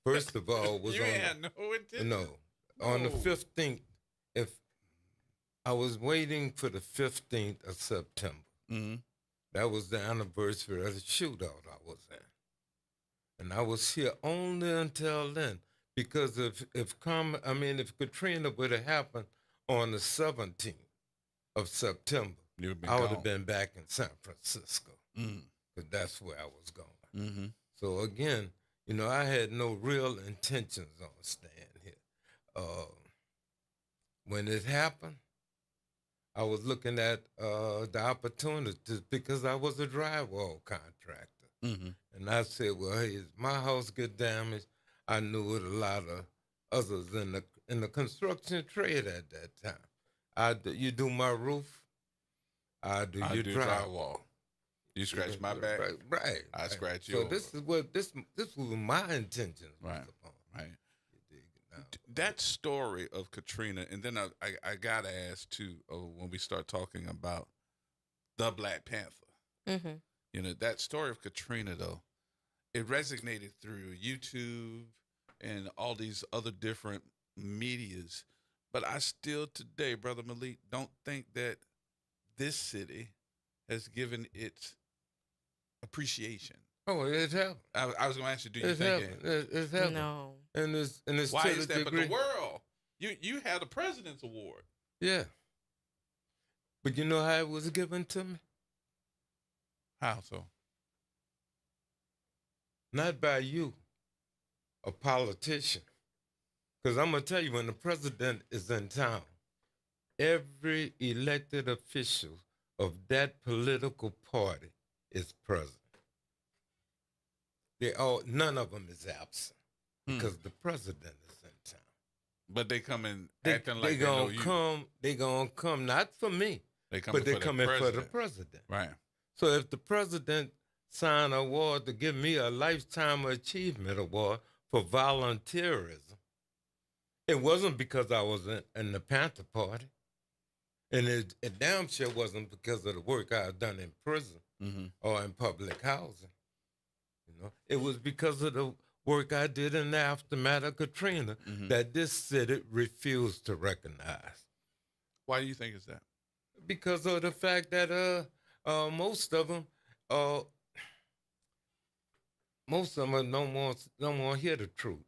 first of all, was you had no intention? No. On the 15th, if I was waiting for the 15th of September. That was the anniversary of the shootout I was in. And I was here only until then, because if Katrina would have happened on the 17th of September, I would have been back in San Francisco. Because that's where I was going. Mm-hmm. So again, you know, I had no real intentions on staying here. When it happened, I was looking at the opportunities because I was a drywall contractor. Mm-hmm. And I said, well, hey, if my house get damaged, I knew it a lot of others in the construction trade at that time. You do my roof, I do your drywall. You scratch my back, right? I scratch so yours. this is what this was my intentions. Right. That story of Katrina, and then I gotta ask too when we start talking about the Black Panther. Mm-hmm. You know, that story of Katrina though, it resonated through YouTube and all these other different medias. But I still today, Brother Malik, don't think that this city has given its appreciation. Oh, it happened. I was going to ask you, do you think it happened? No. And it's why to is the that? degree. But the world, you had a President's Award. Yeah. But you know how it was given to me? How so? Not by you, a politician. Because I'm going to tell you, when the president is in town, every elected official of that political party is present. None of them is absent because the president is in town. But they come in acting like they gonna come not for me, but they coming for the president. Right. So if the president signed an award to give me a Lifetime Achievement Award for volunteerism, it wasn't because I was in the Panther Party. And it damn sure wasn't because of the work I had done in prison or in public housing. You know, it was because of the work I did in the aftermath of Katrina that this city refused to recognize. Why do you think it's that? Because of the fact that most of them don't want to hear the truth.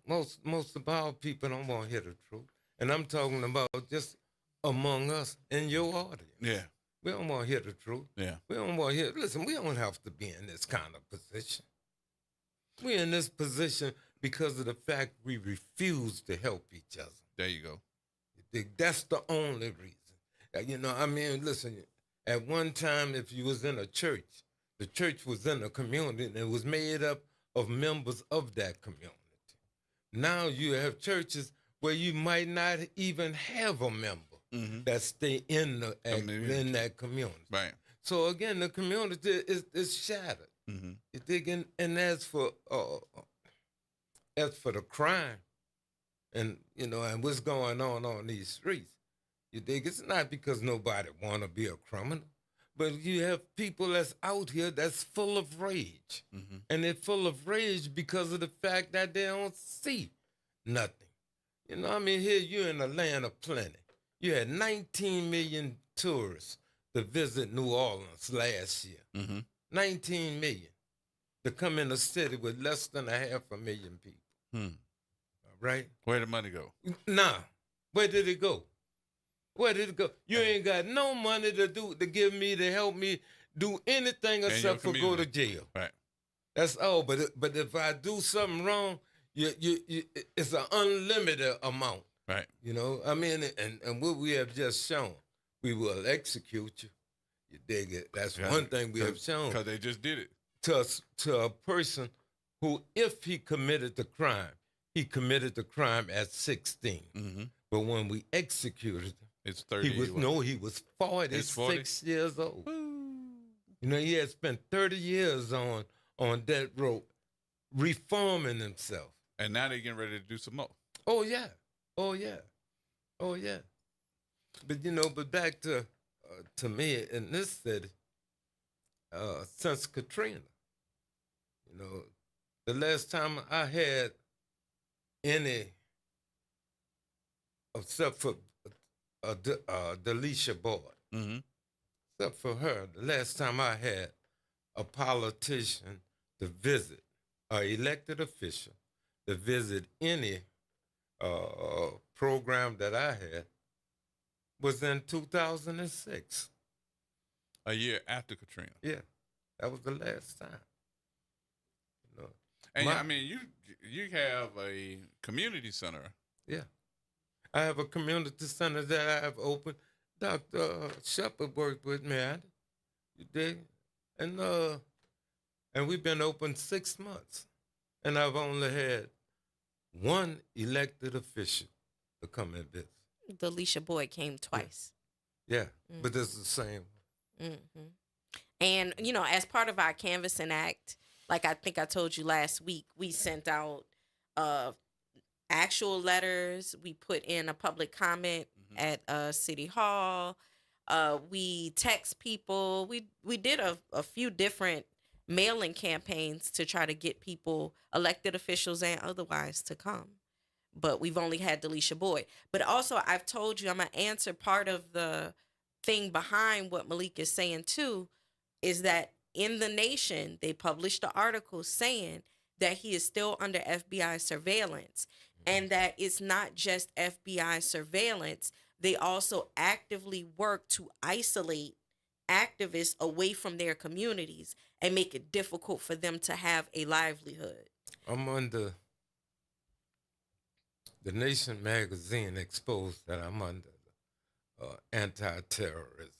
Most of our people don't want to hear the truth. And I'm talking about just among us in your audience. Yeah. We don't want to hear the truth. Yeah. We don't want to hear. Listen, we don't have to be in this kind of position. We're in this position because of the fact we refuse to help each other. There you go. That's the only reason. You know, I mean, listen, at one time, if you was in a church, the church was in a community and it was made up of members of that community. Now you have churches where you might not even have a member that stay in that community. Right. So again, the community is shattered. You dig? And as for the crime, and you know, and what's going on these streets, you dig? It's not because nobody want to be a criminal, but you have people that's out here that's full of rage, and they're full of rage because of the fact that they don't see nothing. You know, I mean, here you're in a land of plenty. You had 19 million tourists to visit New Orleans last year. 19 million to come in a city with less than 500,000 people. All right? Where did the money go? Nah. Where did it go? Where did it go? You ain't got no money to give me to help me do anything except for go to jail. Right. That's all. But if I do something wrong, it's an unlimited amount. Right. You know, I mean, and what we have just shown, we will execute you. You dig it? That's one thing we have shown. Because they just did it. To a person who, if he committed the crime, he committed the crime at 16. But when we executed him, it's 30. He was 46 years old. You know, he had spent 30 years on death row reforming himself. And now they're getting ready to do some more. Oh, yeah. Oh, yeah. Oh, yeah. But, you know, back to me in this city, since Katrina, you know, the last time I had any, except for Delisha Boyd, except for her, the last time I had a politician to visit, an elected official to visit any program that I had was in 2006. A year after Katrina. Yeah. That was the last time. You know, And I mean, you have a community center. Yeah. I have a community center that I have opened. Dr. Shepard worked with me at it. You dig? And we've been open 6 months. And I've only had one elected official to come in visit. Delisha Boyd came twice. Yeah, but it's the same. Mm-hmm. And, you know, as part of our canvassing act, like I think I told you last week, we sent out actual letters. We put in a public comment at City Hall. We text people. We did a few different mailing campaigns to try to get people, elected officials and otherwise, to come. But we've only had Delisha Boyd. But also, I've told you, I'm going to answer part of the thing behind what Malik is saying, too, is that in The Nation, they published an article saying that he is still under FBI surveillance and that it's not just FBI surveillance. They also actively work to isolate activists away from their communities and make it difficult for them to have a livelihood. I'm under The Nation magazine exposed that I'm under anti-terrorism.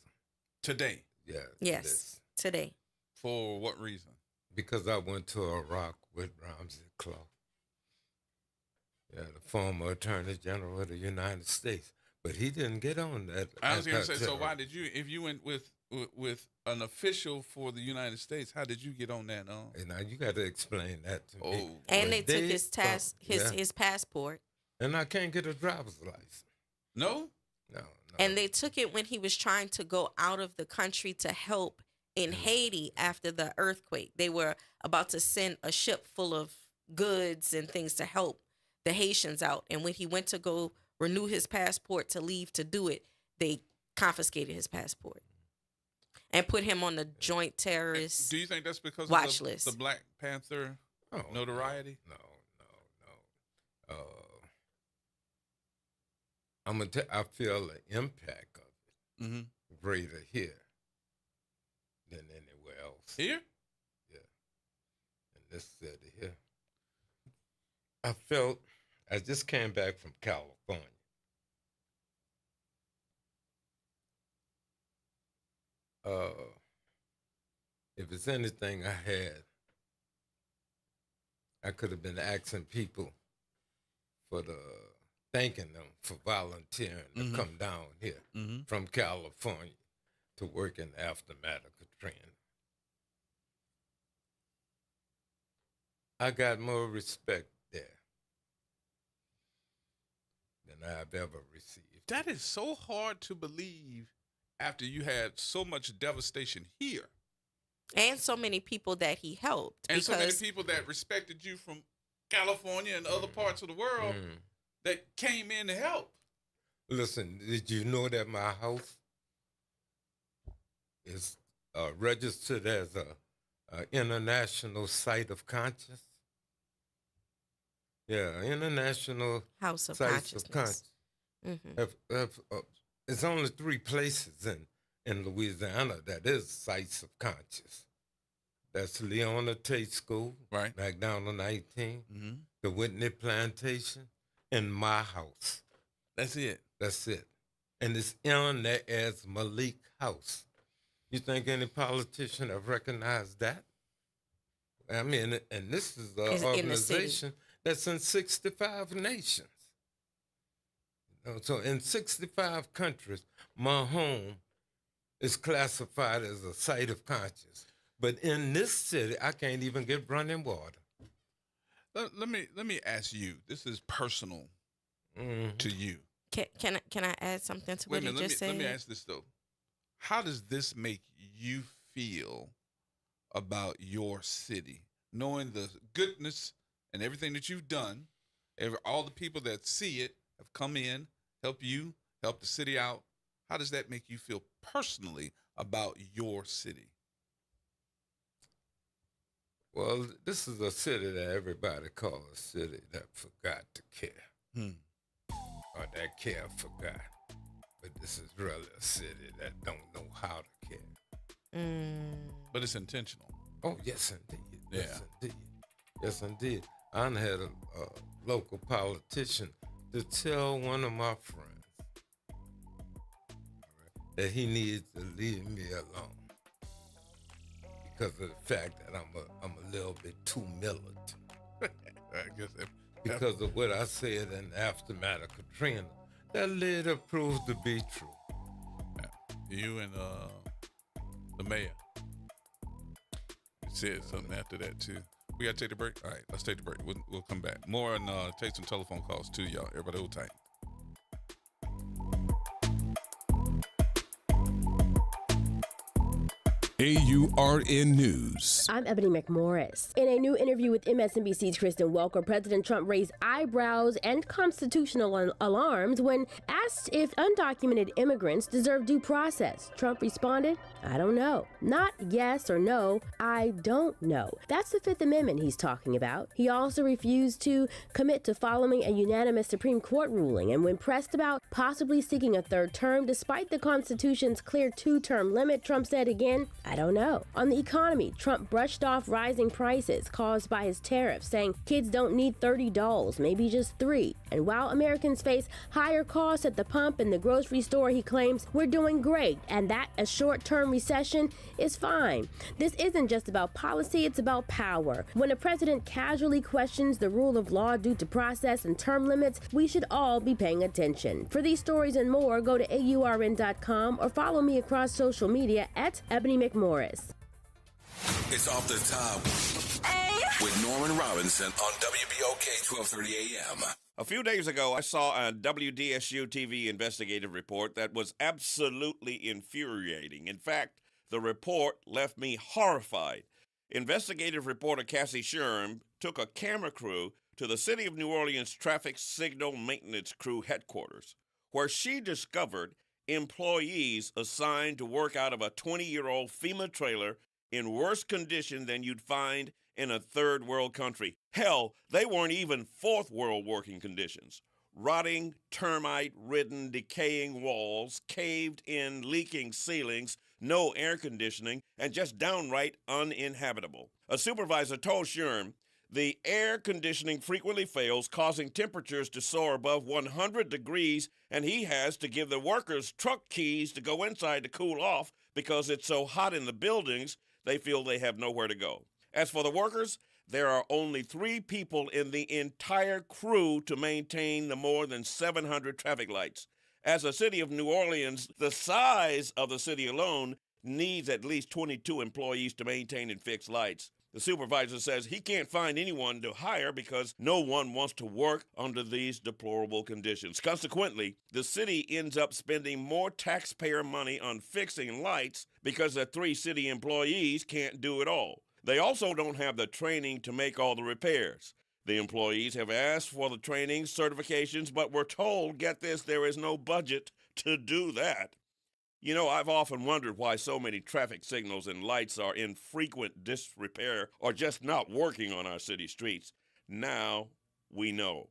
Today? Yeah. Yes, today. For what reason? Because I went to Iraq with Ramsey Clark. Yeah, the former Attorney General of the United States. But he didn't get on that. I was going to say, so why did you, if you went with an official for the United States, how did you get on that? And now you got to explain that to me. And they took his passport. And I can't get a driver's license. No? No. And they took it when he was trying to go out of the country to help in Haiti after the earthquake. They were about to send a ship full of goods and things to help the Haitians out. And when he went to go renew his passport to leave to do it, they confiscated his passport and put him on the joint terrorist Do you think that's because watch of list. the Black Panther notoriety? No. I feel the impact of it greater here than anywhere else. Here? Yeah. In this city here. I just came back from California. If it's anything I had, I could have been asking people thanking them for volunteering to come down here from California to work in the aftermath of Katrina. I got more respect there than I've ever received. That is so hard to believe after you had so much devastation here. And so many people that he helped. And so many people that respected you from California and other parts of the world that came in to help. Listen, did you know that my house is registered as a international site of conscience? Yeah, international house of sites consciousness. It's only 3 places in Louisiana that is sites of conscience. That's Leona Tate School, right? McDonald 19, the Whitney Plantation, and my house. That's it. That's it. And it's on there as Malik House. You think any politician have recognized that? I mean, and this is an organization that's in 65 nations. You know, so in 65 countries, my home is classified as a site of conscience. But in this city, I can't even get running water. Let me ask you. This is personal to you. Can I add something to what you just said? Let me ask this though. How does this make you feel about your city, knowing the goodness and everything that you've done? All the people that see it have come in, help you, help the city out. How does that make you feel personally about your city? Well, this is a city that everybody calls a city that forgot to care. Or that care forgot. But this is really a city that don't know how to care. But it's intentional. Oh, yes, indeed. Yeah. Yes, indeed. Yes, indeed. I had a local politician to tell one of my friends that he needs to leave me alone because of the fact that I'm a little bit too militant. I guess because of what I said in the aftermath of Katrina, that later proved to be true. You and the mayor said something after that too. We gotta take the break. All right, let's take the break. We'll come back. More and take some telephone calls too, y'all. Everybody hold tight. AURN News. I'm Ebony McMorris. In a new interview with MSNBC's Kristen Welker, President Trump raised eyebrows and constitutional alarms when asked if undocumented immigrants deserve due process. Trump responded, I don't know. Not yes or no, I don't know. That's the Fifth Amendment he's talking about. He also refused to commit to following a unanimous Supreme Court ruling, and when pressed about possibly seeking a third term despite the Constitution's clear two-term limit, Trump said again, I don't know. On the economy, Trump brushed off rising prices caused by his tariffs, saying kids don't need 30 dolls, maybe just 3. And while Americans face higher costs at the pump and the grocery store, he claims we're doing great and that a short-term recession is fine. This isn't just about policy, it's about power. When a president casually questions the rule of law due to process and term limits, we should all be paying attention. For these stories and more, go to AURN.com or follow me across social media at Ebony McMorris. It's Off the Top with Norman Robinson on WBOK 1230 AM. A few days ago, I saw a WDSU TV investigative report that was absolutely infuriating. In fact, the report left me horrified. Investigative reporter Cassie Sherm took a camera crew to the City of New Orleans Traffic Signal Maintenance Crew headquarters, where she discovered employees assigned to work out of a 20-year-old FEMA trailer in worse condition than you'd find in a third world country. Hell, they weren't even fourth world working conditions. Rotting, termite-ridden, decaying walls, caved-in, leaking ceilings, no air conditioning, and just downright uninhabitable. A supervisor told Sherm, the air conditioning frequently fails, causing temperatures to soar above 100 degrees, and he has to give the workers truck keys to go inside to cool off because it's so hot in the buildings, they feel they have nowhere to go. As for the workers, there are only 3 people in the entire crew to maintain the more than 700 traffic lights. As a city of New Orleans, the size of the city alone needs at least 22 employees to maintain and fix lights. The supervisor says he can't find anyone to hire because no one wants to work under these deplorable conditions. Consequently, the city ends up spending more taxpayer money on fixing lights because the 3 city employees can't do it all. They also don't have the training to make all the repairs. The employees have asked for the training certifications, but were told, get this, there is no budget to do that. You know, I've often wondered why so many traffic signals and lights are in frequent disrepair or just not working on our city streets. Now we know.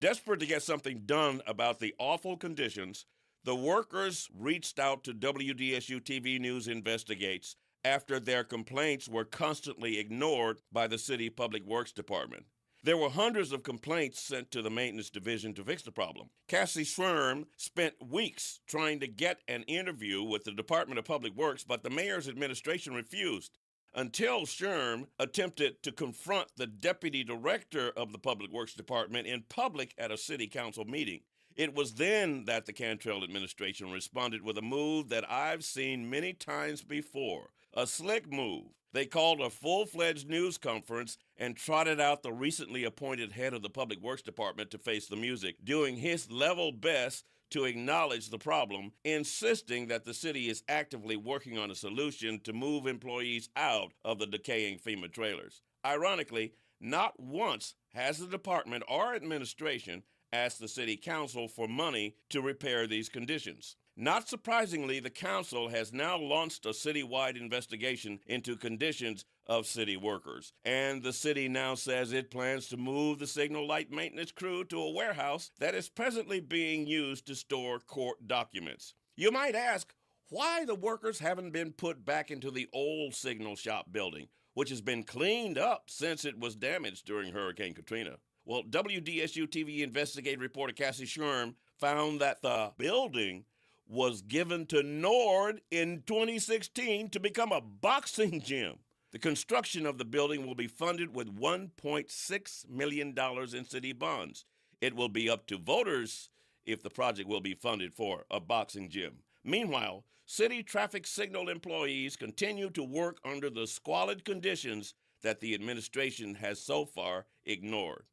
Desperate to get something done about the awful conditions, the workers reached out to WDSU TV News Investigates after their complaints were constantly ignored by the City Public Works Department. There were hundreds of complaints sent to the maintenance division to fix the problem. Cassie Sherm spent weeks trying to get an interview with the Department of Public Works, but the mayor's administration refused until Sherm attempted to confront the deputy director of the Public Works Department in public at a city council meeting. It was then that the Cantrell administration responded with a move that I've seen many times before, a slick move. They called a full-fledged news conference and trotted out the recently appointed head of the Public Works Department to face the music, doing his level best to acknowledge the problem, insisting that the city is actively working on a solution to move employees out of the decaying FEMA trailers. Ironically, not once has the department or administration asked the city council for money to repair these conditions. Not surprisingly, the council has now launched a citywide investigation into conditions of city workers. And the city now says it plans to move the signal light maintenance crew to a warehouse that is presently being used to store court documents. You might ask, why the workers haven't been put back into the old signal shop building, which has been cleaned up since it was damaged during Hurricane Katrina. Well, WDSU TV investigative reporter Cassie Sherm found that the building was given to Nord in 2016 to become a boxing gym. The construction of the building will be funded with $1.6 million in city bonds. It will be up to voters if the project will be funded for a boxing gym. Meanwhile, city traffic signal employees continue to work under the squalid conditions that the administration has so far ignored.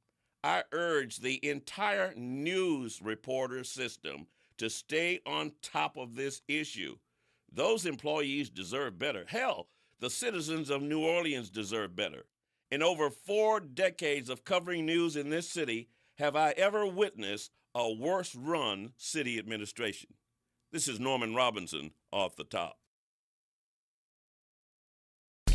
I urge the entire news reporter system to stay on top of this issue. Those employees deserve better. Hell, the citizens of New Orleans deserve better. In over 4 decades of covering news in this city, have I ever witnessed a worse-run city administration. This is Norman Robinson, Off the Top.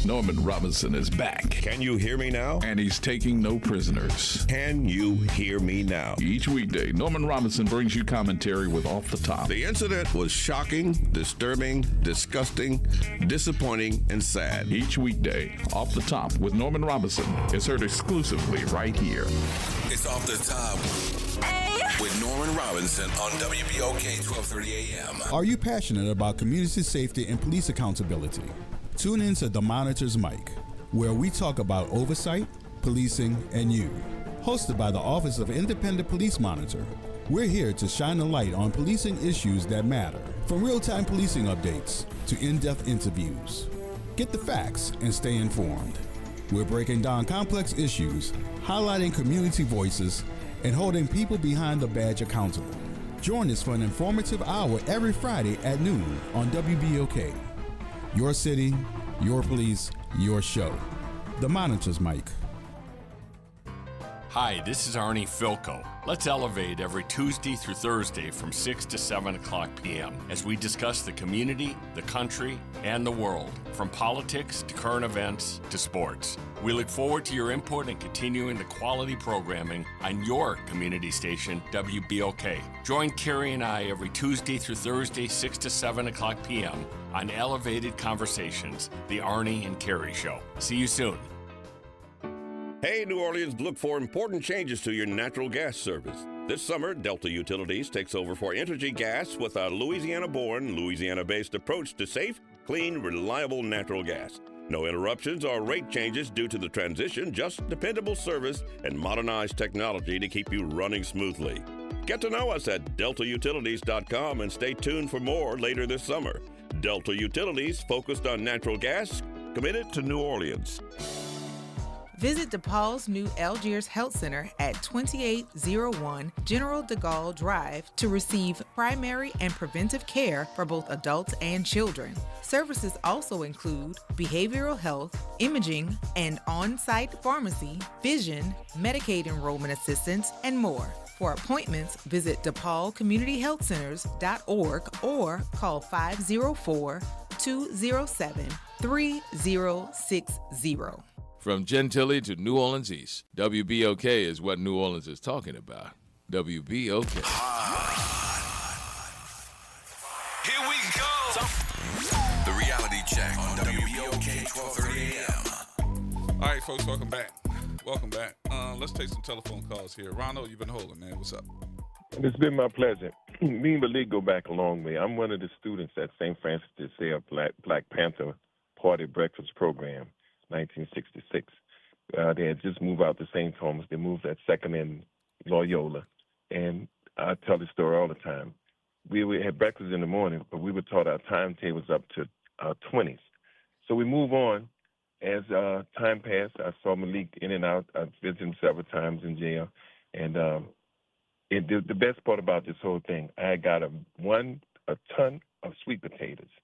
Norman Robinson is back. Can you hear me now? And he's taking no prisoners. Can you hear me now? Each weekday, Norman Robinson brings you commentary with Off the Top. The incident was shocking, disturbing, disgusting, disappointing, and sad. Each weekday, Off the Top with Norman Robinson is heard exclusively right here. It's Off the Top with Norman Robinson on WBOK 1230 AM. Are you passionate about community safety and police accountability? Tune in to The Monitor's Mic, where we talk about oversight, policing, and you. Hosted by the Office of Independent Police Monitor, we're here to shine a light on policing issues that matter, from real-time policing updates to in-depth interviews. Get the facts and stay informed. We're breaking down complex issues, highlighting community voices, and holding people behind the badge accountable. Join us for an informative hour every Friday at noon on WBOK. Your city, your police, your show. The Monitor's Mic. Hi, this is Arnie Filko. Let's elevate every Tuesday through Thursday from 6 to 7 o'clock p.m. as we discuss the community, the country, and the world, from politics to current events to sports. We look forward to your input and continuing the quality programming on your community station, WBOK. Join Carrie and I every Tuesday through Thursday, 6 to 7 o'clock p.m. on Elevated Conversations, the Arnie and Carrie Show. See you soon. Hey, New Orleans, look for important changes to your natural gas service. This summer, Delta Utilities takes over for Entergy Gas with a Louisiana-born, Louisiana-based approach to safe, clean, reliable natural gas. No interruptions or rate changes due to the transition, just dependable service and modernized technology to keep you running smoothly. Get to know us at deltautilities.com and stay tuned for more later this summer. Delta Utilities, focused on natural gas, committed to New Orleans. Visit DePaul's new Algiers Health Center at 2801 General de Gaulle Drive to receive primary and preventive care for both adults and children. Services also include behavioral health, imaging, and on-site pharmacy, vision, Medicaid enrollment assistance, and more. For appointments, visit DePaulCommunityHealthCenters.org or call 504-207-3060. From Gentilly to New Orleans East, WBOK is what New Orleans is talking about. WBOK. Here we go. The reality check on WBOK 1230 AM. All right, folks, welcome back. Welcome back. Let's take some telephone calls here. Ronald, you've been holding, man. What's up? It's been my pleasure. Me and Malik go back a long way. I'm one of the students at St. Francis de Sales Black Panther Party Breakfast Program. 1966. They had just moved out to St. Thomas. They moved at 2nd and Loyola. And I tell this story all the time. We had breakfast in the morning, but we were taught our timetables up to 20s. So we move on. As time passed, I saw Malik in and out. I visited him several times in jail. And the best part about this whole thing, I got a ton of sweet potatoes.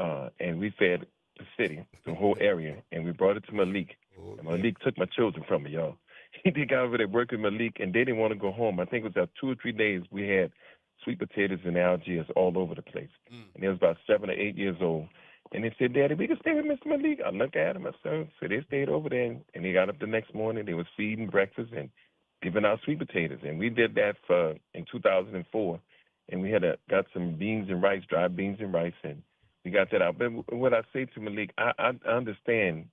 And we fed the city, the whole area, and we brought it to Malik. And Malik took my children from me, y'all. They got over there working with Malik, and they didn't want to go home. I think it was about 2 or 3 days we had sweet potatoes and Algiers all over the place. And they was about 7 or 8 years old. And they said, Daddy, we can stay with Mr. Malik. I looked at him, I said, so they stayed over there, and they got up the next morning. They was feeding breakfast and giving out sweet potatoes. And we did that in 2004. And we had got some beans and rice, dried beans and rice, and We got that out. But what I say to Malik, I understand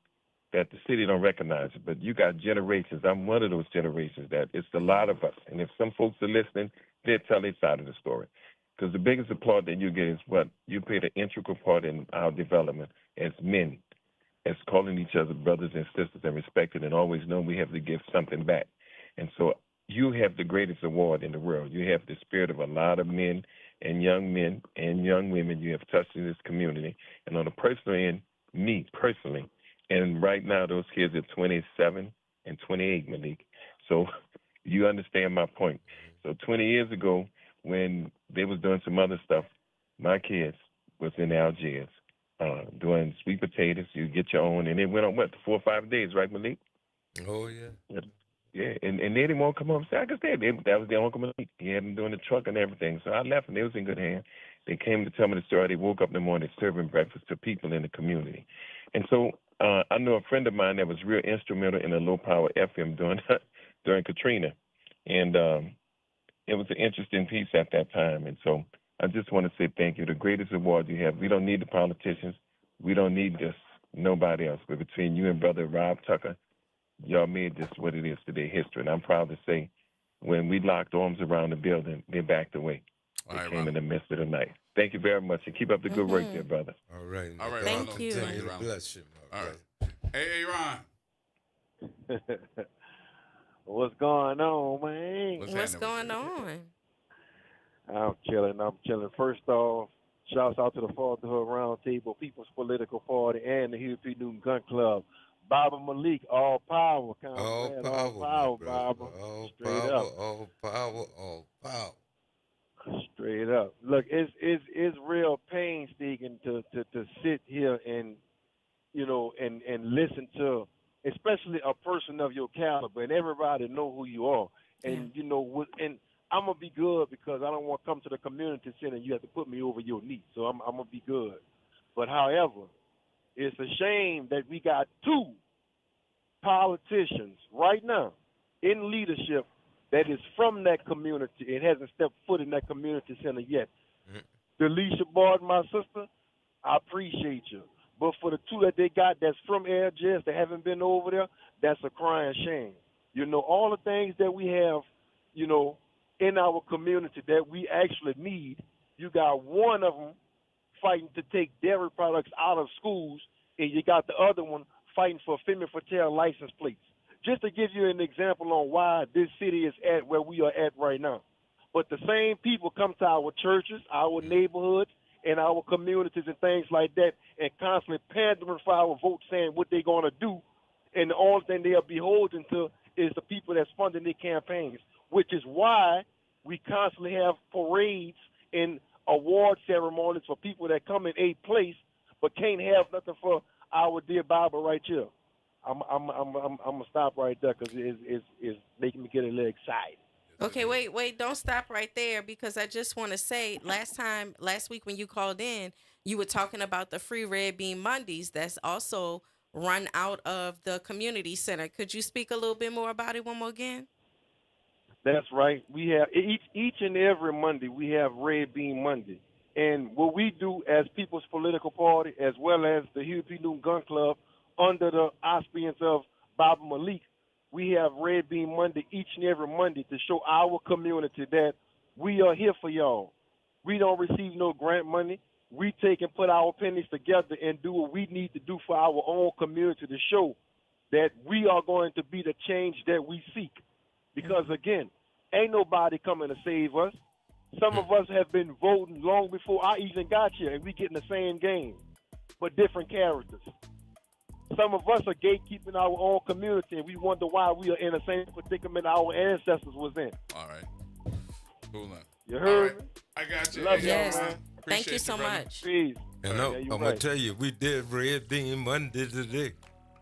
that the city don't recognize it, but you got generations. I'm one of those generations that it's a lot of us. And if some folks are listening, they'll tell their side of the story. Because the biggest applaud that you get is what you played an integral part in our development as men, as calling each other brothers and sisters and respected and always knowing we have to give something back. And so you have the greatest award in the world. You have the spirit of a lot of men and young women you have touched in this community. And on a personal end, me personally, and right now those kids are 27 and 28, Malik. So you understand my point. So 20 years ago, when they was doing some other stuff, my kids was in Algiers doing sweet potatoes. You get your own, and it went on, 4 or 5 days, right, Malik? Oh, yeah. Yeah, and they didn't want to come home. So I could say that was their Uncle Malik. He had them doing the truck and everything. So I left, and they was in good hands. They came to tell me the story. They woke up in the morning serving breakfast to people in the community. And so I know a friend of mine that was real instrumental in a low-power FM during Katrina. And it was an interesting piece at that time. And so I just want to say thank you. The greatest award you have. We don't need the politicians. We don't need this, nobody else. But between you and Brother Rob Tucker, y'all made this what it is today, history. And I'm proud to say when we locked arms around the building, they backed away. They came in the midst of the night. Thank you very much. And keep up the good work there, brother. All right. All right, Thank Ron. you. Thank you, Ron. Bless you. All right. Hey, Ron. What's going on, man? What's going on? I'm chilling. First off, shouts out to the Fatherhood Roundtable, People's Political Party, and the Huey P. Newton Gun Club. Baba Malik, all power. All power, Baba. All Straight power, up. all power, all power. Straight up. Look, it's real painstaking to sit here and and listen to, especially a person of your caliber, and everybody know who you are. And and I'm gonna be good because I don't want to come to the community center and you have to put me over your knee. So I'm gonna be good. But however, it's a shame that we got two politicians right now in leadership that is from that community and hasn't stepped foot in that community center yet. Delisha Barton, my sister, I appreciate you. But for the two that they got that's from Algiers that haven't been over there, that's a crying shame. All the things that we have, in our community that we actually need, you got one of them fighting to take dairy products out of schools, and you got the other one fighting for Femme Fatale license plates. Just to give you an example on why this city is at where we are at right now. But the same people come to our churches, our neighborhoods, and our communities and things like that, and constantly pandering for our vote, saying what they're going to do, and the only thing they are beholden to is the people that's funding their campaigns, which is why we constantly have parades and award ceremonies for people that come in 8th place, but can't have nothing for our dear Baba right here. I'm gonna stop right there because it's making me get a little excited. Okay, wait, don't stop right there because I just want to say last week when you called in, you were talking about the free Red Bean Mondays that's also run out of the community center. Could you speak a little bit more about it one more again? That's right. We have each and every Monday we have Red Bean Monday. And what we do as People's Political Party as well as the Huey P. Newton Gun Club under the auspices of Baba Malik, we have Red Bean Monday each and every Monday to show our community that we are here for y'all. We don't receive no grant money. We take and put our pennies together and do what we need to do for our own community to show that we are going to be the change that we seek. Because, again, ain't nobody coming to save us. Some of us have been voting long before I even got here, and we get in the same game, but different characters. Some of us are gatekeeping our own community, and we wonder why we are in the same predicament our ancestors was in. All right. Cool enough. You heard me? I got you. Love Hey, y'all, Yes. man. Thank you so much. Peace. And Yeah, I'm you going right. to tell you, we did Red Bean Monday today.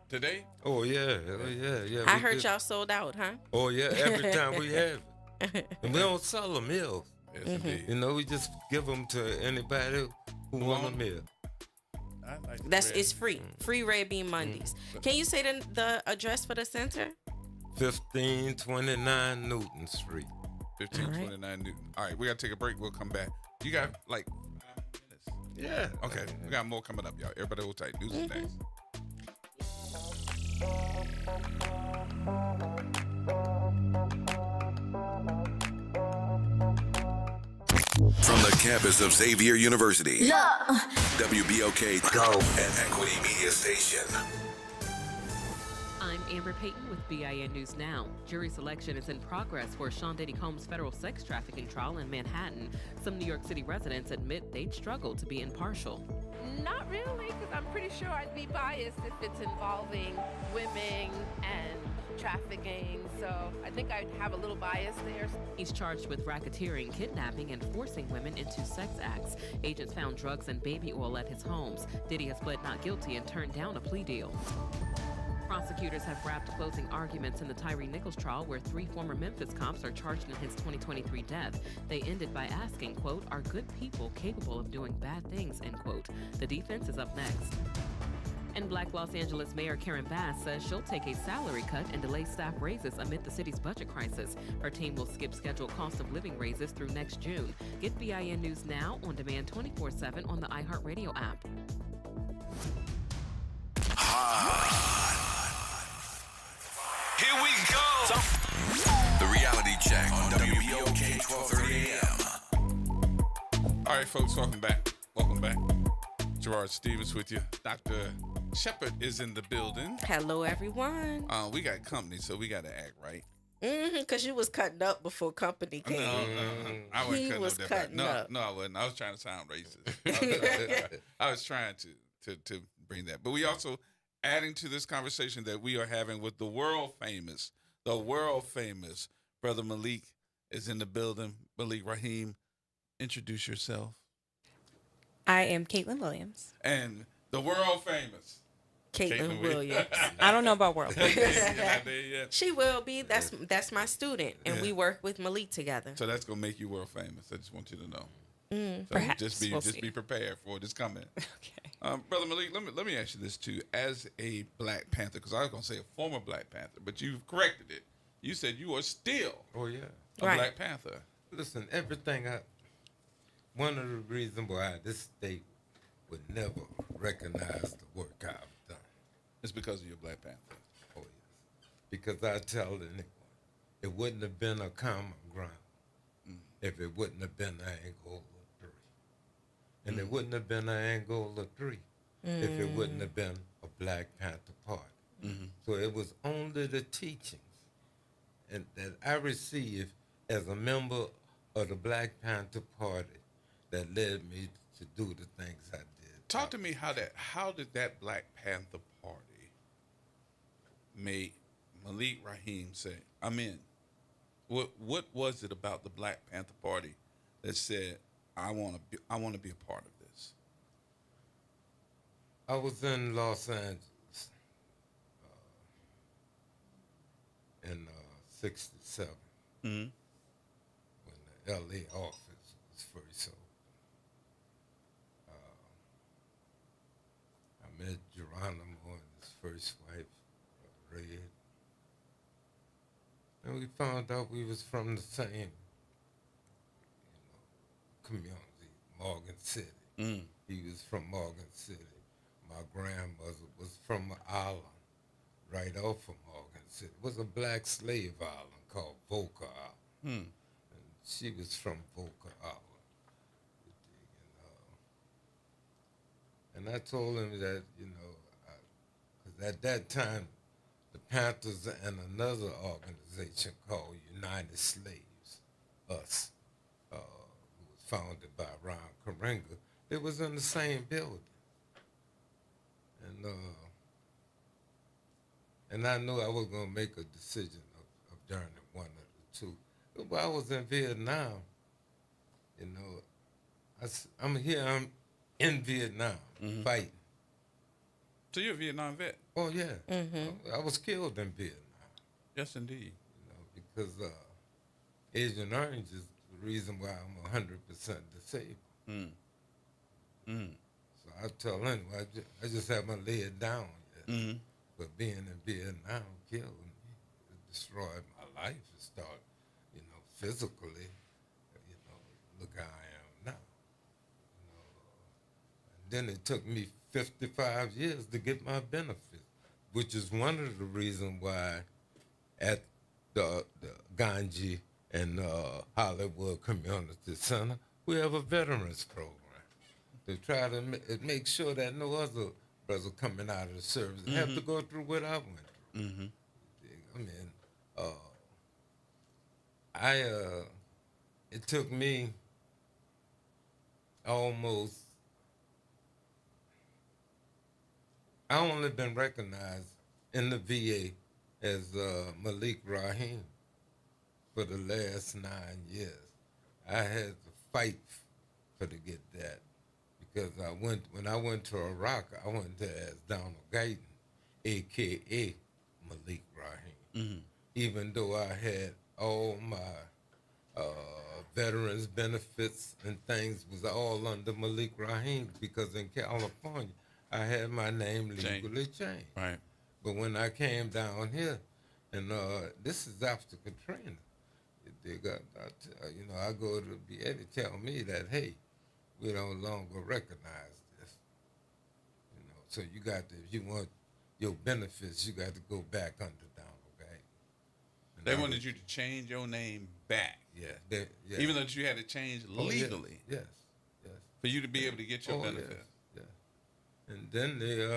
Today? Oh, yeah. Oh, yeah. I we heard did. y'all sold out, huh? Oh, yeah. Every time we have it. And we don't sell a meal. Yes, indeed. You know, we just give them to anybody who want a meal. It's free. Free Red Bean Mondays. Can you say the address for the center? 1529 Newton Street. 1529 Newton. All right, we got to take a break. We'll come back. You got like 5 minutes. Yeah. Okay. We got more coming up, y'all. Everybody hold tight. News is next. From the campus of Xavier University, Yeah. WBOK Go and Equity Media Station. I'm Amber Payton with BIN News Now. Jury selection is in progress for Sean Diddy Combs' federal sex trafficking trial in Manhattan. Some New York City residents admit they'd struggle to be impartial. Not really, because I'm pretty sure I'd be biased if it's involving women and trafficking, so I think I'd have a little bias there. He's charged with racketeering, kidnapping, and forcing women into sex acts. Agents found drugs and baby oil at his homes. Diddy has pled not guilty and turned down a plea deal. Prosecutors have wrapped closing arguments in the Tyree Nichols trial, where 3 former Memphis cops are charged in his 2023 death. They ended by asking, quote, "Are good people capable of doing bad things?" end quote. The defense is up next. And Black Los Angeles Mayor Karen Bass says she'll take a salary cut and delay staff raises amid the city's budget crisis. Her team will skip scheduled cost of living raises through next June. Get BIN News Now on demand 24/7 on the iHeartRadio app. Here we go. The reality check on WBOK 1230 AM. All right, folks, welcome back. Welcome back. Gerard Stevens with you. Dr. Shepard is in the building. Hello, everyone. We got company, so we got to act right. Because you was cutting up before company came. I wasn't He was cutting up. No, I wasn't. I was trying to sound racist. I was trying to bring that. But we also adding to this conversation that we are having with the world famous Brother Malik is in the building. Malik Rahim, introduce yourself. I am Caitlin Williams. And the world famous Caitlin Williams. I don't know about world famous. She will be. That's my student, and we work with Malik together. So that's gonna make you world famous. I just want you to know. So perhaps. Just be prepared for it. It's coming. Okay. Brother Malik, let me ask you this too. As a Black Panther, because I was gonna say a former Black Panther, but you've corrected it. You said you are still a Black Panther. Listen, one of the reasons why this state would never recognize the work I've done. It's because of your Black Panther. Oh, yes. Because I tell anyone, it wouldn't have been a common ground if it wouldn't have been Angola 3. And it wouldn't have been Angola 3 if it wouldn't have been a Black Panther Party. So it was only the teachings that I received as a member of the Black Panther Party that led me to do the things I did. Talk to me how did that Black Panther Party make Malik Rahim say, "I'm in"? What was it about the Black Panther Party that said, I want to be a part of this"? I was in Los Angeles in '67 when the LA office was first opened. I met Geronimo and his first wife, Red. And we found out we was from the same, community, Morgan City. He was from Morgan City. My grandmother was from an island right off of Morgan City. It was a black slave island called Boca Island. And she was from Boca Island. And I told him that, because at that time, the Panthers and another organization called United Slaves, US, who was founded by Ron Karenga, it was in the same building. And I knew I was going to make a decision of joining one of the two. But I was in Vietnam, I'm here, I'm in Vietnam, fighting. So you're a Vietnam vet? Oh, yeah. I was killed in Vietnam. Yes, indeed. Because Agent Orange is the reason why I'm 100% disabled. So I tell anyone, I just haven't laid down yet. But being in Vietnam killed me. It destroyed my life. It started, physically, look how I am now. then it took me 55 years to get my benefits, which is one of the reasons why at the Ganji and Hollywood Community Center, we have a veterans program to try to make sure that no other brother coming out of the service have to go through what I went through. I mean, it took me almost, I only been recognized in the VA as Malik Rahim for the last 9 years. I had to fight to get that because when I went to Iraq, I went there as Donald Guyton, AKA Malik Rahim. Even though I had all my veterans benefits and things was all under Malik Rahim because in California, I had my name legally changed. Right. But when I came down here, and this is after Katrina, I go to the VA to tell me that, hey, we no longer recognize this. So you got to, if you want your benefits, you got to go back under Donald Guyton. They wanted you to change your name back. Yeah. Even though you had to change legally. Yes. For you to be able to get your benefits. Yes. And then they,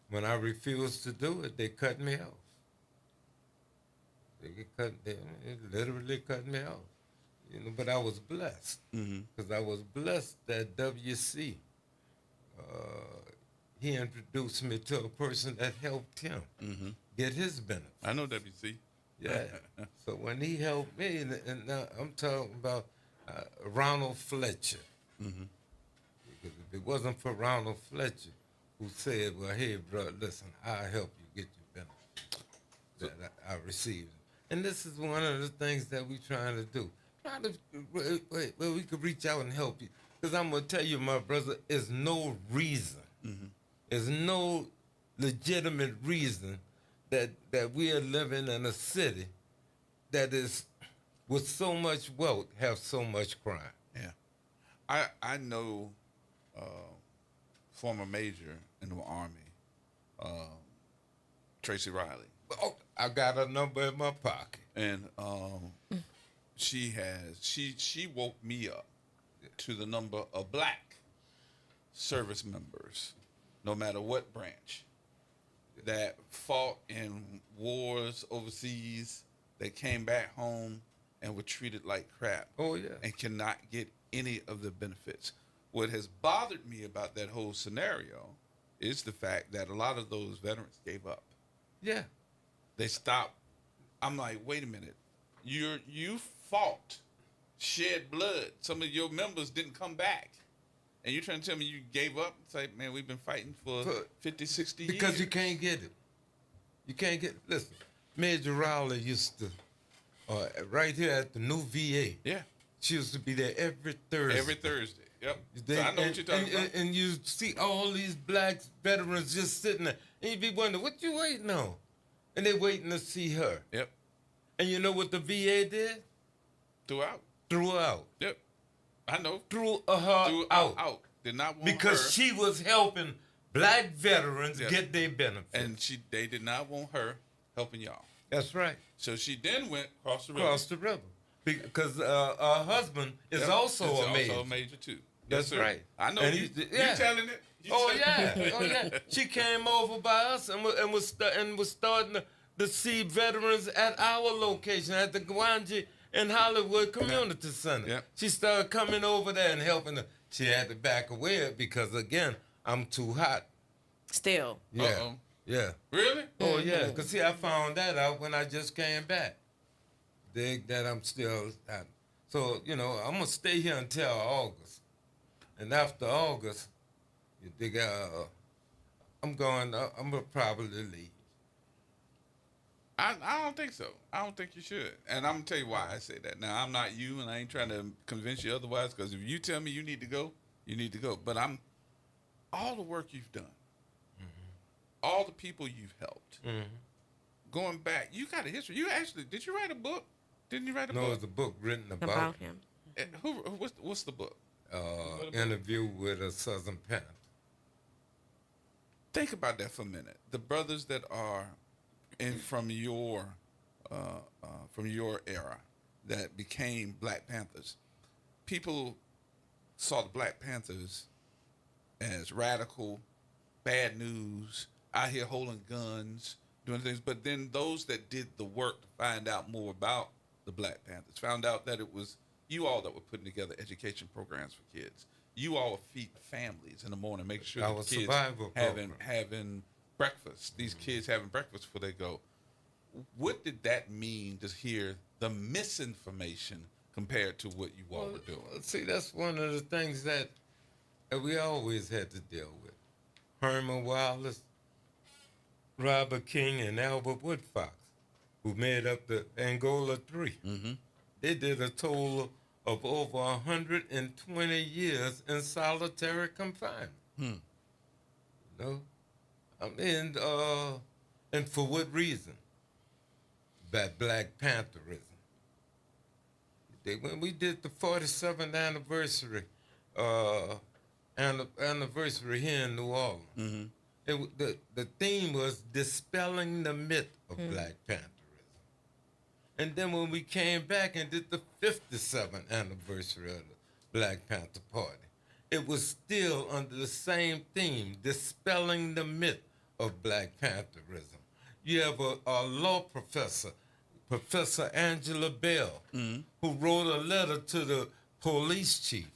when I refused to do it, they cut me off. They literally cut me off. But I was blessed because I was blessed that WC. He introduced me to a person that helped him get his benefits. I know WC. Yeah. So when he helped me, and now I'm talking about Ronald Fletcher. Because if it wasn't for Ronald Fletcher, who said, well, hey, bro, listen, I'll help you get your benefits that I received. And this is one of the things that we're trying to do. Where we could reach out and help you. Because I'm going to tell you, my brother, there's no reason, there's no legitimate reason that we are living in a city that is, with so much wealth, have so much crime. Yeah. I know former major in the Army, Tracy Riley. Oh, I got a number in my pocket. And she woke me up to the number of black service members, no matter what branch, that fought in wars overseas, that came back home and were treated like crap. Oh, yeah. And cannot get any of the benefits. What has bothered me about that whole scenario is the fact that a lot of those veterans gave up. Yeah. They stopped. I'm like, wait a minute. You fought, shed blood. Some of your members didn't come back. And you're trying to tell me you gave up? It's like, man, we've been fighting for 50, 60 years. Because you can't get it. You can't get it. Listen, Major Rowley used to, right here at the new VA. Yeah. She used to be there every Thursday. Every Thursday. Yep. So I know what you're talking about. And you see all these black veterans just sitting there. And you be wondering, what you waiting on? And they waiting to see her. Yep. And you know what the VA did? Threw out. Yep. I know. Threw her out. Did not want because her. she was helping black veterans get their benefits. And they did not want her helping y'all. That's right. So she then went across the river. Across the river. Because her husband is also a major. Also a major too. That's yes, right. I know and you telling it. Yeah. She came over by us and was starting to see veterans at our location at the Gwanji and Hollywood Community Center. Yep. She started coming over there and helping her. She had to back away because again, I'm too hot. Still. Yeah. Uh-oh. Yeah. Really? Oh yeah. Cause see, I found that out when I just came back. Dig that I'm still hot. So I'm gonna stay here until August. And after August, you dig I'm gonna probably leave. I don't think so. I don't think you should. And I'm gonna tell you why I say that. Now I'm not you, and I ain't trying to convince you otherwise. Because if you tell me you need to go, you need to go. But all the work you've done, all the people you've helped, going back, you got a history. You actually did you write a book? Didn't you write a book? No, it's a book written about him. What's the book? interview with a Southern Panther. Think about that for a minute. The brothers that are from your era that became Black Panthers, people saw the Black Panthers as radical, bad news, out here holding guns, doing things. But then those that did the work to find out more about the Black Panthers found out that it was you all that were putting together education programs for kids. You all were feeding families in the morning, making sure the kids having breakfast. These kids having breakfast before they go. What did that mean to hear the misinformation compared to what you all were doing? See, that's one of the things that we always had to deal with. Herman Wallace, Robert King, and Albert Woodfox, who made up the Angola Three. Mm-hmm. They did a total of over 120 years in solitary confinement. You know? I mean, and for what reason? That Black Pantherism. When we did the 47th anniversary here in New Orleans, the theme was dispelling the myth of Black Pantherism. And then when we came back and did the 57th anniversary of the Black Panther Party, it was still under the same theme, dispelling the myth of Black Pantherism. You have a law professor, Professor Angela Bell, who wrote a letter to the police chief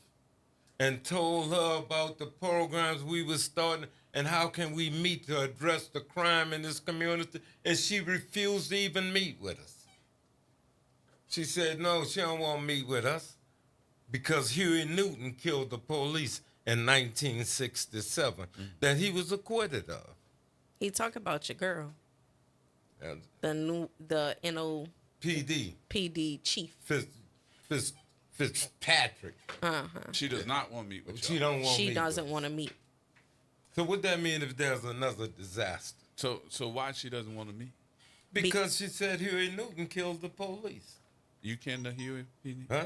and told her about the programs we were starting and how can we meet to address the crime in this community, and she refused to even meet with us. She said, no, she don't want to meet with us because Huey Newton killed the police in 1967 that he was acquitted of. He talked about your girl. The NOPD chief. Fitzpatrick. She does not want to meet with She don't want She doesn't want to meet. So what that mean if there's another disaster? So why she doesn't want to meet? Because she said Huey Newton killed the police. You kin to Huey?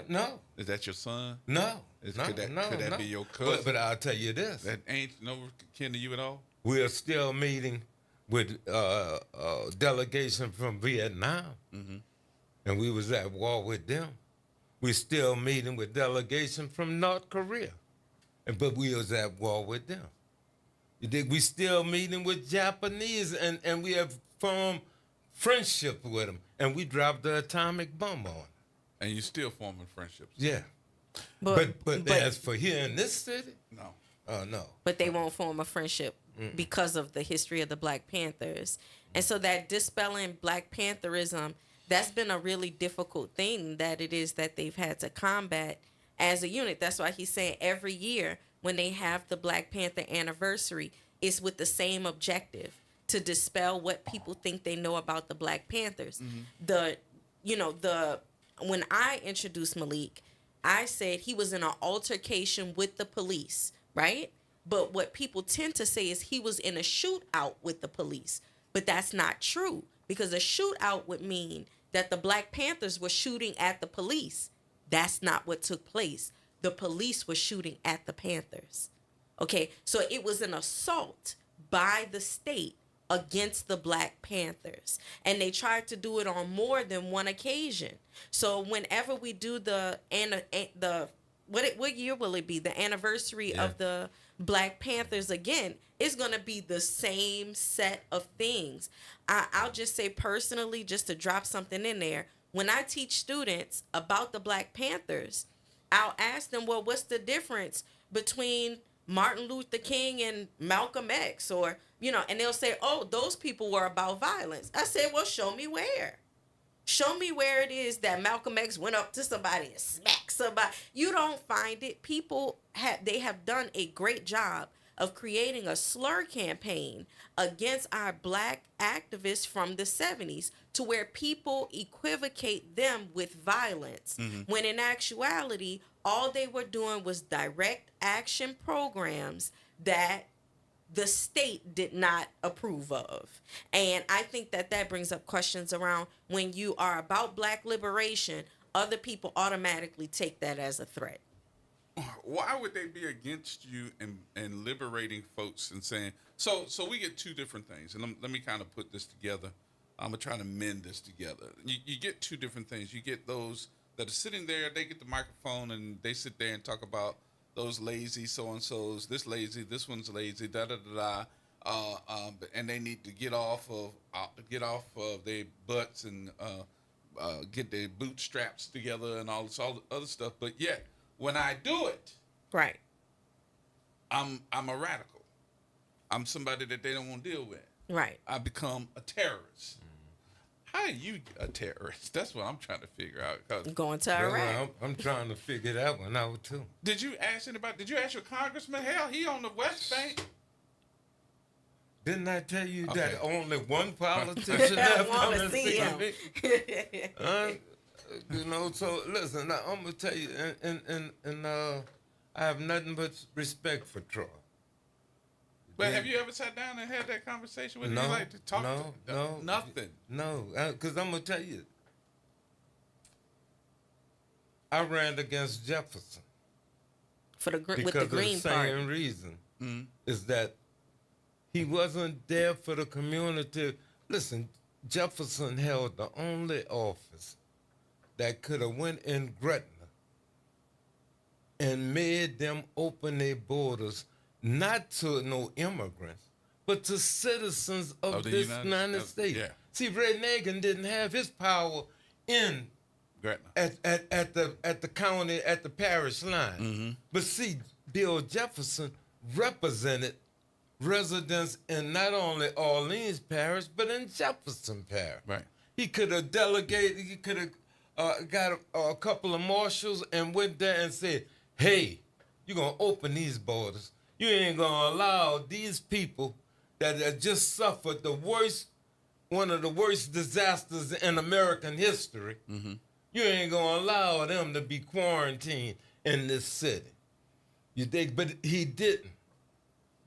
No. Is that your son? No. Could that be your cousin? But I'll tell you this. That ain't no kin to you at all? We are still meeting with delegation from Vietnam. And we was at war with them. We're still meeting with delegation from North Korea. But we was at war with them. We still meeting with Japanese and we have formed friendship with them. And we dropped the atomic bomb on them. And you still forming friendships? Yeah. But as for here in this city? No. Oh, no. But they won't form a friendship because of the history of the Black Panthers. And so that dispelling Black Pantherism, that's been a really difficult thing that it is that they've had to combat as a unit. That's why he's saying every year when they have the Black Panther anniversary, it's with the same objective, to dispel what people think they know about the Black Panthers. When I introduced Malik, I said he was in an altercation with the police, right? But what people tend to say is he was in a shootout with the police. But that's not true, because a shootout would mean that the Black Panthers were shooting at the police. That's not what took place. The police were shooting at the Panthers. Okay, so it was an assault by the state against the Black Panthers. And they tried to do it on more than one occasion. So whenever we do what year will it be? The anniversary of the Black Panthers again, it's going to be the same set of things. I'll just say personally, just to drop something in there, when I teach students about the Black Panthers, I'll ask them, well, what's the difference between Martin Luther King and Malcolm X, or, and they'll say, oh, those people were about violence. I said, well, show me where. Show me where it is that Malcolm X went up to somebody and smacked somebody. You don't find it. People have done a great job of creating a slur campaign against our Black activists from the 70s to where people equivocate them with violence, when in actuality, all they were doing was direct action programs that the state did not approve of. And I think that brings up questions around when you are about Black liberation, other people automatically take that as a threat. Why would they be against you and liberating folks and saying so we get two different things, and let me kind of put this together. I'm gonna try to mend this together. You get two different things. You get those that are sitting there, they get the microphone and they sit there and talk about those lazy so-and-sos, this lazy, this one's lazy, da-da-da-da, and they need to get off of their butts and get their bootstraps together and all the other stuff. But yet, when I do it, right, I'm a radical. I'm somebody that they don't want to deal with. Right. I become a terrorist. How are you a terrorist? That's what I'm trying to figure out. Going to Iraq. I'm trying to figure that one out too. Did you ask anybody? Did you ask your congressman? Hell, he on the West Bank. Didn't I tell you that only one politician have come and see me? You know, so listen, now, I'm gonna tell you, and I have nothing but respect for Troy. But have you ever sat down and had that conversation with him? Like to talk to nothing. No, because I'm gonna tell you, I ran against Jefferson with the Green Party. Because of the Party. same reason is that he wasn't there for the community. Listen, Jefferson held the only office that could have went in Gretna and made them open their borders, not to no immigrants, but to citizens of this United States. Yeah. See, Ray Nagin didn't have his power in Gretna at the county, at the parish line. But see, Bill Jefferson represented residents in not only Orleans Parish, but in Jefferson Parish. Right. He could have delegated, he could have got a couple of marshals and went there and said, hey, you're going to open these borders. You ain't going to allow these people that have just suffered one of the worst disasters in American history. You ain't going to allow them to be quarantined in this city. You dig? But he didn't.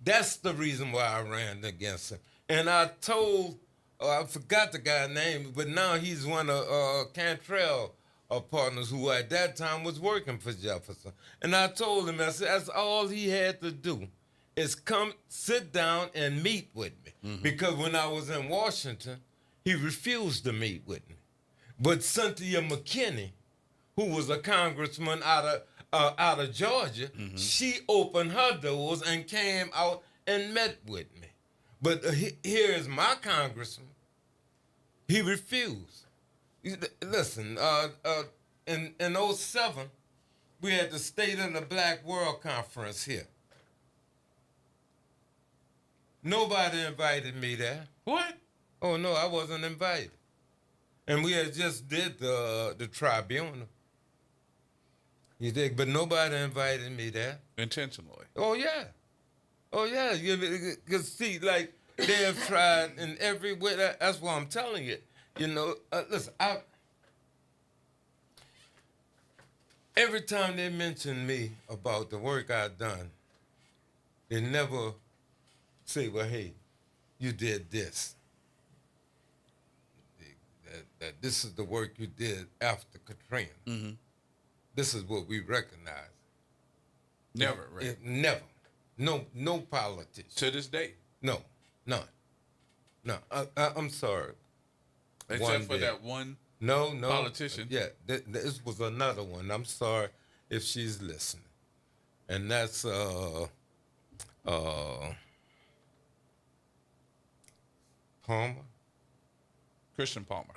That's the reason why I ran against him. And I told, I forgot the guy's name, but now he's one of Cantrell partners who at that time was working for Jefferson. And I told him, I said, that's all he had to do is come sit down and meet with me. Because when I was in Washington, he refused to meet with me. But Cynthia McKinney, who was a congressman out of Georgia, she opened her doors and came out and met with me. But here is my congressman. He refused. Listen, in 2007, we had the State of the Black World Conference here. Nobody invited me there. What? Oh, no, I wasn't invited. And we had just did the tribunal. You dig? But nobody invited me there. Intentionally. Oh, yeah. Oh, yeah. Because, see, like, they have tried in every way. That's why I'm telling you. You know, listen, every time they mention me about the work I've done, they never say, well, hey, you did this. That this is the work you did after Katrina. This is what we recognize. Never, right? Never. No politician. To this day? No, none. No, I'm sorry. Except for that one politician. Yeah, this was another one. I'm sorry if she's listening. And that's Palmer? Christian Palmer.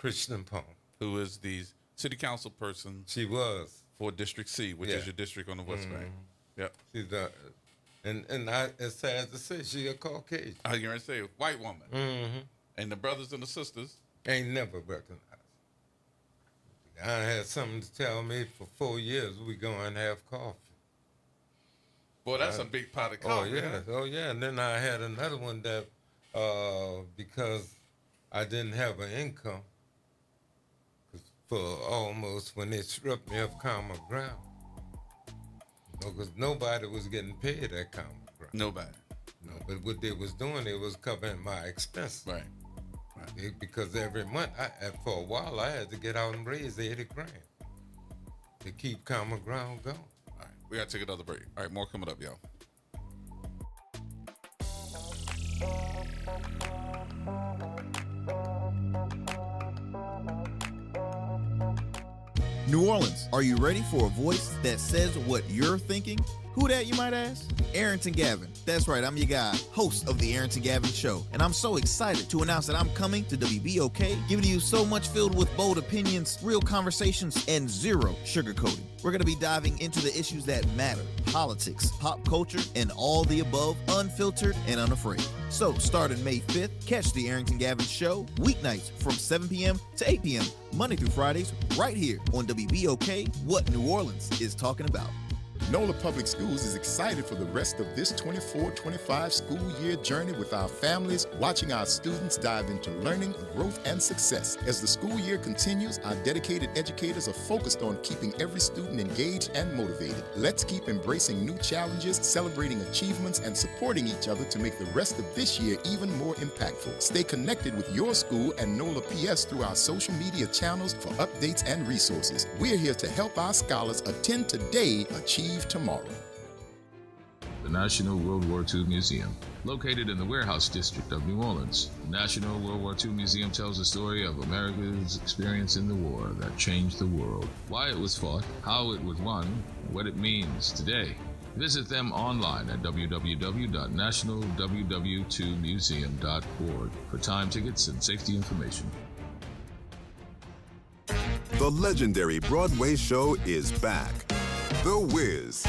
Who is the city council person. She was. For District C, which is your district on the West Bank. Yep. She's and it's sad to say, she's a Caucasian. I was going to say, a white woman. And the brothers and the sisters. Ain't never recognized. I had something to tell me for 4 years, we go and have coffee. Boy, that's a big pot of coffee. Oh, yeah. And then I had another one that, because I didn't have an income, for almost when they stripped me of Common Ground. Because nobody was getting paid at Common Ground. Nobody. No, but what they was doing, they was covering my expenses. Right. Because every month, for a while, I had to get out and raise $80,000 to keep Common Ground going. Right. We got to take another break. All right, more coming up, y'all. New Orleans, are you ready for a voice that says what you're thinking? Who that, you might ask? Arrington Gavin. That's right, I'm your guy, host of the Arrington Gavin Show. And I'm so excited to announce that I'm coming to WBOK, giving you so much filled with bold opinions, real conversations, and zero sugarcoating. We're going to be diving into the issues that matter, politics, pop culture, and all the above, unfiltered and unafraid. So, starting May 5th, catch the Arrington Gavin Show, weeknights from 7 p.m. to 8 p.m., Monday through Fridays, right here on WBOK, what New Orleans is talking about. NOLA Public Schools is excited for the rest of this 24-25 school year journey with our families, watching our students dive into learning, growth, and success. As the school year continues, our dedicated educators are focused on keeping every student engaged and motivated. Let's keep embracing new challenges, celebrating achievements, and supporting each other to make the rest of this year even more impactful. Stay connected with your school and NOLA PS through our social media channels for updates and resources. We're here to help our scholars attend today, achieve tomorrow. The National World War II Museum. Located in the Warehouse District of New Orleans, the National World War II Museum tells the story of America's experience in the war that changed the world, why it was fought, how it was won, and what it means today. Visit them online at www.nationalww2museum.org for time tickets and safety information. The legendary Broadway show is back. The Wiz.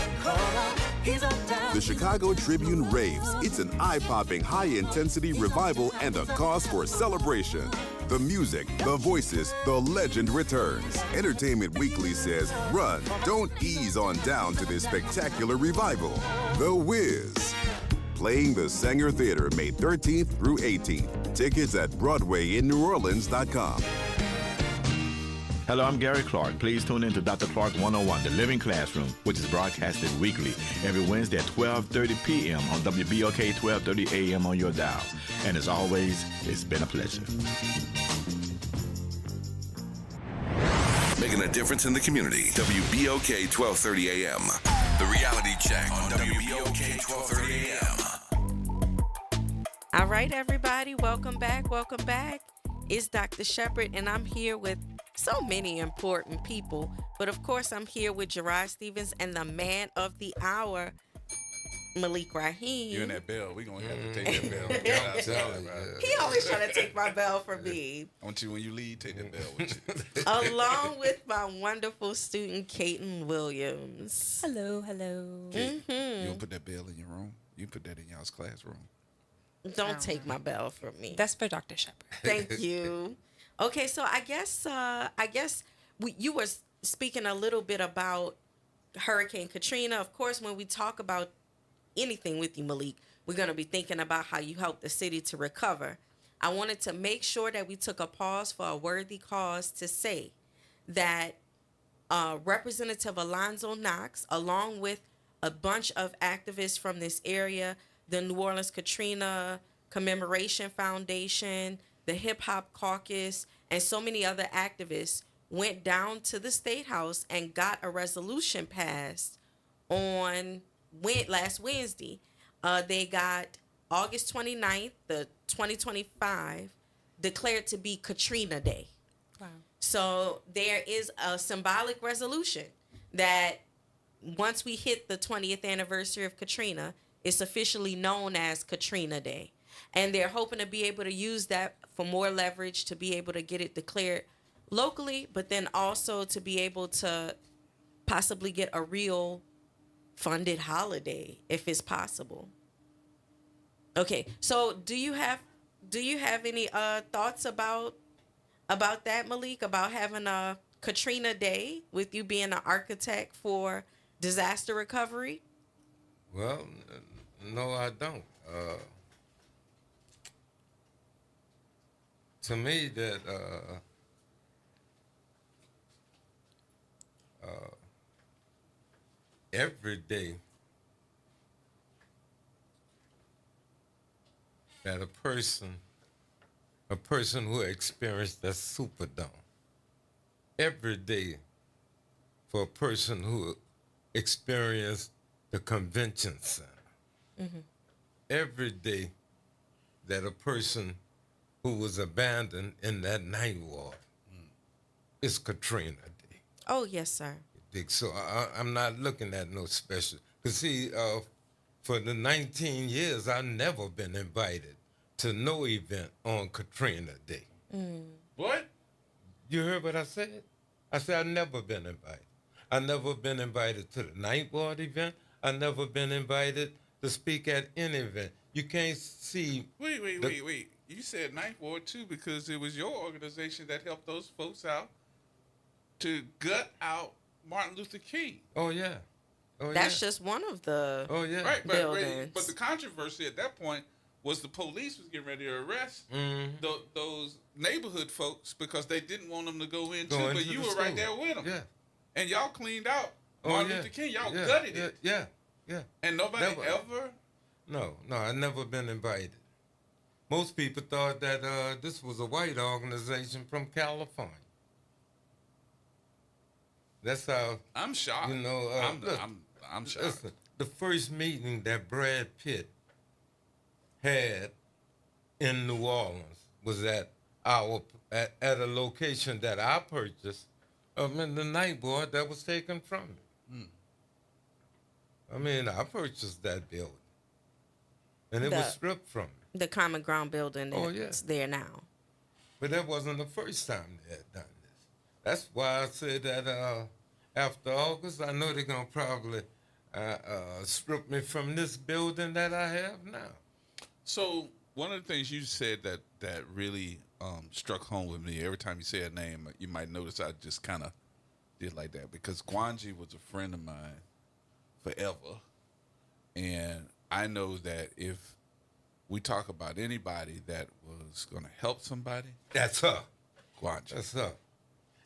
The Chicago Tribune raves it's an eye-popping, high-intensity revival and a cause for celebration. The music, the voices, the legend returns. Entertainment Weekly says, run, don't ease on down to this spectacular revival. The Wiz. Playing the Sanger Theater May 13th through 18th. Tickets at BroadwayInNewOrleans.com. Hello, I'm Gary Clark. Please tune in to Dr. Clark 101, The Living Classroom, which is broadcasted weekly every Wednesday at 12:30 p.m. on WBOK 12:30 a.m. on your dial. And as always, it's been a pleasure. Making a difference in the community. WBOK 12:30 a.m. The Reality Check on WBOK 12:30 a.m. All right, everybody, welcome back. Welcome back. It's Dr. Shepard, and I'm here with so many important people. But of course, I'm here with Gerard Stevens and the man of the hour, Malik Rahim. You and that bell, we're going to have to take that bell. He always trying to take my bell from me. I want you, when you leave, take that bell with you. Along with my wonderful student, Kaiten Williams. Hello, hello. You don't put that bell in your room. You put that in y'all's classroom. Don't take my bell from me. That's for Dr. Shepard. Thank you. Okay, so I guess you were speaking a little bit about Hurricane Katrina. Of course, when we talk about anything with you, Malik, we're going to be thinking about how you helped the city to recover. I wanted to make sure that we took a pause for a worthy cause to say that Representative Alonzo Knox, along with a bunch of activists from this area, the New Orleans Katrina Commemoration Foundation, the Hip Hop Caucus, and so many other activists went down to the State House and got a resolution passed on last Wednesday. They got August 29th, the 2025, declared to be Katrina Day. Wow. So there is a symbolic resolution that once we hit the 20th anniversary of Katrina, it's officially known as Katrina Day. And they're hoping to be able to use that for more leverage to be able to get it declared locally, but then also to be able to possibly get a real funded holiday if it's possible. Okay, so do you have any thoughts about that, Malik, about having a Katrina Day with you being an architect for disaster recovery? Well, no, I don't. To me, that every day that a person who experienced the Superdome, every day for a person who experienced the convention center. Mm-hmm. Every day that a person who was abandoned in that ninth ward is Katrina Day. Oh, yes, sir. So I'm not looking at no special. Because, see, for the 19 years, I've never been invited to no event on Katrina Day. What? You heard what I said? I said I've never been invited. I've never been invited to the Ninth Ward event. I've never been invited to speak at any event. You can't see. Wait. You said Ninth Ward too because it was your organization that helped those folks out to gut out Martin Luther King. Oh, yeah. That's just one of the Right, buildings. but the controversy at that point was the police was getting ready to arrest those neighborhood folks because they didn't want them to go in too, but you were right there with them. Yeah. And y'all cleaned out Martin Luther King. Y'all gutted it. Yeah. And nobody ever? No, I've never been invited. Most people thought that this was a white organization from California. That's how. I'm shocked. You know, I'm shocked. Listen, the first meeting that Brad Pitt had in New Orleans was at a location that I purchased. In the Ninth Ward that was taken from me. I mean, I purchased that building, and it was stripped from me. The Common Ground building that's there now. But that wasn't the first time they had done this. That's why I said that after August, I know they're going to probably strip me from this building that I have now. So one of the things you said that really struck home with me, every time you say a name, you might notice I just kind of did like that because Gwanji was a friend of mine forever. And I know that if we talk about anybody that was going to help somebody, that's her. Gwanji. That's her.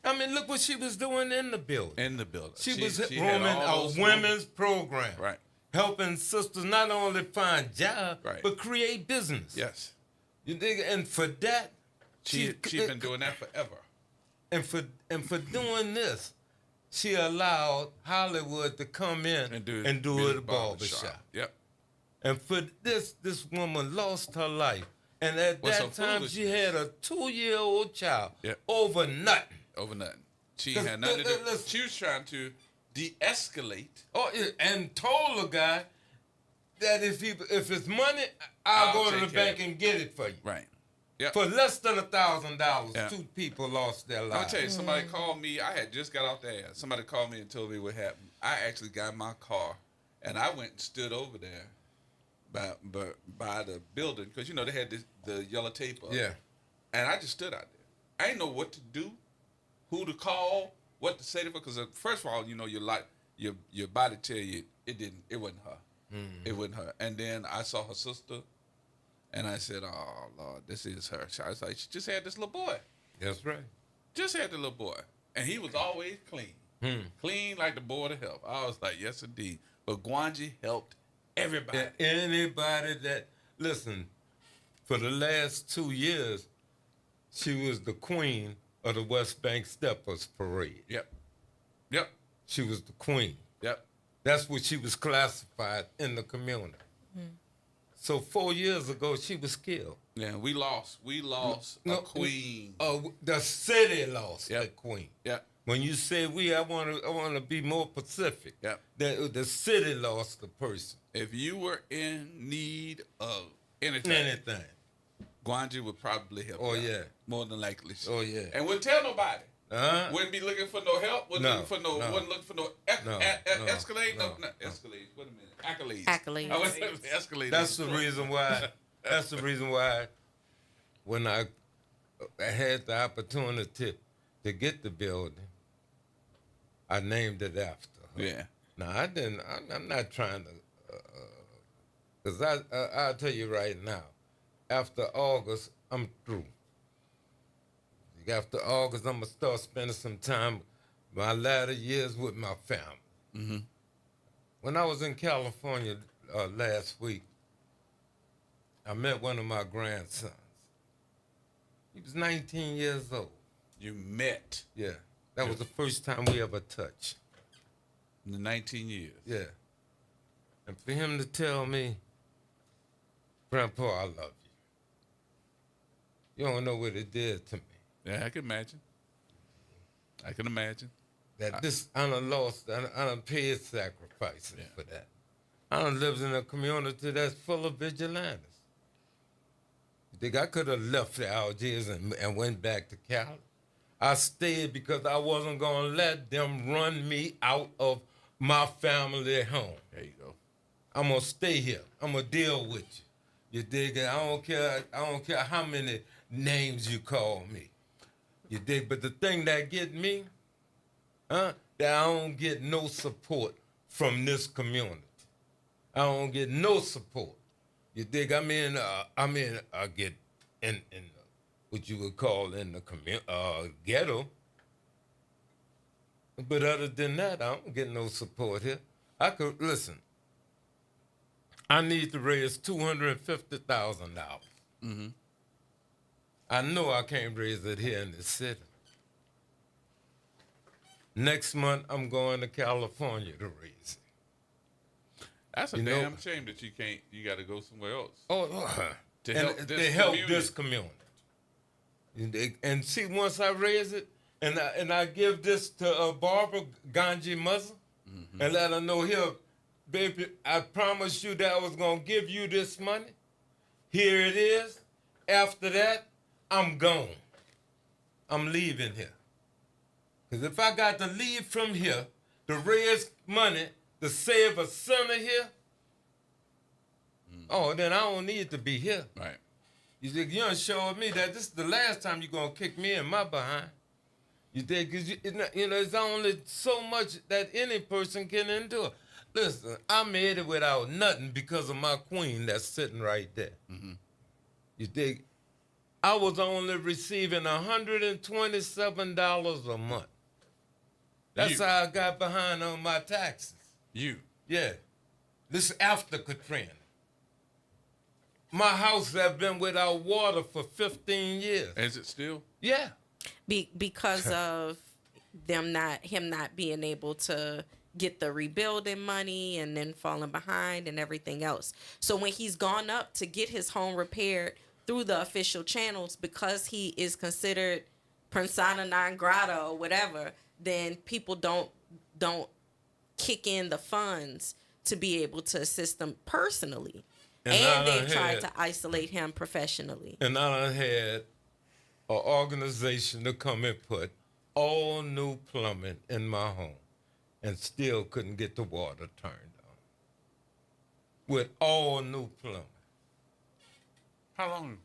I mean, look what she was doing in the building. In the building. She was running a women's program. Right. Helping sisters not only find jobs, but create business. Yes. You dig? And for that, she's been doing that forever. And for doing this, she allowed Hollywood to come in and do it at a barbershop. Yep. And for this woman lost her life. And at that time, she had a 2-year-old child over nothing. Over nothing. She had nothing to do. She was trying to de-escalate. Oh, and told the guy that if it's money, I'll go to the bank and get it for you. Right. Yep. For less than $1,000, 2 people lost their lives. I'll tell you, somebody called me. I had just got off the air. Somebody called me and told me what happened. I actually got in my car, and I went and stood over there by the building because, you know, they had the yellow tape up. Yeah. And I just stood out there. I didn't know what to do, who to call, what to say to her. Because first of all, you know, your body tell you it wasn't her. It wasn't her. And then I saw her sister. And I said, oh, Lord, this is her. I was like, she just had this little boy. That's right. Just had the little boy. And he was always clean. Clean like the board of health. I was like, yes, indeed. But Gwanji helped everybody. Anybody that, listen, for the last 2 years, she was the queen of the West Bank Steppers Parade. Yep. She was the queen. Yep. That's what she was classified in the community. So 4 years ago, she was killed. Yeah, we lost a queen. The city lost a queen. Yeah. When you say we, I want to be more specific. Yeah. The city lost a person. If you were in need of anything, Gwanji would probably help. Oh, you out. yeah. More than likely. Oh, yeah. And wouldn't tell nobody. Wouldn't be looking for no help. Wasn't looking for no escalade. No, not escalade. Wait a minute. Accolades. I was escalade. That's the reason why. That's the reason why. When I had the opportunity to get the building, I named it after her. Yeah. Now I didn't. I'm not trying to. Because I'll tell you right now. After August, I'm through. After August, I'm going to start spending some time, my latter years, with my family. When I was in California last week, I met one of my grandsons. He was 19 years old. You met? Yeah. That was the first time we ever touched. In the 19 years. Yeah. And for him to tell me, Grandpa, I love you. You don't know what it did to me. Yeah, I can imagine. That I done lost, I done paid sacrifices for that. I done lived in a community that's full of vigilantes. You think I could have left the Algiers and went back to Cali? I stayed because I wasn't going to let them run me out of my family home. There you go. I'm going to stay here. I'm going to deal with you. You dig it? I don't care how many names you call me. You dig? But the thing that get me, that I don't get no support from this community. I don't get no support. You dig? I get in what you would call in the ghetto. But other than that, I don't get no support here. Listen, I need to raise $250,000. Mm-hmm. I know I can't raise it here in the city. Next month, I'm going to California to raise it. That's a damn shame that you got to go somewhere else. To help this community. And see, once I raise it, and I give this to Barbara Ganji Muzzle, and let her know, here, baby, I promised you that I was going to give you this money. Here it is. After that, I'm gone. I'm leaving here. Because if I got to leave from here to raise money to save a sinner here, then I don't need to be here. Right. You think you done showed me that this is the last time you're going to kick me in my behind. You think, because there's only so much that any person can endure. Listen, I made it without nothing because of my queen that's sitting right there. Mm-hmm. You think, I was only receiving $127 a month. That's how I got behind on my taxes. You? Yeah. This is after Katrina. My house have been without water for 15 years. Is it still? Yeah. Because of him not being able to get the rebuilding money and then falling behind and everything else. So when he's gone up to get his home repaired through the official channels, because he is considered persona non grata or whatever, then people don't kick in the funds to be able to assist them personally. And they've tried to isolate him professionally. And I done had an organization to come and put all new plumbing in my home and still couldn't get the water turned on. With all new plumbing. How long?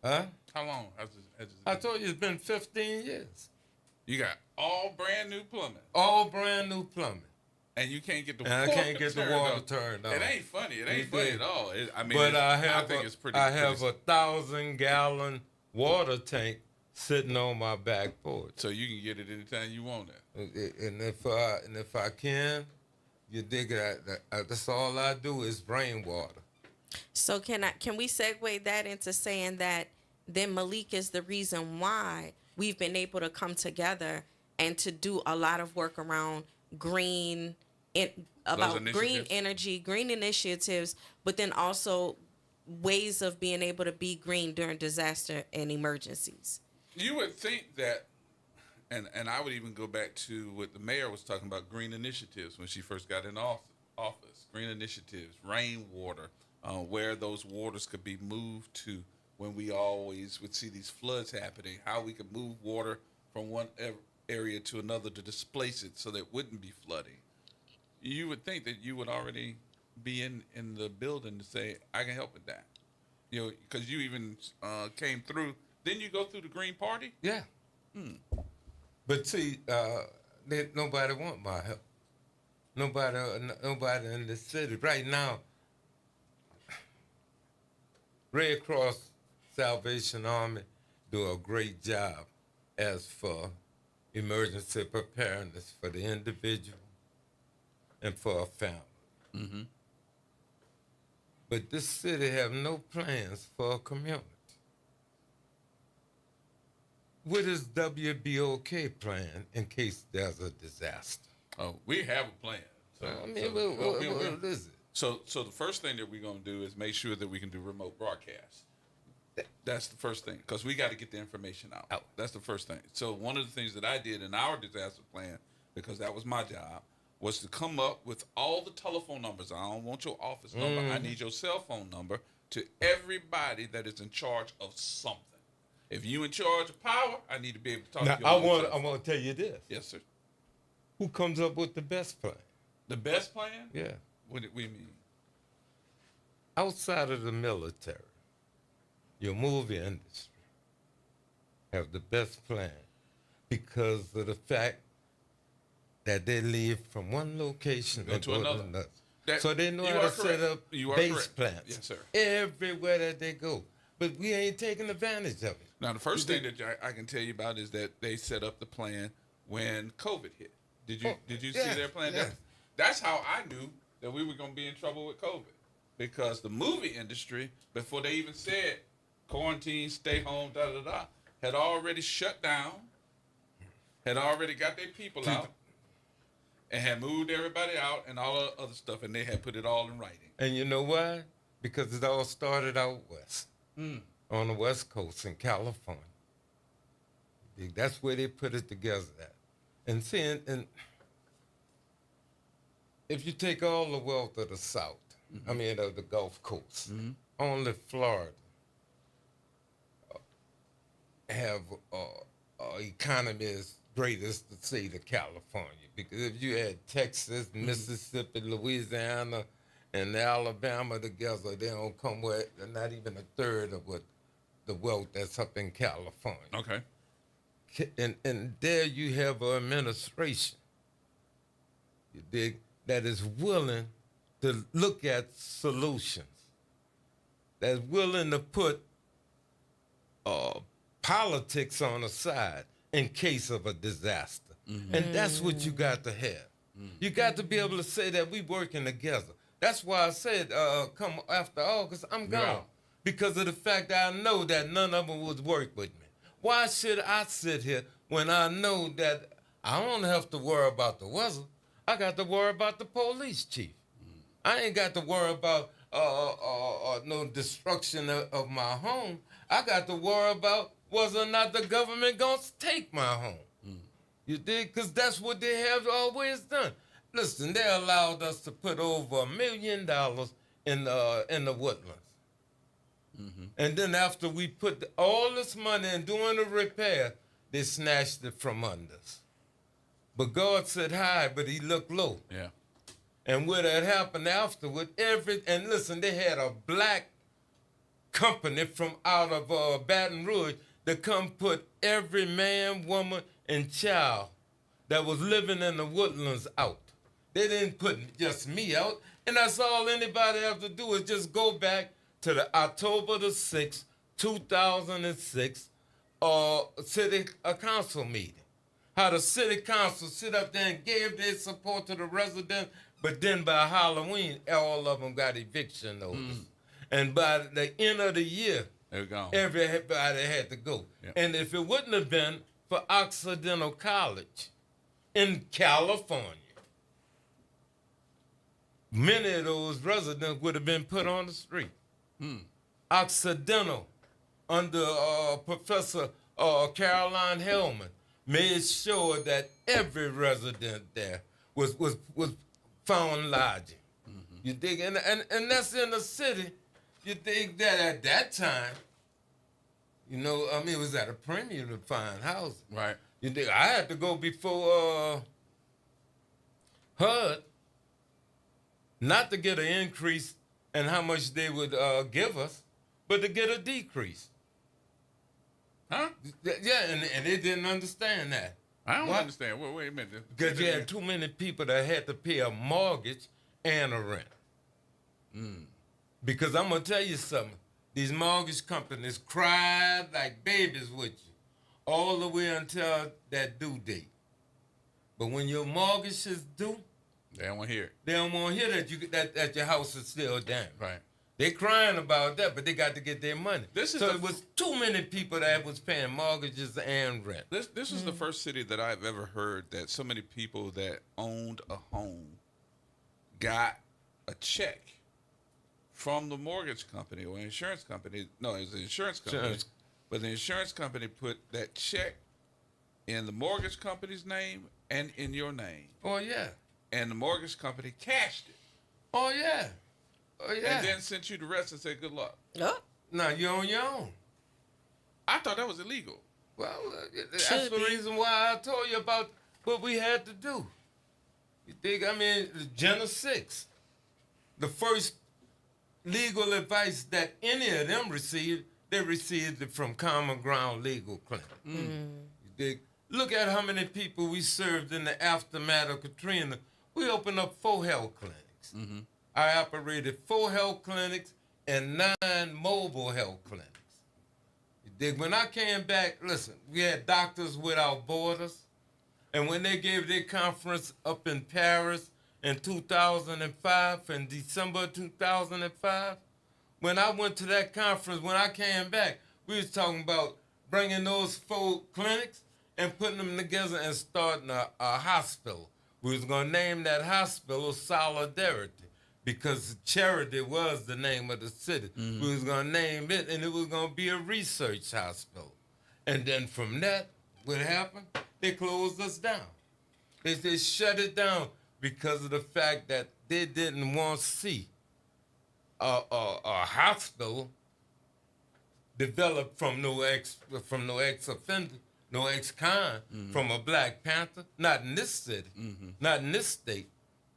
Huh? How long has it I told you it's been 15 years. You got all brand new plumbing. All brand new plumbing. And you can't get the water turned on. It ain't funny. It ain't funny at all. I think it's pretty. I have a 1,000-gallon water tank sitting on my back porch. So you can get it anytime you want it. And if I can, you dig it. That's all I do is rainwater. So can we segue that into saying that then Malik is the reason why we've been able to come together and to do a lot of work around green energy, green initiatives, but then also ways of being able to be green during disaster and emergencies. You would think that, and I would even go back to what the mayor was talking about, green initiatives when she first got in office. Green initiatives, rainwater, where those waters could be moved to when we always would see these floods happening, how we could move water from one area to another to displace it so that it wouldn't be flooding. You would think that you would already be in the building to say, I can help with that. Because you even came through. Didn't you go through the Green Party? Yeah. But see, nobody want my help. Nobody in the city. Right now, Red Cross Salvation Army do a great job as for emergency preparedness for the individual and for a family. Mm-hmm. But this city have no plans for a community. What is WBOK plan in case there's a disaster? Oh, we have a plan. So, I mean, what is it? So the first thing that we're going to do is make sure that we can do remote broadcasts. That's the first thing, because we got to get the information out. That's the first thing. So one of the things that I did in our disaster plan, because that was my job, was to come up with all the telephone numbers. I don't want your office number. I need your cell phone number to everybody that is in charge of something. If you in charge of power, I need to be able to talk to you. I want to tell you this. Yes, sir. Who comes up with the best plan? The best plan? Yeah. What do we mean? Outside of the military, your movie industry have the best plan because of the fact that they leave from one location and go to another. So they know how to set up base plants. Yes, sir. Everywhere that they go. But we ain't taking advantage of it. Now, the first thing that I can tell you about is that they set up the plan when COVID hit. Did you see their plan? Yeah. That's how I knew that we were going to be in trouble with COVID, because the movie industry, before they even said quarantine, stay home, had already shut down, had already got their people out, and had moved everybody out and all the other stuff, and they had put it all in writing. And you know why? Because it all started out west, on the West Coast in California. That's where they put it together at. And seeing, and if you take all the wealth of the South, I mean of the Gulf Coast, only Florida have economy as great as the state of California. Because if you had Texas, Mississippi, Louisiana, and Alabama together, they don't come with not even a third of what the wealth that's up in California. Okay. And there you have an administration, you dig, that is willing to look at solutions, that's willing to put politics on the side in case of a disaster. And that's what you got to have. You got to be able to say that we working together. That's why I said come after August, I'm gone. Yeah. Because of the fact that I know that none of them would work with me. Why should I sit here when I know that I don't have to worry about the weather? I got to worry about the police chief. I ain't got to worry about no destruction of my home. I got to worry about whether or not the government gonna take my home. You dig? Because that's what they have always done. Listen, they allowed us to put over $1 million in the woodlands. And then after we put all this money in doing the repair, they snatched it from under us. But God said high, but he looked low. Yeah. And what had happened afterward, and listen, they had a black company from out of Baton Rouge that come put every man, woman, and child that was living in the woodlands out. They didn't put just me out. And that's all anybody have to do is just go back to the October the 6th, 2006 city council meeting. How the city council sit up there and gave their support to the residents, but then by Halloween, all of them got eviction notice. And by the end of the year, everybody had to go. Yep. And if it wouldn't have been for Occidental College in California, many of those residents would have been put on the street. Occidental, under Professor Caroline Hellman, made sure that every resident there was found lodging. You dig? And that's in the city. You think that at that time, you know, I mean, it was at a premium to find housing. Right. You think I had to go before HUD, not to get an increase in how much they would give us, but to get a decrease. Huh? Yeah, and they didn't understand that. I don't understand. Wait a minute. Because you had too many people that had to pay a mortgage and a rent. Because I'm going to tell you something. These mortgage companies cried like babies with you all the way until that due date. But when your mortgage is due, they don't want to hear it. They don't want to hear that that your house is still down. Right. They crying about that, but they got to get their money. This is so it was too many people that was paying mortgages and rent. This is the first city that I've ever heard that so many people that owned a home got a check from the mortgage company or insurance company. No, it was the insurance company. But the insurance company put that check in the mortgage company's name and in your name. Oh, yeah. And the mortgage company cashed it. Oh, yeah. Oh, yeah. And then sent you the rest and said, good luck. Oh. Now you're on your own. I thought that was illegal. Well, that's the reason why I told you about what we had to do. You think, I mean, Jenna 6, the first legal advice that any of them received, they received it from Common Ground Legal Clinic. You dig? Look at how many people we served in the aftermath of Katrina. We opened up 4 health clinics. I operated 4 health clinics and 9 mobile health clinics. You dig? When I came back, listen, we had Doctors Without Borders, and when they gave their conference up in Paris in 2005, in December 2005, when I went to that conference, when I came back, we was talking about bringing those 4 clinics and putting them together and starting a hospital. We was going to name that hospital Solidarity because charity was the name of the city. We was going to name it, and it was going to be a research hospital. And then from that, what happened? They closed us down. They shut it down because of the fact that they didn't want to see a hospital developed from no ex-offender, no ex-con, from a Black Panther. Not in this city, not in this state.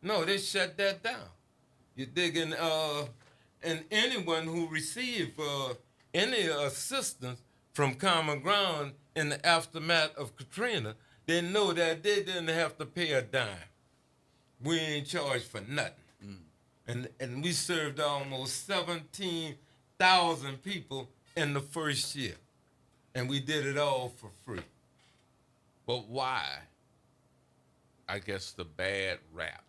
No, they shut that down. You dig? And anyone who received any assistance from Common Ground in the aftermath of Katrina, they know that they didn't have to pay a dime. We ain't charged for nothing. And we served almost 17,000 people in the first year. And we did it all for free. But why, I guess, the bad rap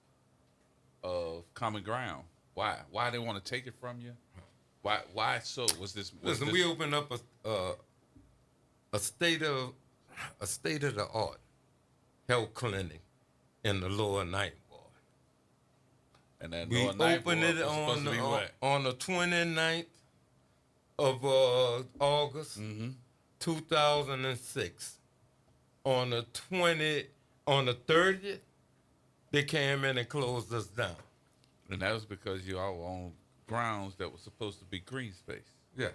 of Common Ground? Why? Why they want to take it from you? Why so? Listen, we opened up a state of the art health clinic in the Lower Ninth Ward. And that we Lower Ninth opened Ward it was on the 29th of August, 2006. On the 30th, they came in and closed us down. And that was because you all were on grounds that were supposed to be green space. Yeah.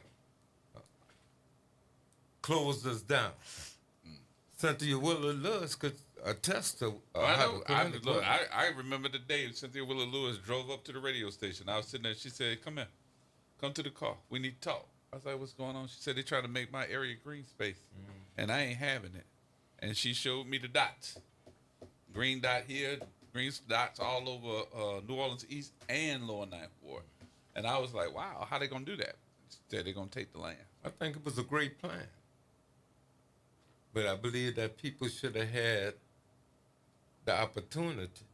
Closed us down. Cynthia Willard Lewis could attest to. I remember the day Cynthia Willard Lewis drove up to the radio station. I was sitting there. She said, "Come here, come to the car. We need to talk." I was like, "What's going on?" She said, "They trying to make my area green space, and I ain't having it." And she showed me the dots. Green dot here, green dots all over New Orleans East and Lower Ninth Ward. And I was like, wow, how they going to do that? Instead, they're going to take the land. I think it was a great plan. But I believe that people should have had the opportunity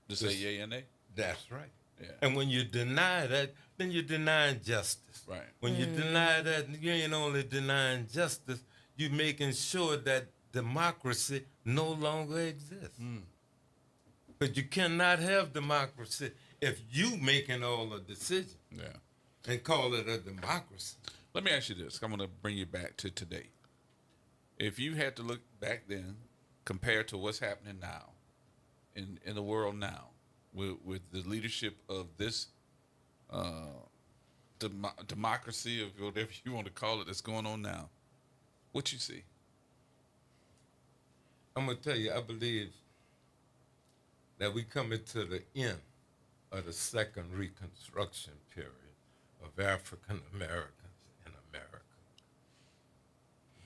to say yay and nay? That's right. Yeah. And when you deny that, then you're denying justice. Right. When you deny that, you ain't only denying justice, you're making sure that democracy no longer exists. But you cannot have democracy if you making all the decisions. Yeah. And call it a democracy. Let me ask you this. I'm going to bring you back to today. If you had to look back then, compared to what's happening now, in the world now, with the leadership of this democracy, or whatever you want to call it, that's going on now, what you see? I'm going to tell you, I believe that we coming to the end of the second Reconstruction period of African Americans in America.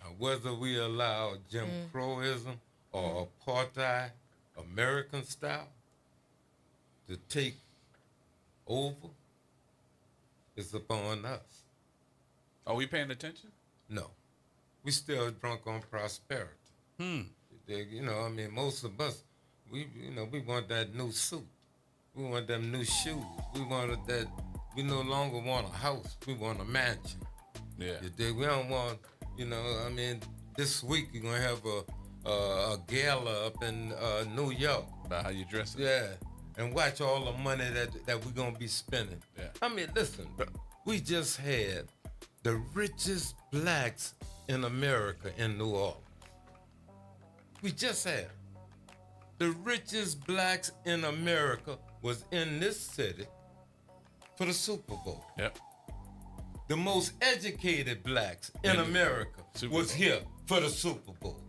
Now, whether we allow Jim Crowism or apartheid, American style, to take over, is upon us. Are we paying attention? No. We still drunk on prosperity. You know, I mean, most of us, we want that new suit. We want them new shoes. We wanted that We no longer want a house. We want a mansion. Yeah. You dig? We don't want, I mean, this week you're going to have a gala up in New York. About how you dress it? Yeah. And watch all the money that we're going to be spending. Yeah. I mean, listen, we just had the richest blacks in America in New Orleans. We just had. The richest blacks in America was in this city for the Super Bowl. Yep. The most educated blacks in America was here for the Super Bowl.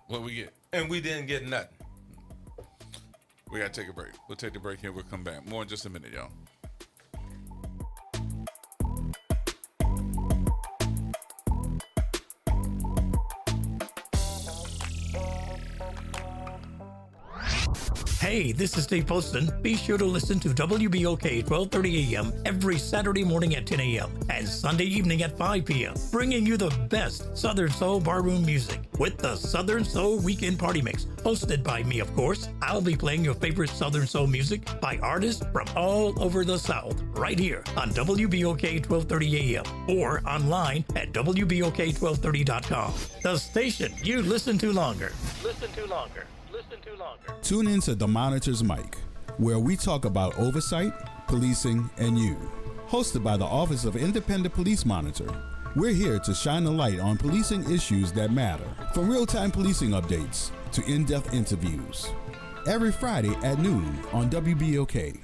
What we get? And we didn't get nothing. We got to take a break. We'll take the break here. We'll come back. More in just a minute, y'all. Hey, this is Steve Poston. Be sure to listen to WBOK 1230 AM every Saturday morning at 10 a.m. and Sunday evening at 5 p.m., bringing you the best Southern Soul barroom music with the Southern Soul Weekend Party Mix, hosted by me, of course. I'll be playing your favorite Southern Soul music by artists from all over the South, right here on WBOK 1230 AM or online at WBOK1230.com. The station you listen to longer. Listen to longer. Listen to longer. Tune in to The Monitor's Mic, where we talk about oversight, policing, and you. Hosted by the Office of Independent Police Monitor, we're here to shine a light on policing issues that matter, from real-time policing updates to in-depth interviews. Every Friday at noon on WBOK.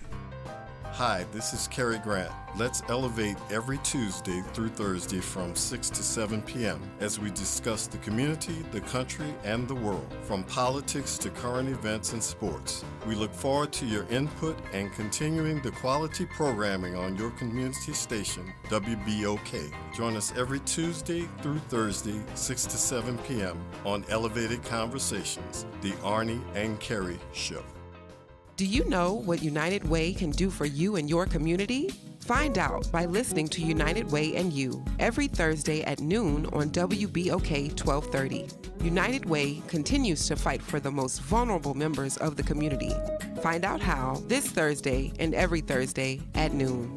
Hi, this is Cary Grant. Let's elevate every Tuesday through Thursday from 6 to 7 p.m. as we discuss the community, the country, and the world, from politics to current events and sports. We look forward to your input and continuing the quality programming on your community station, WBOK. Join us every Tuesday through Thursday, 6 to 7 p.m. on Elevated Conversations, the Arnie and Cary Show. Do you know what United Way can do for you and your community? Find out by listening to United Way and You every Thursday at noon on WBOK 1230. United Way continues to fight for the most vulnerable members of the community. Find out how this Thursday and every Thursday at noon.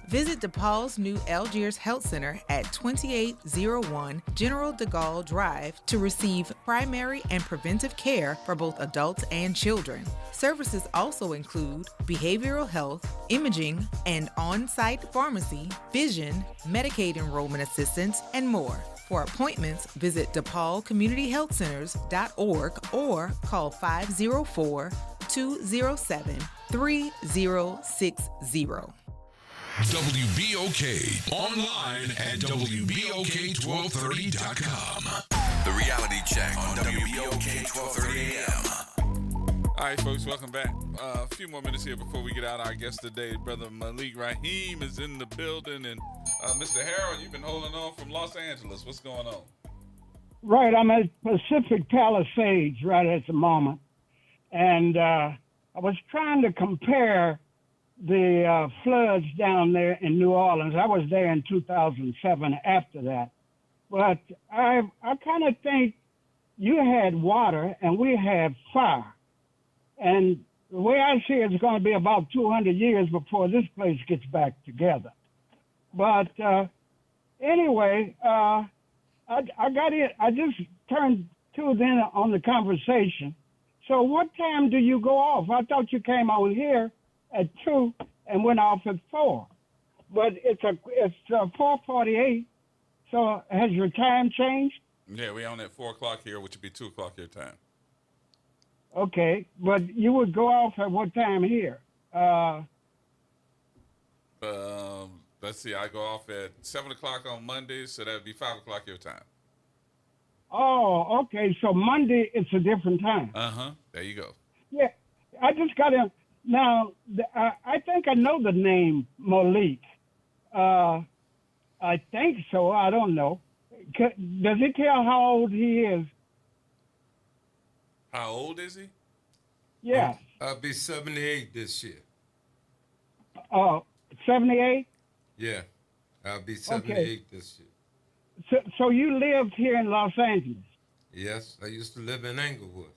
Visit DePaul's new Algiers Health Center at 2801 General de Gaulle Drive to receive primary and preventive care for both adults and children. Services also include behavioral health, imaging, and on-site pharmacy, vision, Medicaid enrollment assistance, and more. For appointments, visit DePaulCommunityHealthCenters.org or call 504-207-3060. WBOK. Online at WBOK1230.com. The Reality Check on WBOK 1230 AM. All right, folks, welcome back. A few more minutes here before we get out our guest today. Brother Malik Rahim is in the building. And Mr. Harold, you've been holding on from Los Angeles. What's going on? Right, I'm at Pacific Palisades right at the moment. And I was trying to compare the floods down there in New Orleans. I was there in 2007 after that. But I kind of think you had water and we had fire. And the way I see it, it's going to be about 200 years before this place gets back together. But anyway, I got it. I just tuned in on the conversation. So what time do you go off? I thought you came on here at 2 and went off at 4. But it's 4:48. So has your time changed? Yeah, we're on at 4 o'clock here, which would be 2 o'clock your time. Okay, but you would go off at what time here? Let's see, I go off at 7 o'clock on Mondays, so that would be 5 o'clock your time. Oh, okay. So Monday, it's a different time. Uh-huh. There you go. Yeah, I just got to... Now, I think I know the name Malik. I think so. I don't know. Does it tell how old he is? How old is he? Yeah. I'll be 78 this year. 78? Yeah, I'll be 78 this year. So you lived here in Los Angeles? Yes, I used to live in Englewood.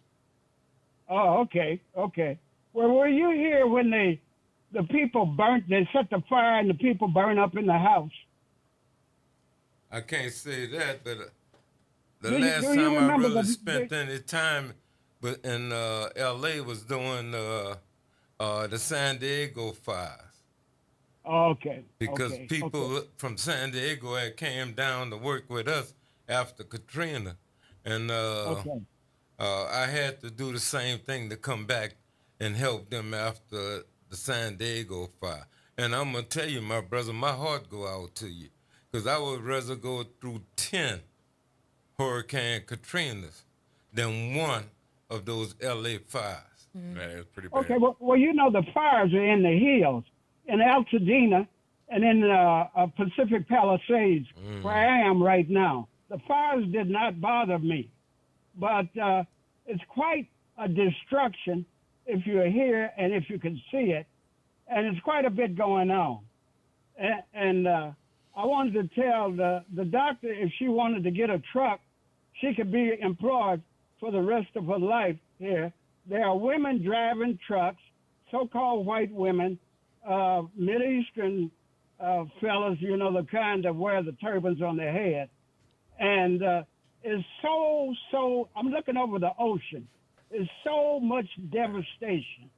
Oh, okay. Well, were you here when the the people burnt. They set the fire and the people burn up in the house. I can't say that, but the Do you- last do you time I remember really the- spent any time in L.A. was doing the San Diego fires. Okay. Because okay, people okay. from San Diego had came down to work with us after Katrina, and I had to do the same thing to come back and help them after the San Diego fire. And I'm gonna tell you, my brother, my heart go out to you, because I would rather go through 10 Hurricane Katrinas than one of those LA fires. Man, it was pretty bad. Okay, well, you know, the fires are in the hills, in Altadena and in Pacific Palisades, where I am right now. The fires did not bother me, but it's quite a destruction if you're here and if you can see it, and it's quite a bit going on. And I wanted to tell the doctor if she wanted to get a truck, she could be employed for the rest of her life here. There are women driving trucks, so-called white women, Mideastern fellas, you know, the kind that wear the turbans on their head. And it's so, I'm looking over the ocean. It's so much devastation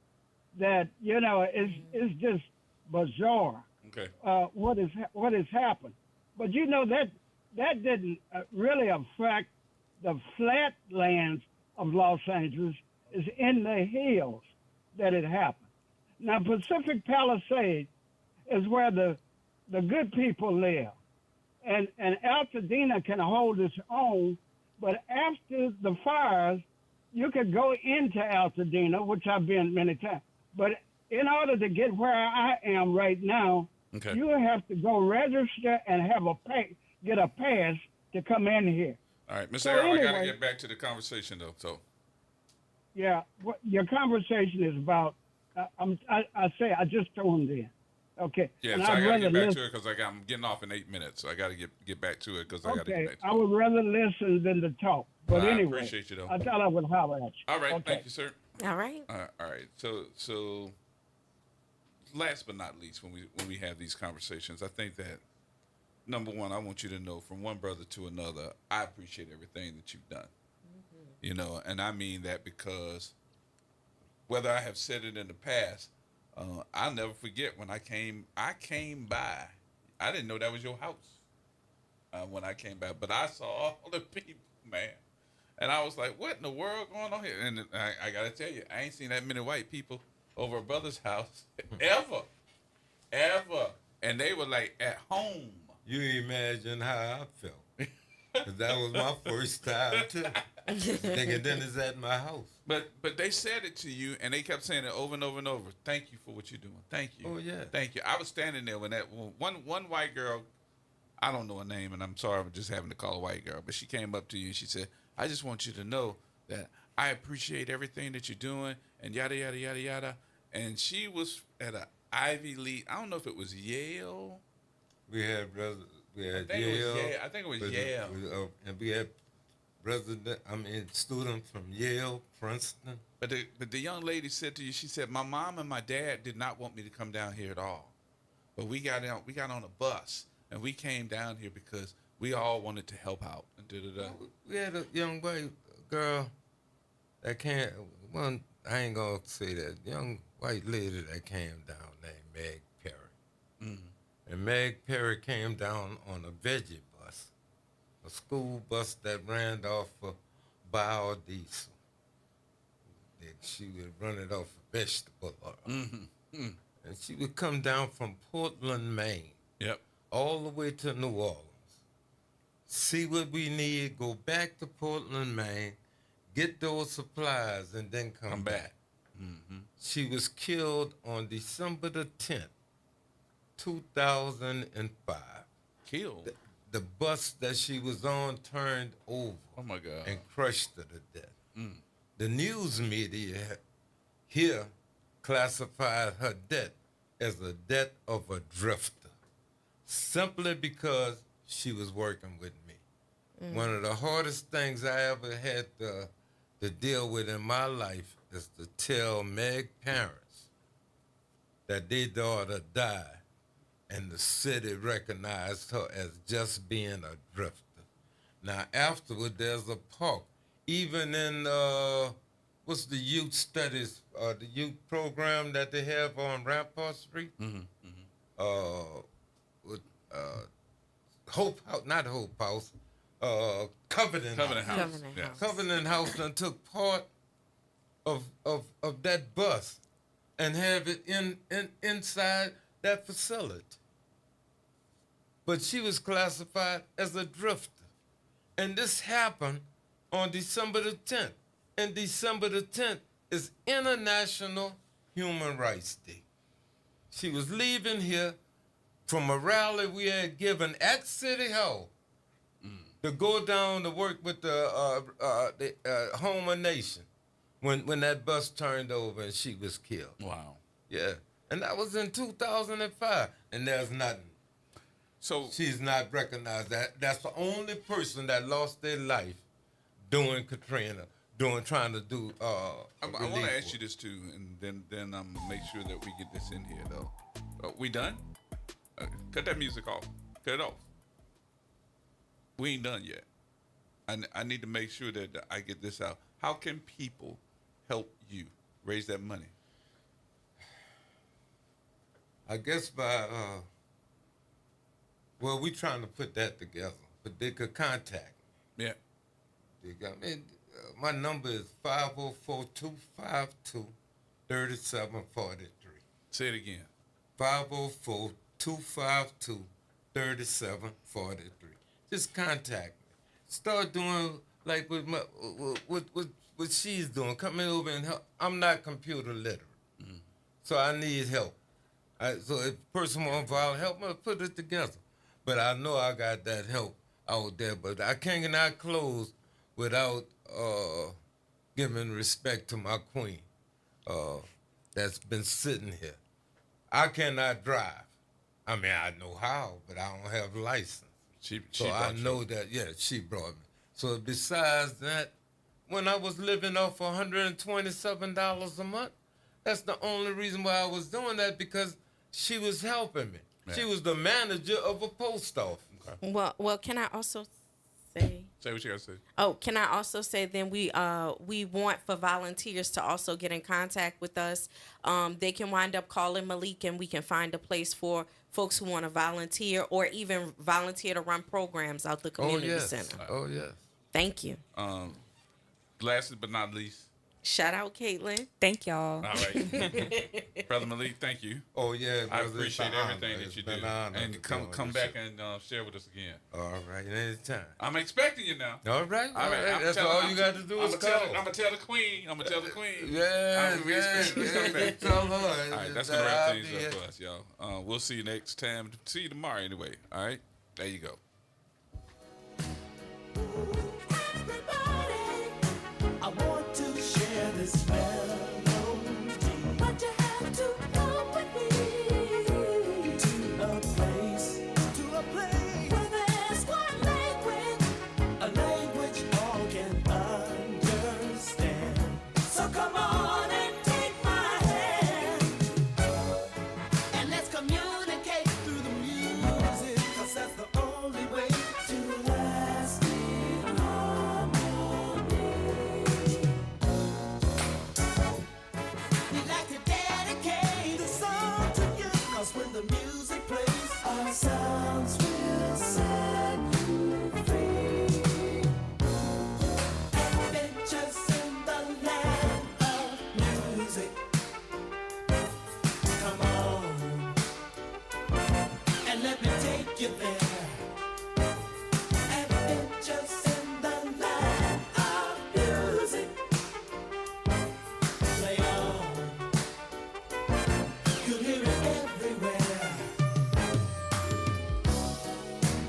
that, you know, it's just bizarre. Okay. What has happened. But, you know, that didn't really affect the flatlands of Los Angeles. It's in the hills that it happened. Now, Pacific Palisades is where the good people live. And Altadena can hold its own, but after the fires, you could go into Altadena, which I've been many times. But in order to get where I am right now, Okay. you have to go register and have get a pass to come in here. All right, Mr. So Errol, I got to anyway- get back to the conversation, though. So, Yeah, what your conversation is about. I say I just tuned in. Okay. yeah, And so I I'd got to rather get back listen- to it because I'm getting off in 8 minutes. So I got to get back to it because I got to Okay, get back to I would rather listen than to talk. But I anyway, appreciate you, though. I thought I would holler at you. All right, Okay. thank you, sir. All right. All right. So last but not least, when we have these conversations, I think that number one, I want you to know from one brother to another, I appreciate everything that you've done. You know, and I mean that because whether I have said it in the past, I'll never forget when I came by. I didn't know that was your house when I came by, but I saw all the people, man. And I was like, what in the world going on here? And I got to tell you, I ain't seen that many white people over a brother's house ever. And they were like at home. You imagine how I felt. 'Cause that was my first time, too. Thinking then it's at my house. But they said it to you, and they kept saying it over and over and over. Thank you for what you're doing. Thank you. Oh, yeah. Thank you. I was standing there when that one white girl, I don't know her name, and I'm sorry I'm just having to call a white girl, but she came up to you and she said, I just want you to know that I appreciate everything that you're doing, and yada, yada, yada, yada. And she was at an Ivy League. I don't know if it was Yale. We had brothers. We had I think it was Yale. Yale. I think it was Yale. And we had students from Yale, Princeton. But the young lady said to you, she said, my mom and my dad did not want me to come down here at all. But we got on a bus, and we came down here because we all wanted to help out. And da-da-da. We had a young white girl that came, I ain't going to say that, young white lady that came down named Meg Perry. Mm-hmm. And Meg Perry came down on a veggie bus, a school bus that ran off of biodiesel. She would run it off of vegetable oil. Mm-hmm. And she would come down from Portland, Maine. Yep. All the way to New Orleans. See what we need, go back to Portland, Maine, get those supplies, and then come back. Mm-hmm. She was killed on December the 10th, 2005. Killed? The bus that she was on turned over. Oh, my God. And crushed her to death. Mm. The news media here classified her death as a death of a drifter, simply because she was working with me. Mm. One of the hardest things I ever had to deal with in my life is to tell Meg parents that their daughter died, and the city recognized her as just being a drifter. Now, afterward, there's a park. Even in, what's the youth studies, the youth program that they have on Rampart Street? With Hope House, not Hope House, Covenant House. Covenant House done took part of that bus and have it inside that facility. But she was classified as a drifter. And this happened on December the 10th. And December the 10th is International Human Rights Day. She was leaving here from a rally we had given at City Hall to go down to work with the Homer Nation when that bus turned over and she was killed. Wow. Yeah. And that was in 2005. And there's nothing. So she's not recognized. That's the only person that lost their life doing Katrina, trying to do. I want to ask you this too, and then I'm gonna make sure that we get this in here though. We done? Cut that music off. Cut it off. We ain't done yet. I need to make sure that I get this out. How can people help you raise that money? I guess by. Well, we trying to put that together, but they could contact me. Yeah. They got me. My number is 504-252-3743. Say it again. 504-252-3743. Just contact me. Start doing like what she's doing. Come in over and help. I'm not computer literate, so I need help. So if a person wants help me put it together. But I know I got that help out there. But I cannot close without giving respect to my queen that's been sitting here. I cannot drive. I mean, I know how, but I don't have a license. So I know that, she brought me. So besides that, when I was living off $127 a month, that's the only reason why I was doing that, because she was helping me. Yeah. She was the manager of a post office. Okay. Well, can I also say? Say what you gotta say. Oh, can I also say then we want for volunteers to also get in contact with us. They can wind up calling Malik, and we can find a place for folks who want to volunteer or even volunteer to run programs out the community center. Oh yes. Thank you. Last but not least. Shout out, Caitlin. Thank y'all. All right. Brother Malik, thank you. Oh, yeah. I appreciate everything that you do. And come back and share with us again. All right. Anytime. I'm expecting you now. All right. That's all you got to do is call. I'm going to tell the queen. Yeah. Tell her. All right. That's going to wrap things up for us, y'all. We'll see you next time. See you tomorrow anyway. All right. There you go. I want to share this melody, but you have to come with me to a place where there's one language, a language all can understand. So come on and take my hand, and let's communicate through the music, 'cause that's the only way to lasting harmony. We'd like to dedicate this song to you, 'cause when the music plays, our sounds will set you free. Adventures in the land of music.